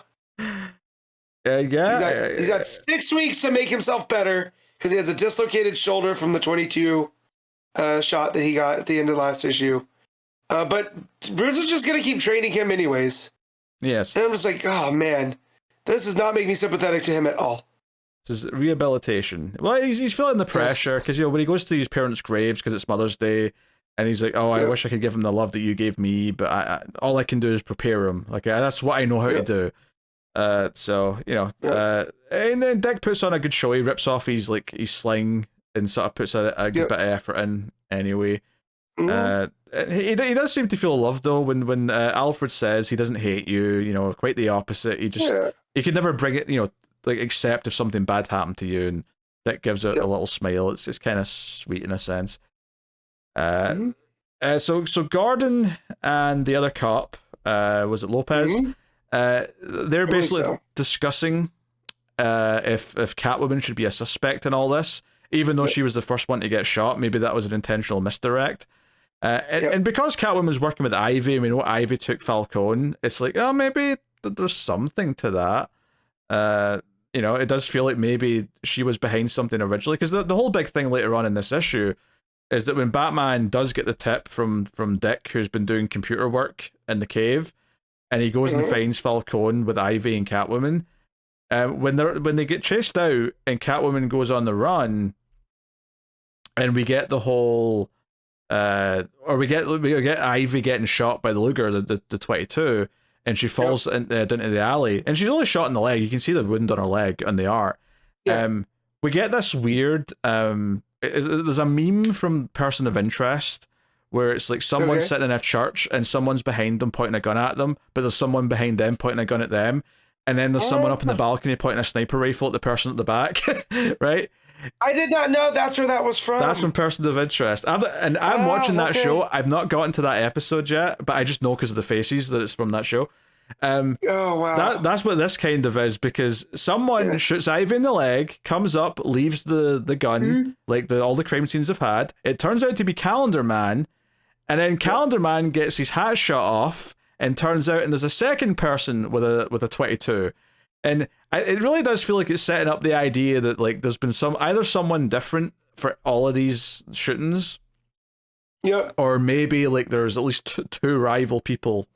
Yeah. He's got 6 weeks to make himself better because he has a dislocated shoulder from the 22 shot that he got at the end of last issue. But Bruce is just going to keep training him anyways. Yes. And I'm just like, oh, man. This does not make me sympathetic to him at all. This is rehabilitation. Well, he's feeling the pressure because, when he goes to his parents' graves because it's Mother's Day, and he's like, oh, I wish I could give him the love that you gave me, but all I can do is prepare him. Like, that's what I know how to do. So, and then Dick puts on a good show. He rips off his sling and sort of puts a good bit of effort in anyway. He does seem to feel loved though when Alfred says he doesn't hate you, quite the opposite. He could never bring it, accept if something bad happened to you, and Dick gives out a little smile. It's kind of sweet in a sense. So Gordon and the other cop, was it Lopez? They're basically discussing if Catwoman should be a suspect in all this, even though she was the first one to get shot. Maybe that was an intentional misdirect. And because Catwoman was working with Ivy, and we know Ivy took Falcone, it's like, oh, maybe there's something to that. It does feel like maybe she was behind something originally, because the whole big thing later on in this issue is that when Batman does get the tip from Dick, who's been doing computer work in the cave, and he goes and finds Falcone with Ivy and Catwoman, when they get chased out and Catwoman goes on the run, and we get the whole or we get Ivy getting shot by the Luger, the 22, and she falls down into the alley, and she's only shot in the leg. You can see the wound on her leg on the art. We get this weird there's a meme from Person of Interest where it's like someone sitting in a church and someone's behind them pointing a gun at them, but there's someone behind them pointing a gun at them, and then there's someone up in the balcony pointing a sniper rifle at the person at the back. Right? I did not know that's where that was from. That's from Person of Interest. I'm watching that show. I've not gotten to that episode yet, but I just know because of the faces that it's from that show. Oh wow. That's what this kind of is, because someone shoots Ivy in the leg, comes up, leaves the gun, like all the crime scenes have had. It turns out to be Calendar Man, and then Calendar Man gets his hat shot off, and turns out, and there's a second person with a 22. And it really does feel like it's setting up the idea that there's been either someone different for all of these shootings, or maybe there's at least two rival people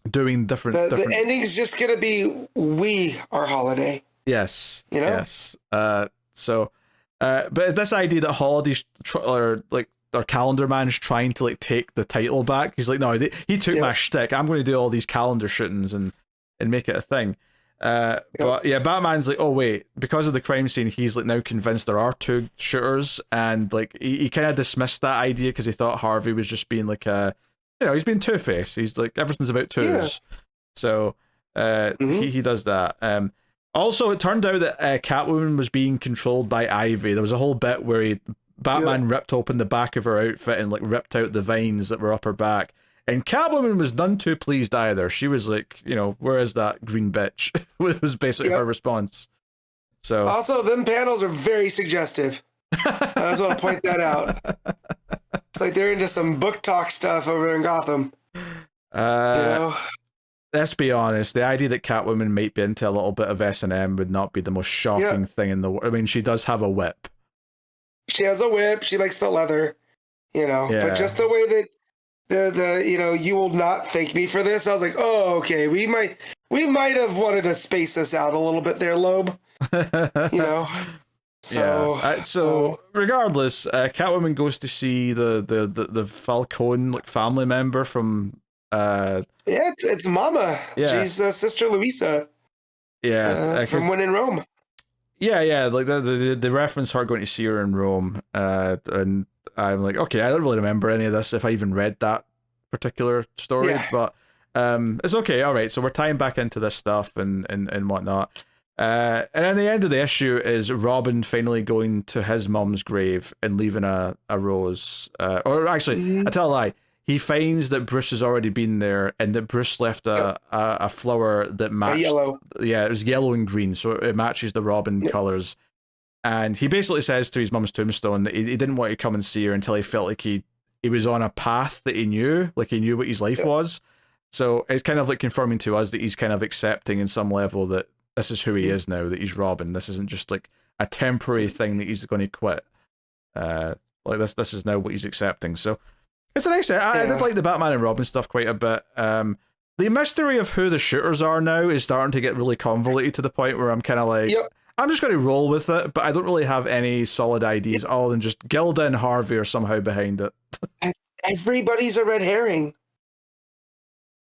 doing different. The ending's just gonna be we are Holiday. Yes. Yes. But this idea that Holiday's or Calendar Man's trying to take the title back. He's like, no, he took my shtick. I'm going to do all these calendar shootings and make it a thing. But Batman's like, oh wait, because of the crime scene, he's now convinced there are two shooters, and he kind of dismissed that idea because he thought Harvey was just being he's being two-faced. He's like, everything's about twos. So he does that. Also, it turned out that Catwoman was being controlled by Ivy. There was a whole bit where Batman ripped open the back of her outfit and ripped out the vines that were up her back. And Catwoman was none too pleased either. She was like, where is that green bitch? was basically her response. So also, them panels are very suggestive. I just want to point that out. It's like they're into some book talk stuff over in Gotham. Let's be honest. The idea that Catwoman might be into a little bit of S&M would not be the most shocking thing in the world. I mean, she does have a whip. She has a whip. She likes the leather, but just the way that the you will not thank me for this. I was like, oh, okay. We might have wanted to space this out a little bit there, Loeb. So regardless, Catwoman goes to see the Falcone family member from it's Mama. She's Sister Luisa. From When in Rome. The reference her going to see her in Rome, and I'm like, okay, I don't really remember any of this if I even read that particular story, but it's okay. All right, so we're tying back into this stuff and whatnot. And then the end of the issue is Robin finally going to his mum's grave and leaving a rose. Or actually, I tell a lie. He finds that Bruce has already been there, and that Bruce left a flower that matched. Yellow. Yeah, it was yellow and green, so it matches the Robin colors. And he basically says to his mum's tombstone that he didn't want to come and see her until he felt like he he was on a path that he knew, like he knew what his life was. So it's kind of like confirming to us that he's kind of accepting in some level that this is who he is now, that he's Robin. This isn't just like a temporary thing that he's going to quit. Like this is now what he's accepting. So it's a nice. I did like the Batman and Robin stuff quite a bit. The mystery of who the shooters are now is starting to get really convoluted to the point where I'm kind of like, I'm just going to roll with it, but I don't really have any solid ideas other than just Gilda and Harvey are somehow behind it. Everybody's a red herring.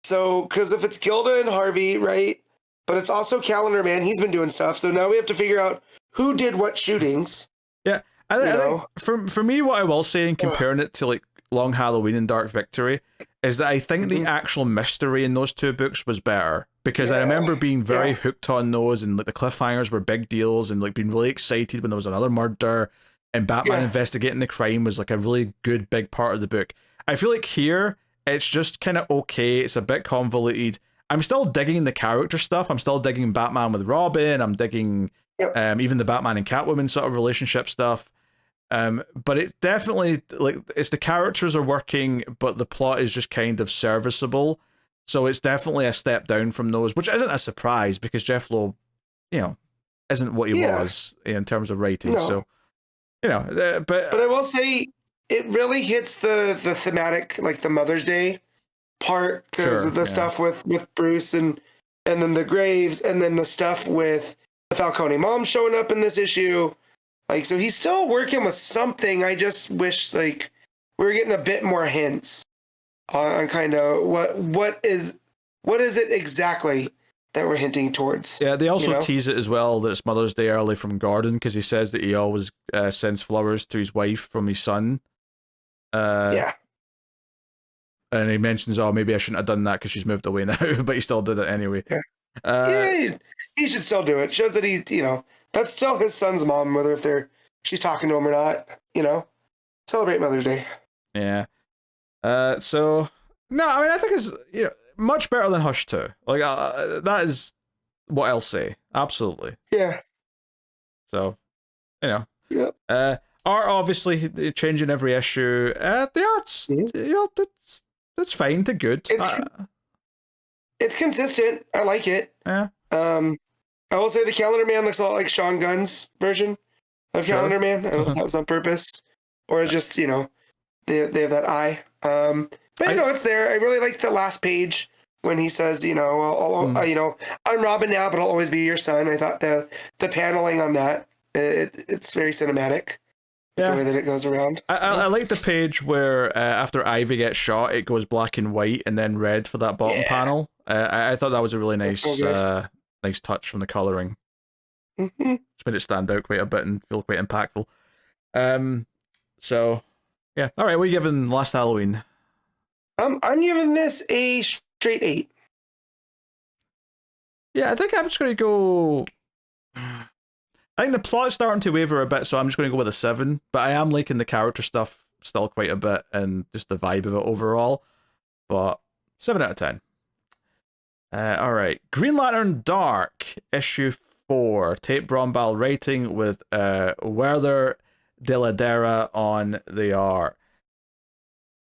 So, because if it's Gilda and Harvey, right? But it's also Calendar Man. He's been doing stuff. So now we have to figure out who did what shootings. Yeah. I think for me, what I will say in comparing it to like Long Halloween and Dark Victory is that I think the actual mystery in those two books was better, because I remember being very hooked on those, and like the cliffhangers were big deals, and like being really excited when there was another murder and Batman investigating the crime was like a really good big part of the book. I feel like here it's just kind of okay. It's a bit convoluted. I'm still digging the character stuff. I'm still digging Batman with Robin. I'm digging even the Batman and Catwoman sort of relationship stuff. But it's definitely like it's the characters are working, but the plot is just kind of serviceable. So it's definitely a step down from those, which isn't a surprise because Jeph Loeb, isn't what he was in terms of writing. No. So, but I will say it really hits the thematic, like the Mother's Day part, because of the stuff with Bruce and then the graves, and then the stuff with the Falcone mom showing up in this issue. Like, so he's still working with something. I just wish like we were getting a bit more hints on kind of what is it exactly that we're hinting towards. Yeah, they also tease it as well that it's Mother's Day early from Gordon, because he says that he always sends flowers to his wife from his son. And he mentions, maybe I shouldn't have done that because she's moved away now, but he still did it anyway. He should still do it. Shows that he's, that's still his son's mom, whether she's talking to him or not, celebrate Mother's Day. Yeah. So, no, I mean, I think it's, much better than Hush 2. Like, that is what I'll say. Absolutely. Yeah. So, art obviously changing every issue. The art's, that's fine to good. It's consistent. I like it. Yeah. I will say the Calendar Man looks a lot like Sean Gunn's version of Calendar Man. I don't know if that was on purpose or just, they have that eye. But it's there. I really like the last page when he says, I'm Robin now, but I'll always be your son. I thought the paneling on that, it's very cinematic. The way that it goes around. So. I like the page where after Ivy gets shot, it goes black and white and then red for that bottom panel. I thought that was a really nice nice touch from the colouring. Mm-hmm. It's made it stand out quite a bit and feel quite impactful. So, yeah. All right, what are you giving Last Halloween? I'm giving this a straight 8. Yeah, I think I'm just going to go... I think the plot's starting to waver a bit, so I'm just going to go with a 7. But I am liking the character stuff still quite a bit and just the vibe of it overall. But 7 out of 10. All right. Green Lantern Dark, issue 4. Tate Brombal writing with Werther Dell'Edera on the art.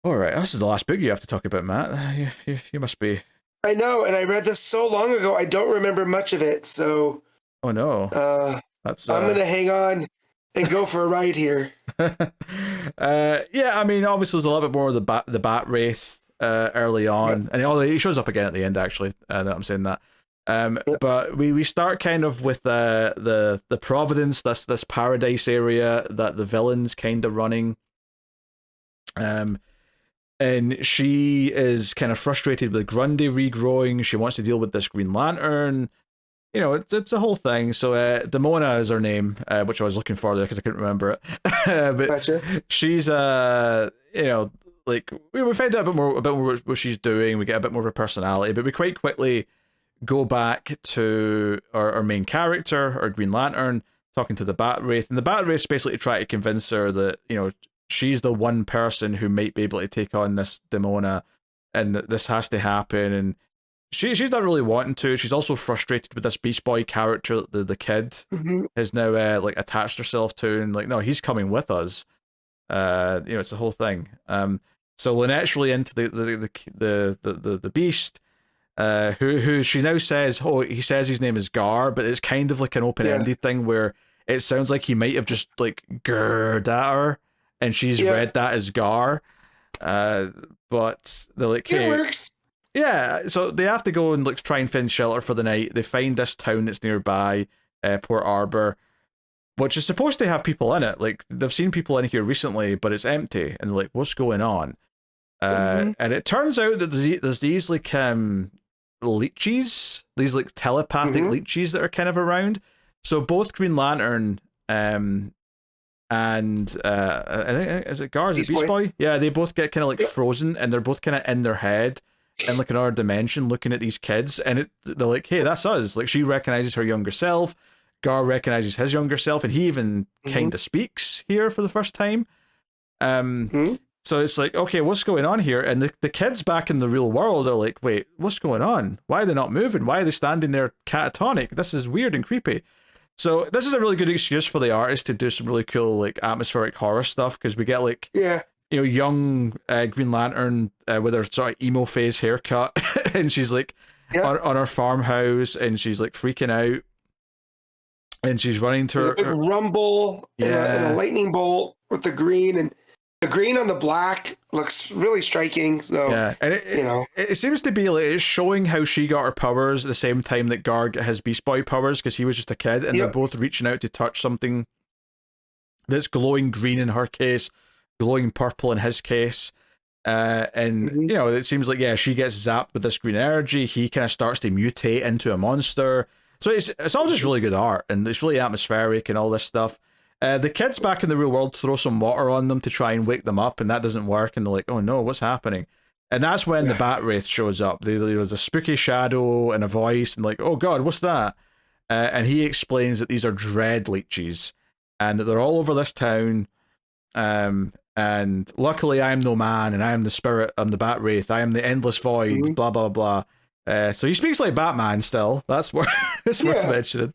All right. This is the last book you have to talk about, Matt. You must be... I know, and I read this so long ago, I don't remember much of it, so... Oh, no. I'm going to hang on and go for a ride here. Yeah, I mean, obviously there's a little bit more of the bat wraith early on, and he shows up again at the end, actually, that I'm saying that. But we start kind of with the Providence, this paradise area that the villain's kind of running. And she is kind of frustrated with Grundy regrowing. She wants to deal with this Green Lantern. It's a whole thing. So Demona is her name, which I was looking for there because I couldn't remember it. But gotcha. She's like we find out a bit more what she's doing. We get a bit more of her personality, but we quite quickly go back to our main character, our Green Lantern, talking to the Bat Wraith, and the Bat Wraith's basically trying to convince her that she's the one person who might be able to take on this Demona, and that this has to happen. And she's not really wanting to. She's also frustrated with this Beast Boy character that the kid has now like attached herself to, and like, no, he's coming with us. It's the whole thing. So Lynette's really into the beast, who she now says, he says his name is Gar, but it's kind of like an open-ended thing where it sounds like he might have just like gurred at her, and she's read that as Gar. But they're like, hey, it works. Yeah, so they have to go and like try and find shelter for the night. They find this town that's nearby, Port Arbor, which is supposed to have people in it. Like they've seen people in here recently, but it's empty, and they're like, what's going on? And it turns out that there's these like leeches, these like telepathic leeches that are kind of around. So both Green Lantern and I think, is it Gar? Is it Beast Boy? Yeah, they both get kind of like frozen, and they're both kind of in their head in like another dimension looking at these kids, and they're like, hey, that's us. Like she recognizes her younger self, Gar recognizes his younger self, and he even kind of speaks here for the first time. So it's like, okay, what's going on here? And the kids back in the real world are like, wait, what's going on? Why are they not moving? Why are they standing there catatonic? This is weird and creepy. So this is a really good excuse for the artist to do some really cool like atmospheric horror stuff, because we get like young Green Lantern with her sort of emo phase haircut, and she's like on her farmhouse, and she's like freaking out, and she's running to her. A big rumble and a lightning bolt with the green, and the green on the black looks really striking. So and it seems to be like it's showing how she got her powers at the same time that Gar got his Beast Boy powers, because he was just a kid, and they're both reaching out to touch something that's glowing green in her case, glowing purple in his case. And it seems like she gets zapped with this green energy. He kind of starts to mutate into a monster. So it's all just really good art, and it's really atmospheric and all this stuff. The kids back in the real world throw some water on them to try and wake them up, and that doesn't work, and they're like, oh no, what's happening? And that's when the Bat Wraith shows up. There's a spooky shadow and a voice, and like, oh god, what's that? And he explains that these are dread leeches, and that they're all over this town. And luckily I'm no man, and I am the spirit, I'm the Bat Wraith, I am the endless void, blah blah blah. So he speaks like Batman still. That's worth mentioning.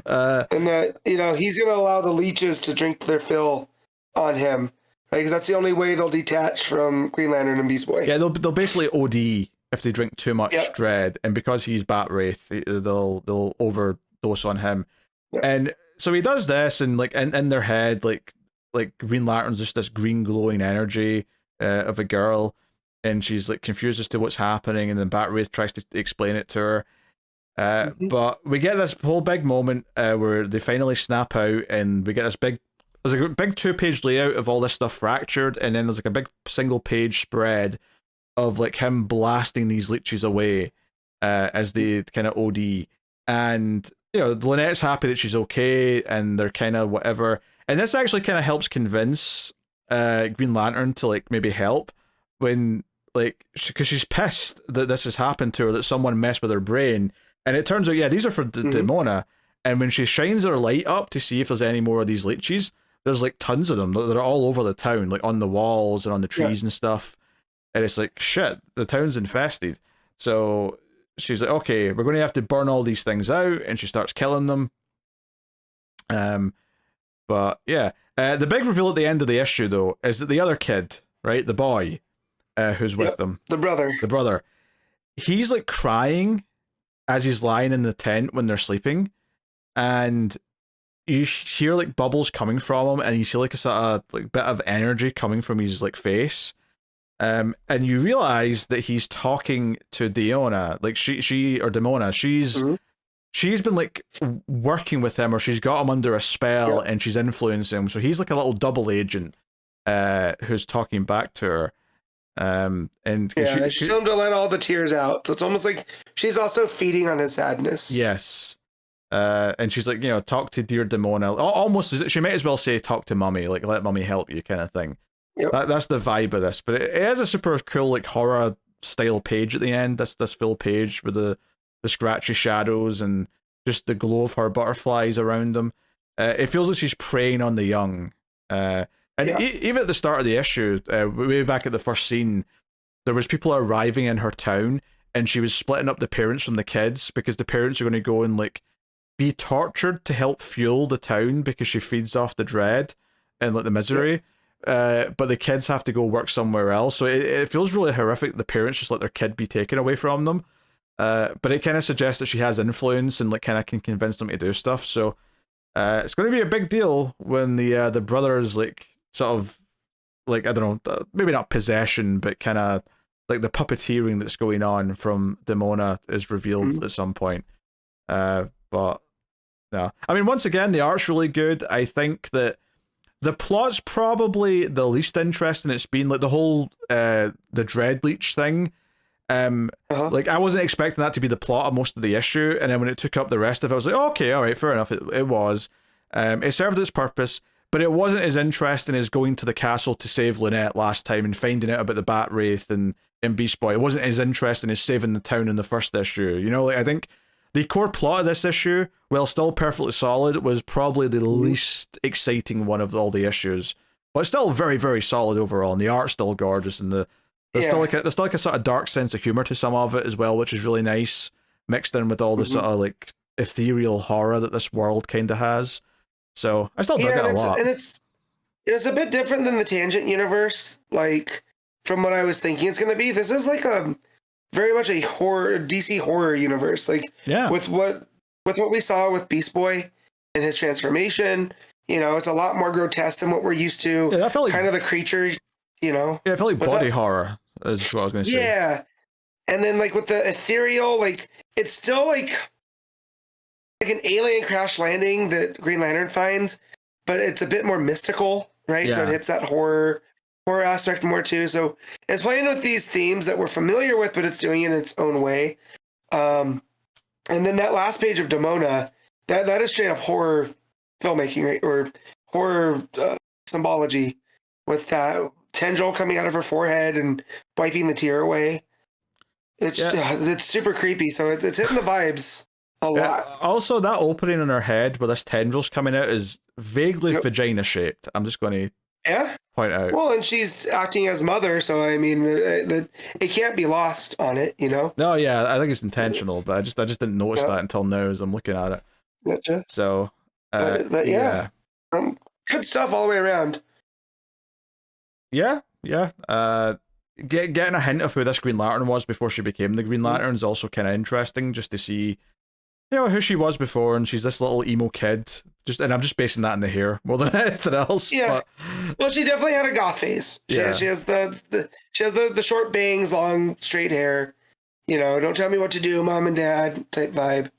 And that he's gonna allow the leeches to drink their fill on him, right? Because that's the only way they'll detach from Green Lantern and Beast Boy. Yeah, they'll basically OD if they drink too much dread, and because he's Bat Wraith, they'll overdose on him. And so he does this, and like in their head, like Green Lantern's just this green glowing energy of a girl, and she's like confused as to what's happening, and then Bat Wraith tries to explain it to her. But we get this whole big moment where they finally snap out, and we get this there's a big 2-page layout of all this stuff fractured, and then there's like a big single-page spread of like him blasting these leeches away as they kind of OD. And Lynette's happy that she's okay, and they're kind of whatever. And this actually kind of helps convince Green Lantern to like maybe help when because she's pissed that this has happened to her, that someone messed with her brain. And it turns out, these are for Demona. And when she shines her light up to see if there's any more of these leeches, there's like tons of them. They're all over the town, like on the walls and on the trees and stuff. And it's like, shit, the town's infested. So she's like, okay, we're going to have to burn all these things out. And she starts killing them. But the big reveal at the end of the issue, though, is that the other kid, right, the boy who's with them, the brother, he's like crying as he's lying in the tent when they're sleeping, and you hear like bubbles coming from him, and you see like a sort of like bit of energy coming from his like face, and you realize that he's talking to Demona, like Demona, she's been like working with him, or she's got him under a spell, and she's influencing him. So he's like a little double agent who's talking back to her. And she's told him to let all the tears out. So it's almost like she's also feeding on his sadness. Yes. And she's like, talk to dear Demona. Almost, she might as well say, talk to mummy, like let mummy help you kind of thing. That's the vibe of this. But it is a super cool like horror style page at the end. This full page with the scratchy shadows and just the glow of her butterflies around them. It feels like she's preying on the young. Even at the start of the issue, way back at the first scene, there was people arriving in her town, and she was splitting up the parents from the kids, because the parents are going to go and like be tortured to help fuel the town, because she feeds off the dread and like the misery. but the kids have to go work somewhere else. So it feels really horrific. The parents just let their kid be taken away from them. But it kind of suggests that she has influence and like kind of can convince them to do stuff. So it's going to be a big deal when the brothers like sort of like, I don't know, maybe not possession, but kind of like the puppeteering that's going on from Demona is revealed at some point. But no, I mean, once again, the art's really good. I think that the plot's probably the least interesting it's been. Like the whole the Dread Leech thing. Like I wasn't expecting that to be the plot of most of the issue, and then when it took up the rest of it, I was like, okay, all right, fair enough. It was. It served its purpose, but it wasn't as interesting as going to the castle to save Lynette last time and finding out about the Bat Wraith and Beast Boy. It wasn't as interesting as saving the town in the first issue. You know, like I think the core plot of this issue, while still perfectly solid, was probably the least exciting one of all the issues. But it's still very, very solid overall, and the art's still gorgeous, and there's still like a sort of dark sense of humor to some of it as well, which is really nice, mixed in with all the sort of like ethereal horror that this world kind of has. So I still dug it a lot. And it's a bit different than the Tangent universe, like from what I was thinking it's going to be. This is like a very much a DC horror universe, like with what we saw with Beast Boy and his transformation. You know, it's a lot more grotesque than what we're used to. Yeah, that felt like kind of the creature. You know, yeah, I felt like body horror is what I was going to say. Yeah, and then like with the ethereal, like it's still like an alien crash landing that Green Lantern finds, but it's a bit more mystical, right? Yeah. So it hits that horror aspect more too. So it's playing with these themes that we're familiar with, but it's doing it in its own way. And then that last page of Demona, that is straight up horror filmmaking, right? Or horror symbology with that tendril coming out of her forehead and wiping the tear away. It's super creepy. So it's hitting the vibes a lot. Also, that opening on her head where this tendril's coming out is vaguely vagina shaped. I'm just going to point out. Well, and she's acting as mother, so I mean, it can't be lost on it, you know. No, yeah, I think it's intentional, but I just didn't notice that until now as I'm looking at it. Gotcha. So, but good stuff all the way around. Yeah. Getting a hint of who this Green Lantern was before she became the Green Lantern is also kind of interesting, just to see, you know, who she was before, and she's this little emo kid. And I'm just basing that in the hair more than anything else. Yeah. But... well, she definitely had a goth face. She has the short bangs, long straight hair. You know, don't tell me what to do, mom and dad type vibe.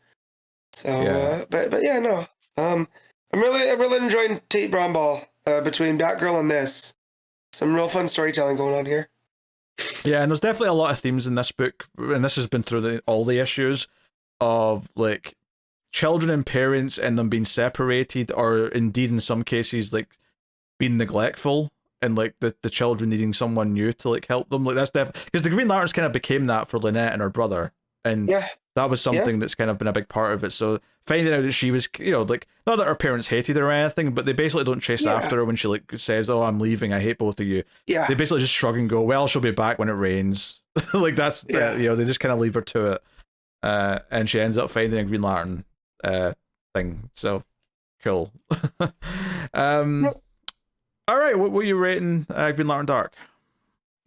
So, but yeah, no. I'm really enjoying Tate Brombal between Batgirl and this. Some real fun storytelling going on here. Yeah, and there's definitely a lot of themes in this book, and this has been through all the issues of like children and parents and them being separated, or indeed in some cases like being neglectful, and like the children needing someone new to like help them. Like that's definitely because the Green Lanterns kind of became that for Lynette and her brother, and that was something that's kind of been a big part of it. So finding out that she was, you know, like not that her parents hated her or anything, but they basically don't chase after her when she like says, "Oh, I'm leaving. I hate both of you." Yeah, they basically just shrug and go, "Well, she'll be back when it rains." Like that's you know, they just kind of leave her to it, and she ends up finding a Green Lantern thing. So cool. All right, what were you rating Green Lantern Dark?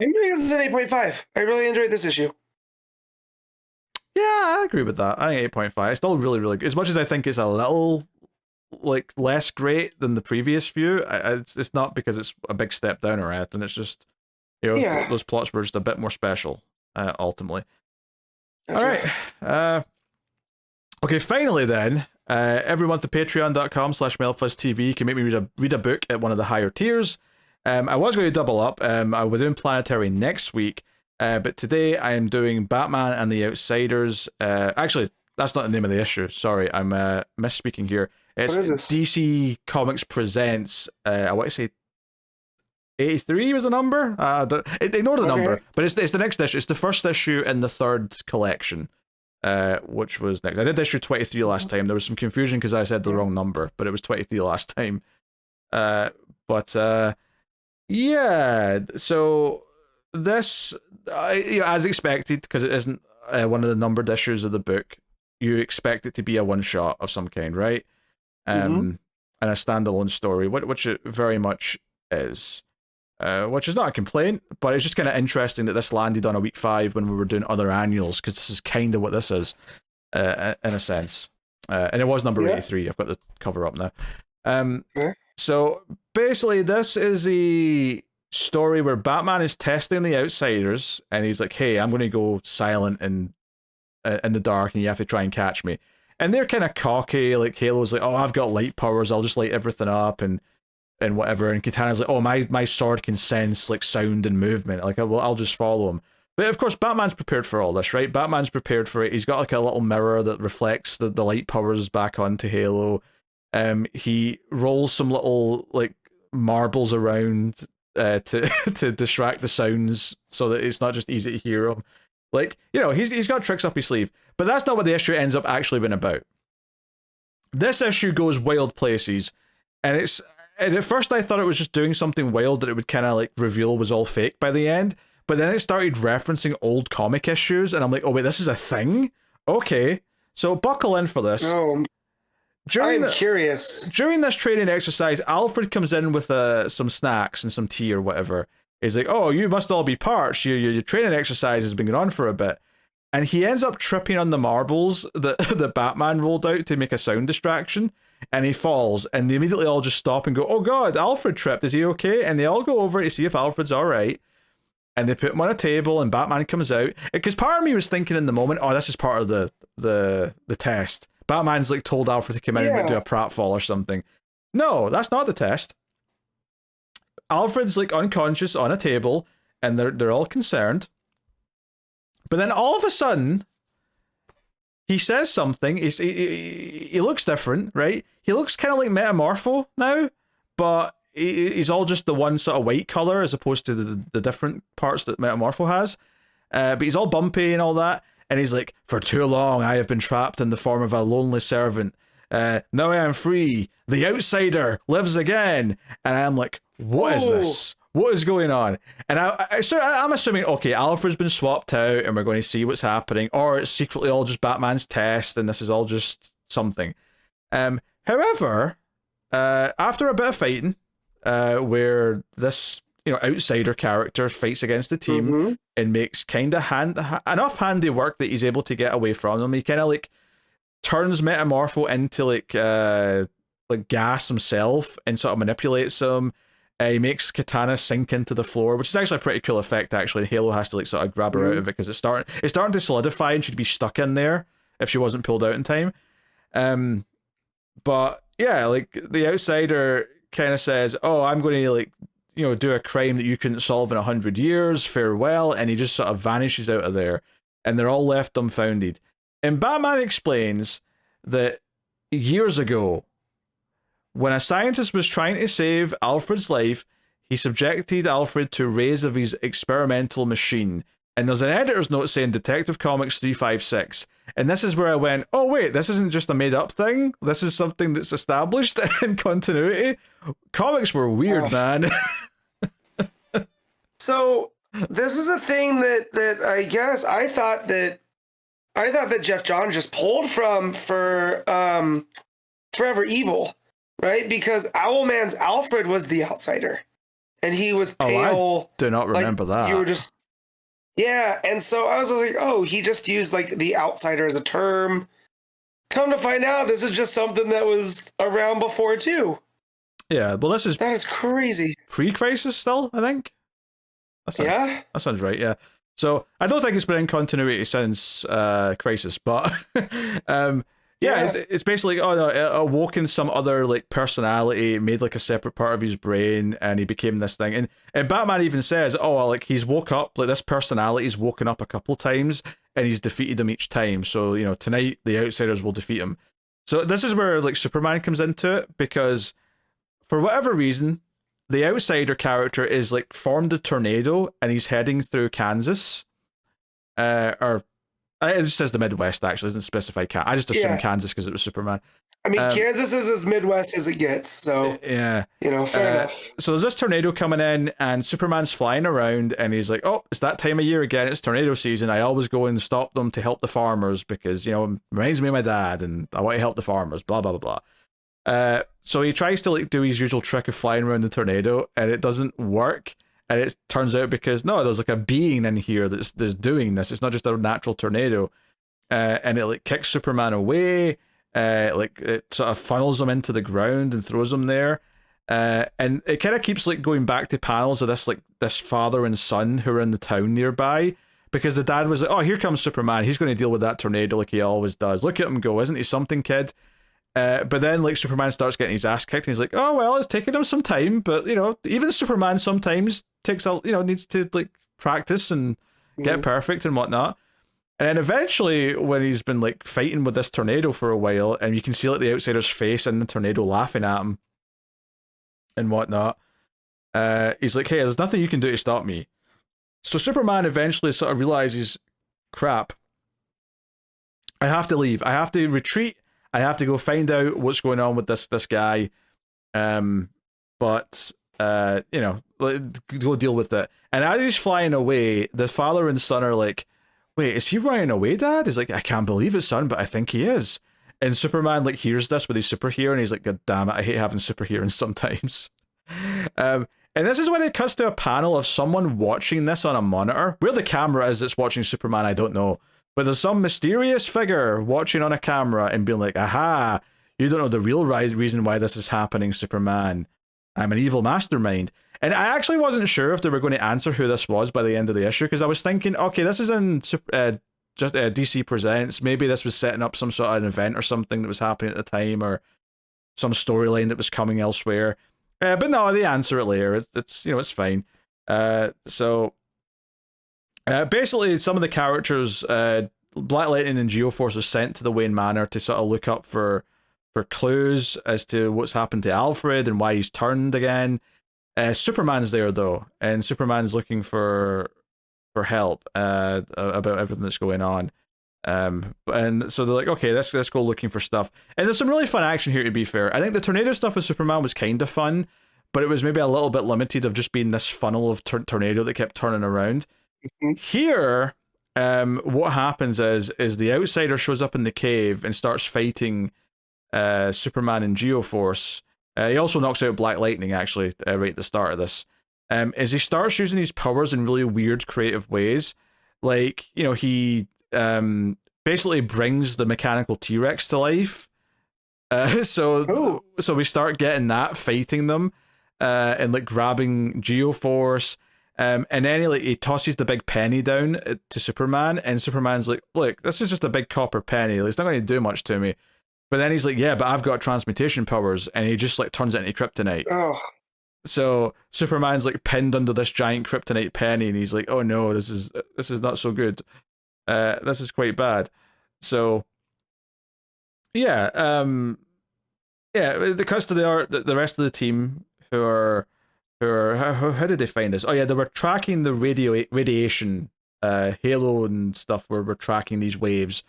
I'm gonna give this an 8.5. I really enjoyed this issue. Yeah, I agree with that. I think 8.5. It's still really, really good. As much as I think it's a little like less great than the previous few, it's not because it's a big step down or anything. It's just, you know, those plots were just a bit more special, ultimately. That's all right. Okay, finally then, every month at patreon.com/MailFuzzTV, you can make me read a book at one of the higher tiers. I was going to double up. I was doing Planetary next week. But today I am doing Batman and the Outsiders. Actually, that's not the name of the issue. Sorry, I'm misspeaking here. It's DC Comics Presents. I want to say 83 was the number. Ignore the number. But it's the next issue. It's the first issue in the third collection, which was next. I did issue 23 last time. There was some confusion because I said the wrong number, but it was 23 last time. Yeah. So this, you know, as expected, because it isn't one of the numbered issues of the book, you expect it to be a one-shot of some kind, right? And a standalone story, which it very much is. which is not a complaint, but it's just kind of interesting that this landed on a week 5 when we were doing other annuals, because this is kind of what this is, in a sense. And it was number 83. I've got the cover up now. So basically, this is a story where Batman is testing the outsiders, and he's like, "Hey, I'm going to go silent and in the dark, and you have to try and catch me." And they're kind of cocky, like Halo's like, "Oh, I've got light powers, I'll just light everything up," and whatever. And Katana's like, "Oh, my sword can sense like sound and movement. Like, I'll just follow him." But of course, Batman's prepared for all this, right? Batman's prepared for it. He's got like a little mirror that reflects the light powers back onto Halo. He rolls some little like marbles around to distract the sounds so that it's not just easy to hear him. Like, you know, he's got tricks up his sleeve. But that's not what the issue ends up actually being about. This issue goes wild places, and at first I thought it was just doing something wild that it would kind of like reveal was all fake by the end. But then it started referencing old comic issues, and I'm like, oh wait, this is a thing? Okay. So buckle in for this. Oh, I'm curious. During this training exercise, Alfred comes in with some snacks and some tea or whatever. He's like, oh, you must all be parched. Your training exercise has been going on for a bit. And he ends up tripping on the marbles that the Batman rolled out to make a sound distraction. And he falls, and they immediately all just stop and go, oh god, Alfred tripped. Is he okay? And they all go over to see if Alfred's all right. And they put him on a table, and Batman comes out. Because part of me was thinking in the moment, oh, this is part of the test. Batman's like told Alfred to come in and like, do a pratfall or something. No, that's not the test. Alfred's like unconscious on a table, and they're all concerned. But then all of a sudden, he says something. He looks different, right? He looks kind of like Metamorpho now, but he's all just the one sort of white color as opposed to the different parts that Metamorpho has. But he's all bumpy and all that. And he's like, for too long I have been trapped in the form of a lonely servant. Now I am free. The outsider lives again. And I'm like, what is this? What is going on? And I'm assuming, okay, Alfred's been swapped out and we're going to see what's happening. Or it's secretly all just Batman's test and this is all just something. However, after a bit of fighting, where this outsider character fights against the team and makes kind of enough handy work that he's able to get away from them. He kind of like turns Metamorpho into like gas himself and sort of manipulates him. He makes Katana sink into the floor, which is actually a pretty cool effect. Actually, Halo has to like sort of grab her out of it because it's starting to solidify and she'd be stuck in there if she wasn't pulled out in time. But yeah, like the outsider kind of says, "Oh, I'm going to like do a crime that you couldn't solve in 100 years. Farewell," and he just sort of vanishes out of there, and they're all left dumbfounded. And Batman explains that years ago, when a scientist was trying to save Alfred's life, he subjected Alfred to rays of his experimental machine. And there's an editor's note saying Detective Comics 356. And this is where I went, oh wait, this isn't just a made-up thing. This is something that's established in continuity. Comics were weird, man. So this is a thing that I guess I thought that Jeph John just pulled from for Forever Evil, right? Because Owlman's Alfred was the outsider, and he was pale. Oh, I do not remember that. You were just and so I was like, oh, he just used like the outsider as a term. Come to find out, this is just something that was around before too. Yeah, well, that is crazy. Pre-Crisis still, I think. That sounds right. Yeah. So I don't think it's been in continuity since Crisis, but it's basically awoken some other like personality, made like a separate part of his brain, and he became this thing. And Batman even says, like he's woke up, like this personality's woken up a couple times, and he's defeated him each time. So tonight the outsiders will defeat him. So this is where like Superman comes into it, because for whatever reason, the outsider character is like formed a tornado and he's heading through Kansas. Or it just says the Midwest, actually, doesn't specify I just assumed Kansas because it was Superman. I mean, Kansas is as Midwest as it gets, so fair enough. So there's this tornado coming in, and Superman's flying around, and he's like, "Oh, it's that time of year again. It's tornado season. I always go and stop them to help the farmers because it reminds me of my dad, and I want to help the farmers." Blah blah blah blah. So he tries to like do his usual trick of flying around the tornado, and it doesn't work. And it turns out because no, there's like a being in here that's doing this. It's not just a natural tornado. And it like kicks Superman away, like it sort of funnels him into the ground and throws him there. And it kind of keeps like going back to panels of this father and son who are in the town nearby, because the dad was like, oh, here comes Superman, he's going to deal with that tornado like he always does. Look at him go, isn't he something, kid? But then like Superman starts getting his ass kicked and he's like, oh well, it's taking him some time, but even Superman sometimes takes needs to like practice and get perfect and whatnot. And then eventually, when he's been like fighting with this tornado for a while, and you can see like the outsider's face in the tornado laughing at him and whatnot, he's like, hey, there's nothing you can do to stop me. So Superman eventually sort of realizes, crap, I have to leave. I have to retreat. I have to go find out what's going on with this guy. But go deal with it. And as he's flying away, the father and son are like, wait, is he running away, Dad? He's like, I can't believe it, son, but I think he is. And Superman like hears this with his superhero, and he's like, God damn it, I hate having superheroes sometimes. And this is when it cuts to a panel of someone watching this on a monitor. Where the camera is that's watching Superman, I don't know. But there's some mysterious figure watching on a camera and being like, aha, you don't know the real reason why this is happening, Superman. I'm an evil mastermind. And I actually wasn't sure if they were going to answer who this was by the end of the issue, because I was thinking, okay, this is in DC Presents. Maybe this was setting up some sort of an event or something that was happening at the time, or some storyline that was coming elsewhere. But no, they answer it later. It's fine. So basically, some of the characters, Black Lightning and Geoforce, are sent to the Wayne Manor to sort of look up for clues as to what's happened to Alfred and why he's turned again. Superman's there though, and Superman's looking for help about everything that's going on. And so they're like, okay, let's go looking for stuff. And there's some really fun action here, to be fair. I think the tornado stuff with Superman was kind of fun, but it was maybe a little bit limited of just being this funnel of tornado that kept turning around. Here, what happens is the outsider shows up in the cave and starts fighting Superman and Geoforce. He also knocks out Black Lightning, actually, right at the start of this. As he starts using his powers in really weird, creative ways. Like, he basically brings the mechanical T-Rex to life. So we start getting that, fighting them, and like grabbing Geoforce. And then he tosses the big penny down to Superman, and Superman's like, look, this is just a big copper penny. It's not going to do much to me. But then he's like, yeah, but I've got transmutation powers, and he just like turns it into kryptonite. Oh. So Superman's like pinned under this giant kryptonite penny, and he's like, oh no, this is not so good. This is quite bad. So yeah, it cuts to the rest of the team who are how did they find this? Oh yeah, they were tracking the radiation halo and stuff, where we're tracking these waves.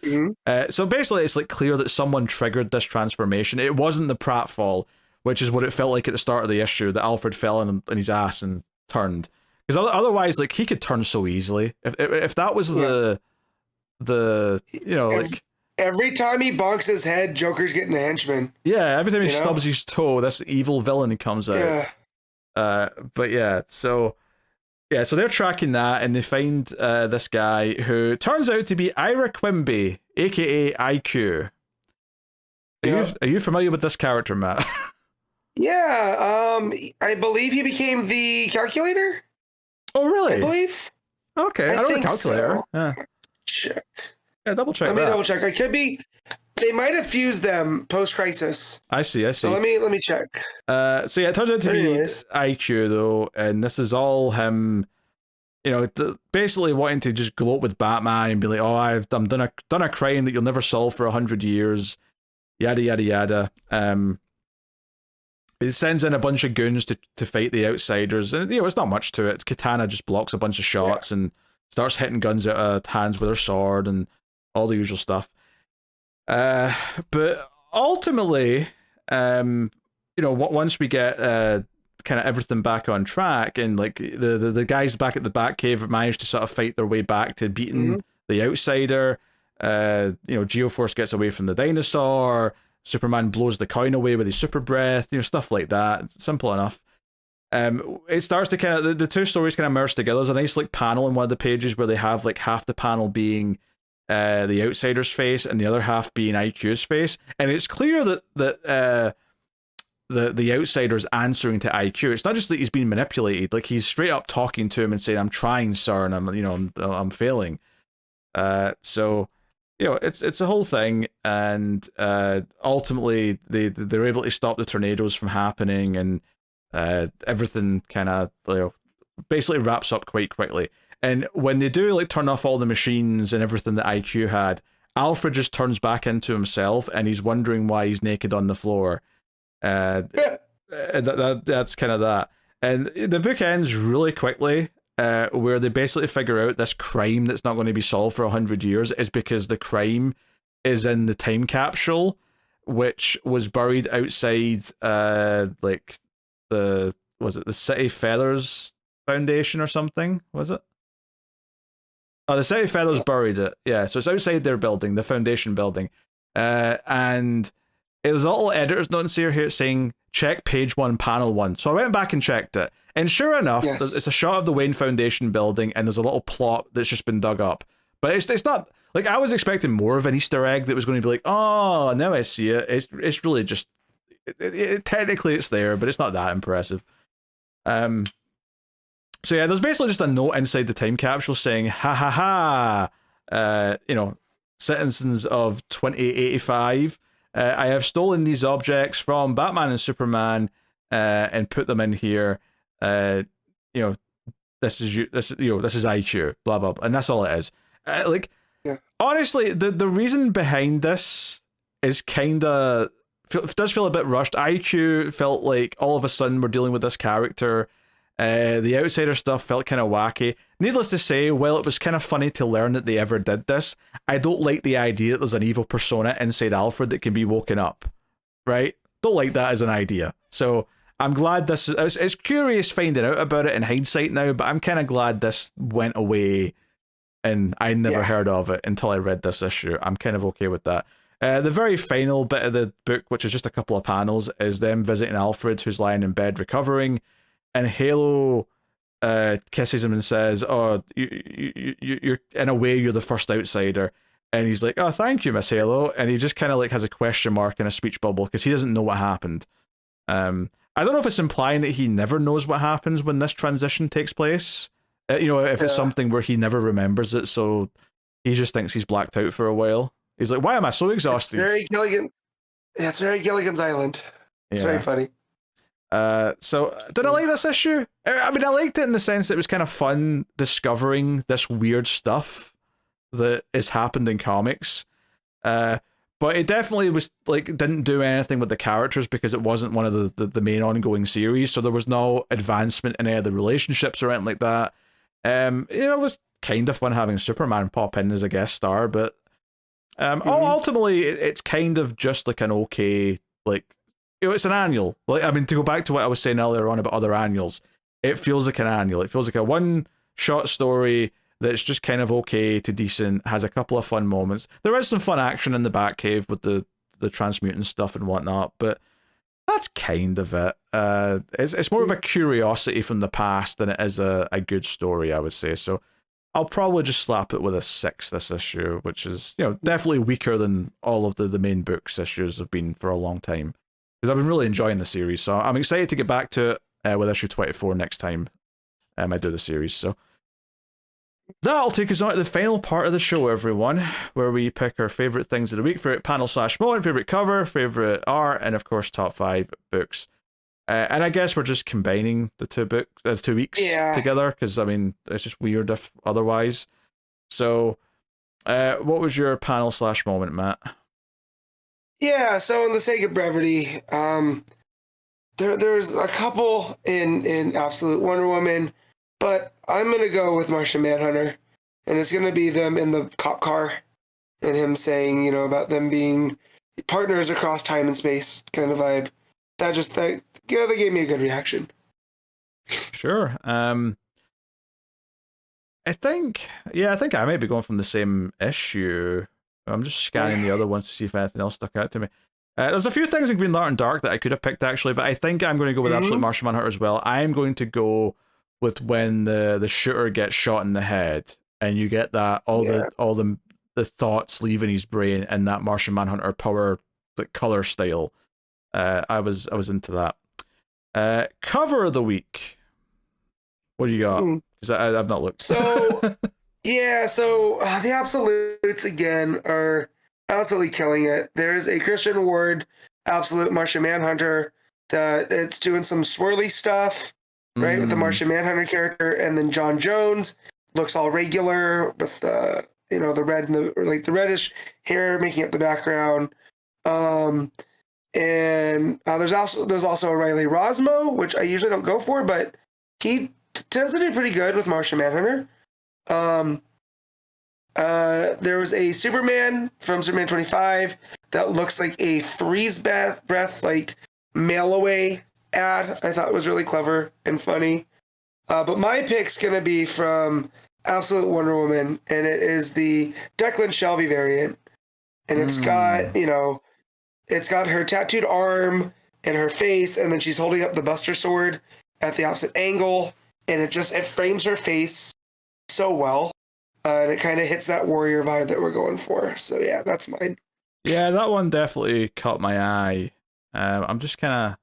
So basically it's like clear that someone triggered this transformation. It wasn't the pratfall, which is what it felt like at the start of the issue, that Alfred fell in his ass and turned. Because otherwise, like, he could turn so easily. If that was the like, every time he bonks his head, Joker's getting a henchman. Yeah, every time he stubs his toe, this evil villain comes out. But yeah, so they're tracking that, and they find this guy who turns out to be Ira Quimby, aka IQ. Are you familiar with this character, Matt? Yeah, I believe he became the calculator. Oh, really? I believe. Okay, I don't know the calculator. So. Yeah. Check. Yeah, double check. Let me double check. I could be. They might have fused them post-crisis. I see. So let me check. So yeah, it turns out to be IQ though, and this is all him. Basically wanting to just gloat with Batman and be like, "Oh, I've done a crime that you'll never solve for 100 years." Yada yada yada. It sends in a bunch of goons to fight the outsiders, and it's not much to it. Katana just blocks a bunch of shots and starts hitting guns out of hands with her sword and all the usual stuff. But ultimately, once we get kind of everything back on track, and like the guys back at the Batcave have managed to sort of fight their way back to beating the outsider. Geoforce gets away from the dinosaur. Superman blows the coin away with his super breath. Stuff like that. It's simple enough. It starts to kind of the two stories kind of merge together. There's a nice like panel in one of the pages where they have like half the panel being the outsider's face and the other half being IQ's face, and it's clear that the outsider's answering to IQ. It's not just that he's being manipulated; like he's straight up talking to him and saying, "I'm trying, sir, and I'm failing." So it's a whole thing, and ultimately they're able to stop the tornadoes from happening, and everything kind of basically wraps up quite quickly. And when they do like turn off all the machines and everything that IQ had, Alfred just turns back into himself, and he's wondering why he's naked on the floor. That's kind of that. And the book ends really quickly, where they basically figure out this crime that's not going to be solved for 100 years is because the crime is in the time capsule, which was buried outside like the City Feathers Foundation or something, was it? Oh, the City Feathers buried it. Yeah, so it's outside their building, the Foundation building. And there's a little editor's note here saying, check page 1, panel 1. So I went back and checked it. And sure enough, it's a shot of the Wayne Foundation building, and there's a little plot that's just been dug up. But it's not, like, I was expecting more of an Easter egg that was going to be like, oh, now I see it. It's really just, technically it's there, but it's not that impressive. So yeah, there's basically just a note inside the time capsule saying, ha ha ha, citizens of 2085, I have stolen these objects from Batman and Superman and put them in here. This is IQ, blah blah blah, and that's all it is. Honestly, the reason behind this is does feel a bit rushed. IQ felt like all of a sudden we're dealing with this character. The outsider stuff felt kind of wacky. Needless to say, while it was kind of funny to learn that they ever did this, I don't like the idea that there's an evil persona inside Alfred that can be woken up. Right? Don't like that as an idea. So I'm glad this is. It's curious finding out about it in hindsight now, but I'm kind of glad this went away and I never heard of it until I read this issue. I'm kind of okay with that. The very final bit of the book, which is just a couple of panels, is them visiting Alfred, who's lying in bed recovering. And Halo kisses him and says, "Oh, you're in a way, you're the first outsider." And he's like, "Oh, thank you, Miss Halo." And he just kind of like has a question mark and a speech bubble because he doesn't know what happened. I don't know if it's implying that he never knows what happens when this transition takes place. If it's something where he never remembers it, so he just thinks he's blacked out for a while. He's like, "Why am I so exhausted?" It's very Gilligan. Yeah, it's very Gilligan's Island. It's very funny. So did I like this issue? I mean, I liked it in the sense that it was kind of fun discovering this weird stuff that has happened in comics. But it definitely was like didn't do anything with the characters because it wasn't one of the main ongoing series, so there was no advancement in any of the relationships or anything like that. It was kind of fun having Superman pop in as a guest star, but ultimately it's kind of just like an okay, like, it's an annual. Like, I mean, to go back to what I was saying earlier on about other annuals, it feels like an annual. It feels like a one-shot story that's just kind of okay to decent, has a couple of fun moments. There is some fun action in the Batcave with the transmutant stuff and whatnot, but that's kind of it. It's more of a curiosity from the past than it is a good story, I would say. So I'll probably just slap it with a 6 this issue, which is definitely weaker than all of the main books issues have been for a long time. Because I've been really enjoying the series, so I'm excited to get back to it with issue 24 next time I do the series. So that'll take us on to the final part of the show, everyone, where we pick our favourite things of the week, favourite panel/moment, favourite cover, favourite art, and of course top 5 books. And I guess we're just combining the 2 weeks together, because I mean it's just weird if otherwise. So, what was your panel/moment, Matt? Yeah, so in the sake of brevity, there's a couple in Absolute Wonder Woman, but I'm gonna go with Martian Manhunter, and it's gonna be them in the cop car, and him saying, about them being partners across time and space, kind of vibe. That gave me a good reaction. Sure. I think I might be going from the same issue. I'm just scanning the other ones to see if anything else stuck out to me. There's a few things in Green Lantern Dark that I could have picked actually, but I think I'm going to go with Absolute Martian Manhunter as well. I'm going to go with when the shooter gets shot in the head, and you get that all the thoughts leaving his brain in that Martian Manhunter power, like color style. I was into that. Cover of the week. What do you got? Because I've not looked. So the Absolutes again are absolutely killing it. There's a Christian Ward Absolute Martian Manhunter that it's doing some swirly stuff, right, with the Martian Manhunter character, and then John Jones looks all regular with the the red and the reddish hair making up the background. And there's also a Riley Rosmo, which I usually don't go for, but he tends to do pretty good with Martian Manhunter. There was a Superman from Superman 25 that looks like a freeze breath like mail away ad. I thought it was really clever and funny. But my pick's gonna be from Absolute Wonder Woman, and it is the Declan Shelby variant. And it's got, it's got her tattooed arm and her face, and then she's holding up the Buster Sword at the opposite angle, and it frames her face so well. And it kind of hits that warrior vibe that we're going for. So yeah, that's mine. Yeah, that one definitely caught my eye. I'm just kind of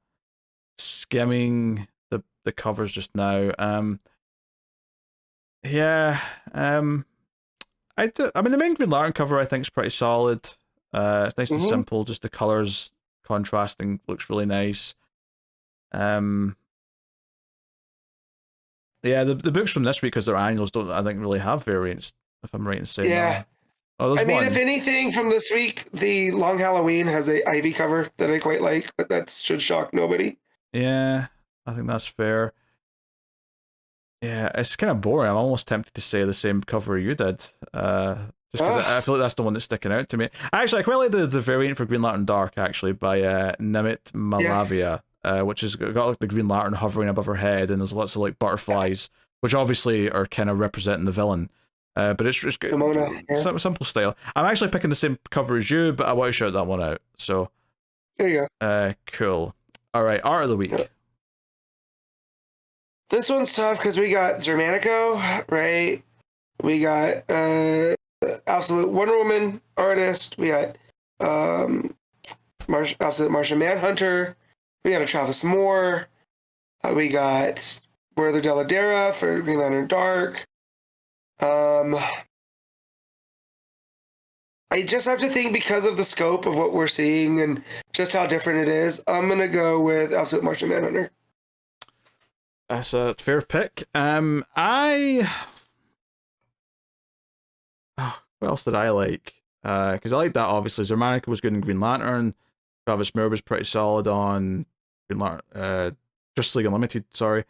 skimming the covers just now. I mean, the main Green Lantern cover I think is pretty solid. It's nice and simple. Just the colors contrasting looks really nice. The books from this week, because they're annuals, don't I think really have variants, if I'm right in saying that. Oh, I mean, if anything from this week, the Long Halloween has a Ivy cover that I quite like, but that should shock nobody. Yeah, I think that's fair. Yeah, it's kind of boring. I'm almost tempted to say the same cover you did. Just because I feel like that's the one that's sticking out to me. Actually, I quite like the variant for Green Lantern Dark, actually, by Nimit Malavia. Which has got like the Green Lantern hovering above her head, and there's lots of like butterflies, which obviously are kind of representing the villain. But it's good. Simple style. I'm actually picking the same cover as you, but I want to shout that one out. So there you go. Cool. All right, art of the week. Yep. This one's tough because we got Xermanico, right? We got Absolute Wonder Woman artist. We got Absolute Martian Manhunter. We got a Travis Moore. We got Werther Dell'Edera for Green Lantern Dark. I just have to think, because of the scope of what we're seeing and just how different it is, I'm going to go with Absolute Martian Manhunter. That's a fair pick. What else did I like? Because I like that, obviously. Xermanico was good in Green Lantern. Travis Moore was pretty solid on Green Lantern, Justice League Unlimited, sorry.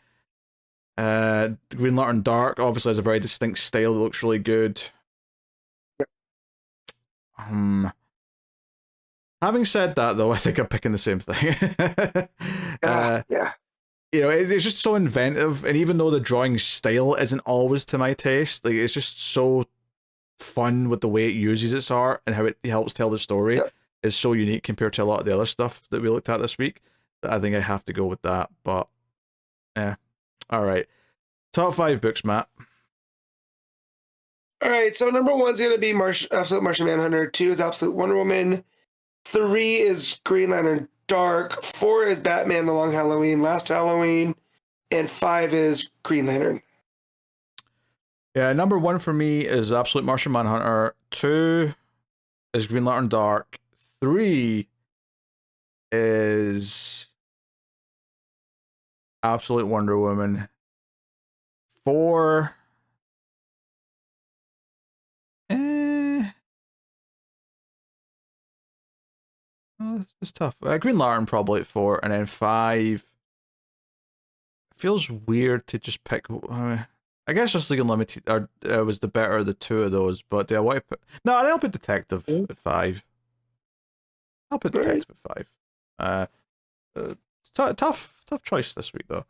Green Lantern Dark obviously has a very distinct style that looks really good. Having said that, though, I think I'm picking the same thing. It's just so inventive, and even though the drawing style isn't always to my taste, like it's just so fun with the way it uses its art and how it helps tell the story. Is so unique compared to a lot of the other stuff that we looked at this week. I think I have to go with that, but yeah. All right. Top 5 books, Matt. All right, so number 1's going to be Absolute Martian Manhunter. 2 is Absolute Wonder Woman. 3 is Green Lantern Dark. 4 is Batman The Long Halloween, Last Halloween. And 5 is Green Lantern. Yeah, number 1 for me is Absolute Martian Manhunter. 2 is Green Lantern Dark. 3 is Absolute Wonder Woman. 4. It's tough. Green Lantern probably at 4, and then 5. It feels weird to just pick. I guess Justice League Unlimited was the better of the two of those, but I want to put. No, I'll put Detective at 5. I'll put Detective at 5. Tough choice this week though.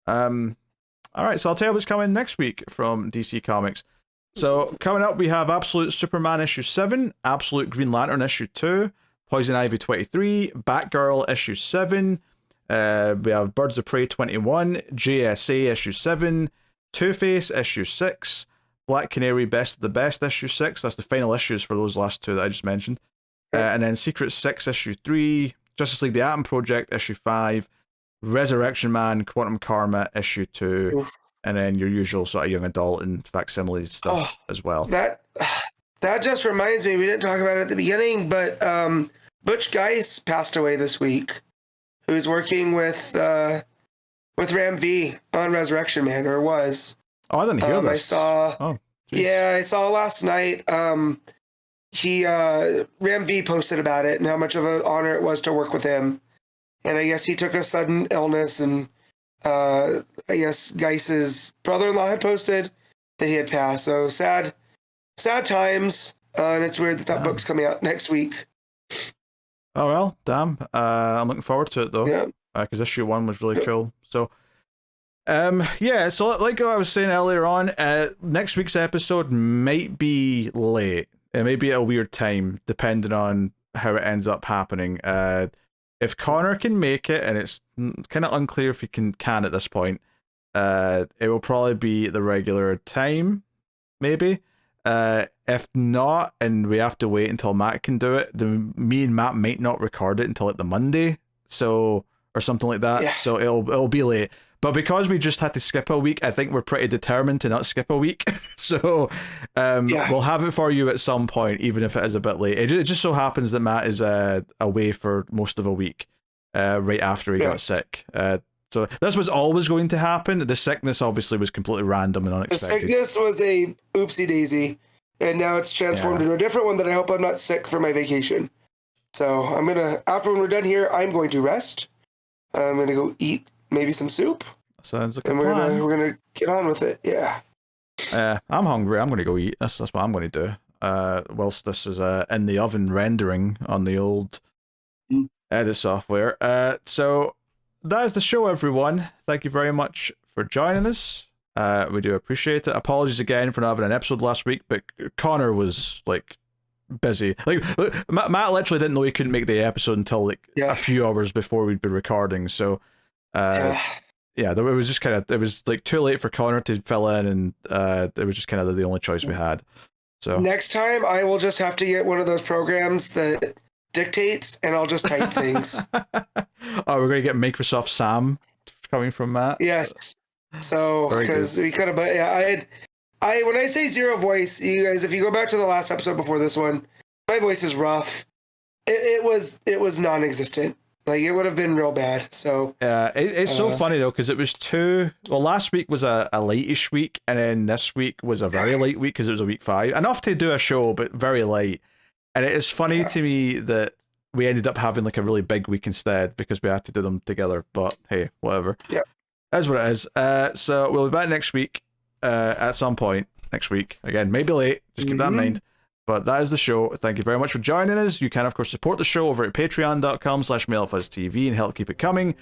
All right, so I'll tell you what's coming next week from DC Comics. So coming up, we have Absolute Superman issue 7, Absolute Green Lantern issue 2, Poison Ivy 23, Batgirl issue 7. We have Birds of Prey 21, JSA issue 7, Two-Face issue 6, Black Canary Best of the Best issue 6. That's the final issues for those last two that I just mentioned. And then Secret 6 issue 3, Justice League The Atom Project issue 5, Resurrection Man Quantum Karma issue 2. Oof. And then your usual sort of young adult and facsimile stuff as well. That just reminds me, we didn't talk about it at the beginning, but Butch Geis passed away this week, who's working with Ram V on Resurrection Man, or was. Oh, I didn't hear this. I saw. I saw last night. Ram V posted about it and how much of an honor it was to work with him. And I guess he took a sudden illness, and I guess Geis's brother-in-law had posted that he had passed. So sad times. And it's weird that book's coming out next week. Oh well, damn. I'm looking forward to it though. Yeah. Because issue 1 was really cool. So, so like I was saying earlier on, next week's episode might be late. It may be at a weird time, depending on how it ends up happening. If Connor can make it, and it's kind of unclear if he can at this point, it will probably be the regular time, maybe. If not, and we have to wait until Matt can do it, then me and Matt might not record it until like the Monday, or something like that. Yeah. So it'll be late. But because we just had to skip a week, I think we're pretty determined to not skip a week. So we'll have it for you at some point, even if it is a bit late. It just so happens that Matt is away for most of a week right after he got sick. So this was always going to happen. The sickness obviously was completely random and unexpected. The sickness was a oopsie daisy, and now it's transformed into a different one that I hope I'm not sick for my vacation. So I'm after when we're done here, I'm going to rest. I'm gonna go eat maybe some soup. Sounds like a plan. We're gonna get on with it. Yeah. I'm hungry. I'm gonna go eat. That's what I'm gonna do. Whilst this is in the oven rendering on the old edit software. So that is the show, everyone. Thank you very much for joining us. We do appreciate it. Apologies again for not having an episode last week, but Connor was like busy. Like Matt literally didn't know he couldn't make the episode until a few hours before we'd been recording. So it was just it was like too late for Connor to fill in, and it was just kind of the only choice we had. So next time I will just have to get one of those programs that dictates, and I'll just type things. We're gonna get Microsoft Sam coming from Matt. Yes. So because we could have, I when I say zero voice, you guys, if you go back to the last episode before this one, my voice is rough. It was non-existent. Like it would have been real bad. So it's so funny though, because it was last week was a late-ish week, and then this week was a very late week because it was a week 5. Enough to do a show, but very late. And it is funny to me that we ended up having like a really big week instead because we had to do them together. But hey, whatever. Yeah. That's what it is. So we'll be back next week at some point next week. Again, maybe late. Just keep that in mind. But that is the show. Thank you very much for joining us. You can, of course, support the show over at patreon.com/MailFuzzTV and help keep it coming.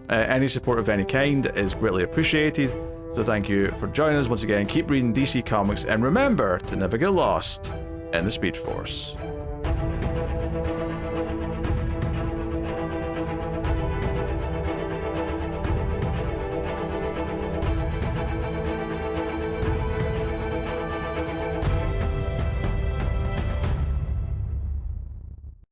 Any support of any kind is greatly appreciated. So thank you for joining us once again. Keep reading DC Comics, and remember to never get lost in the Speed Force.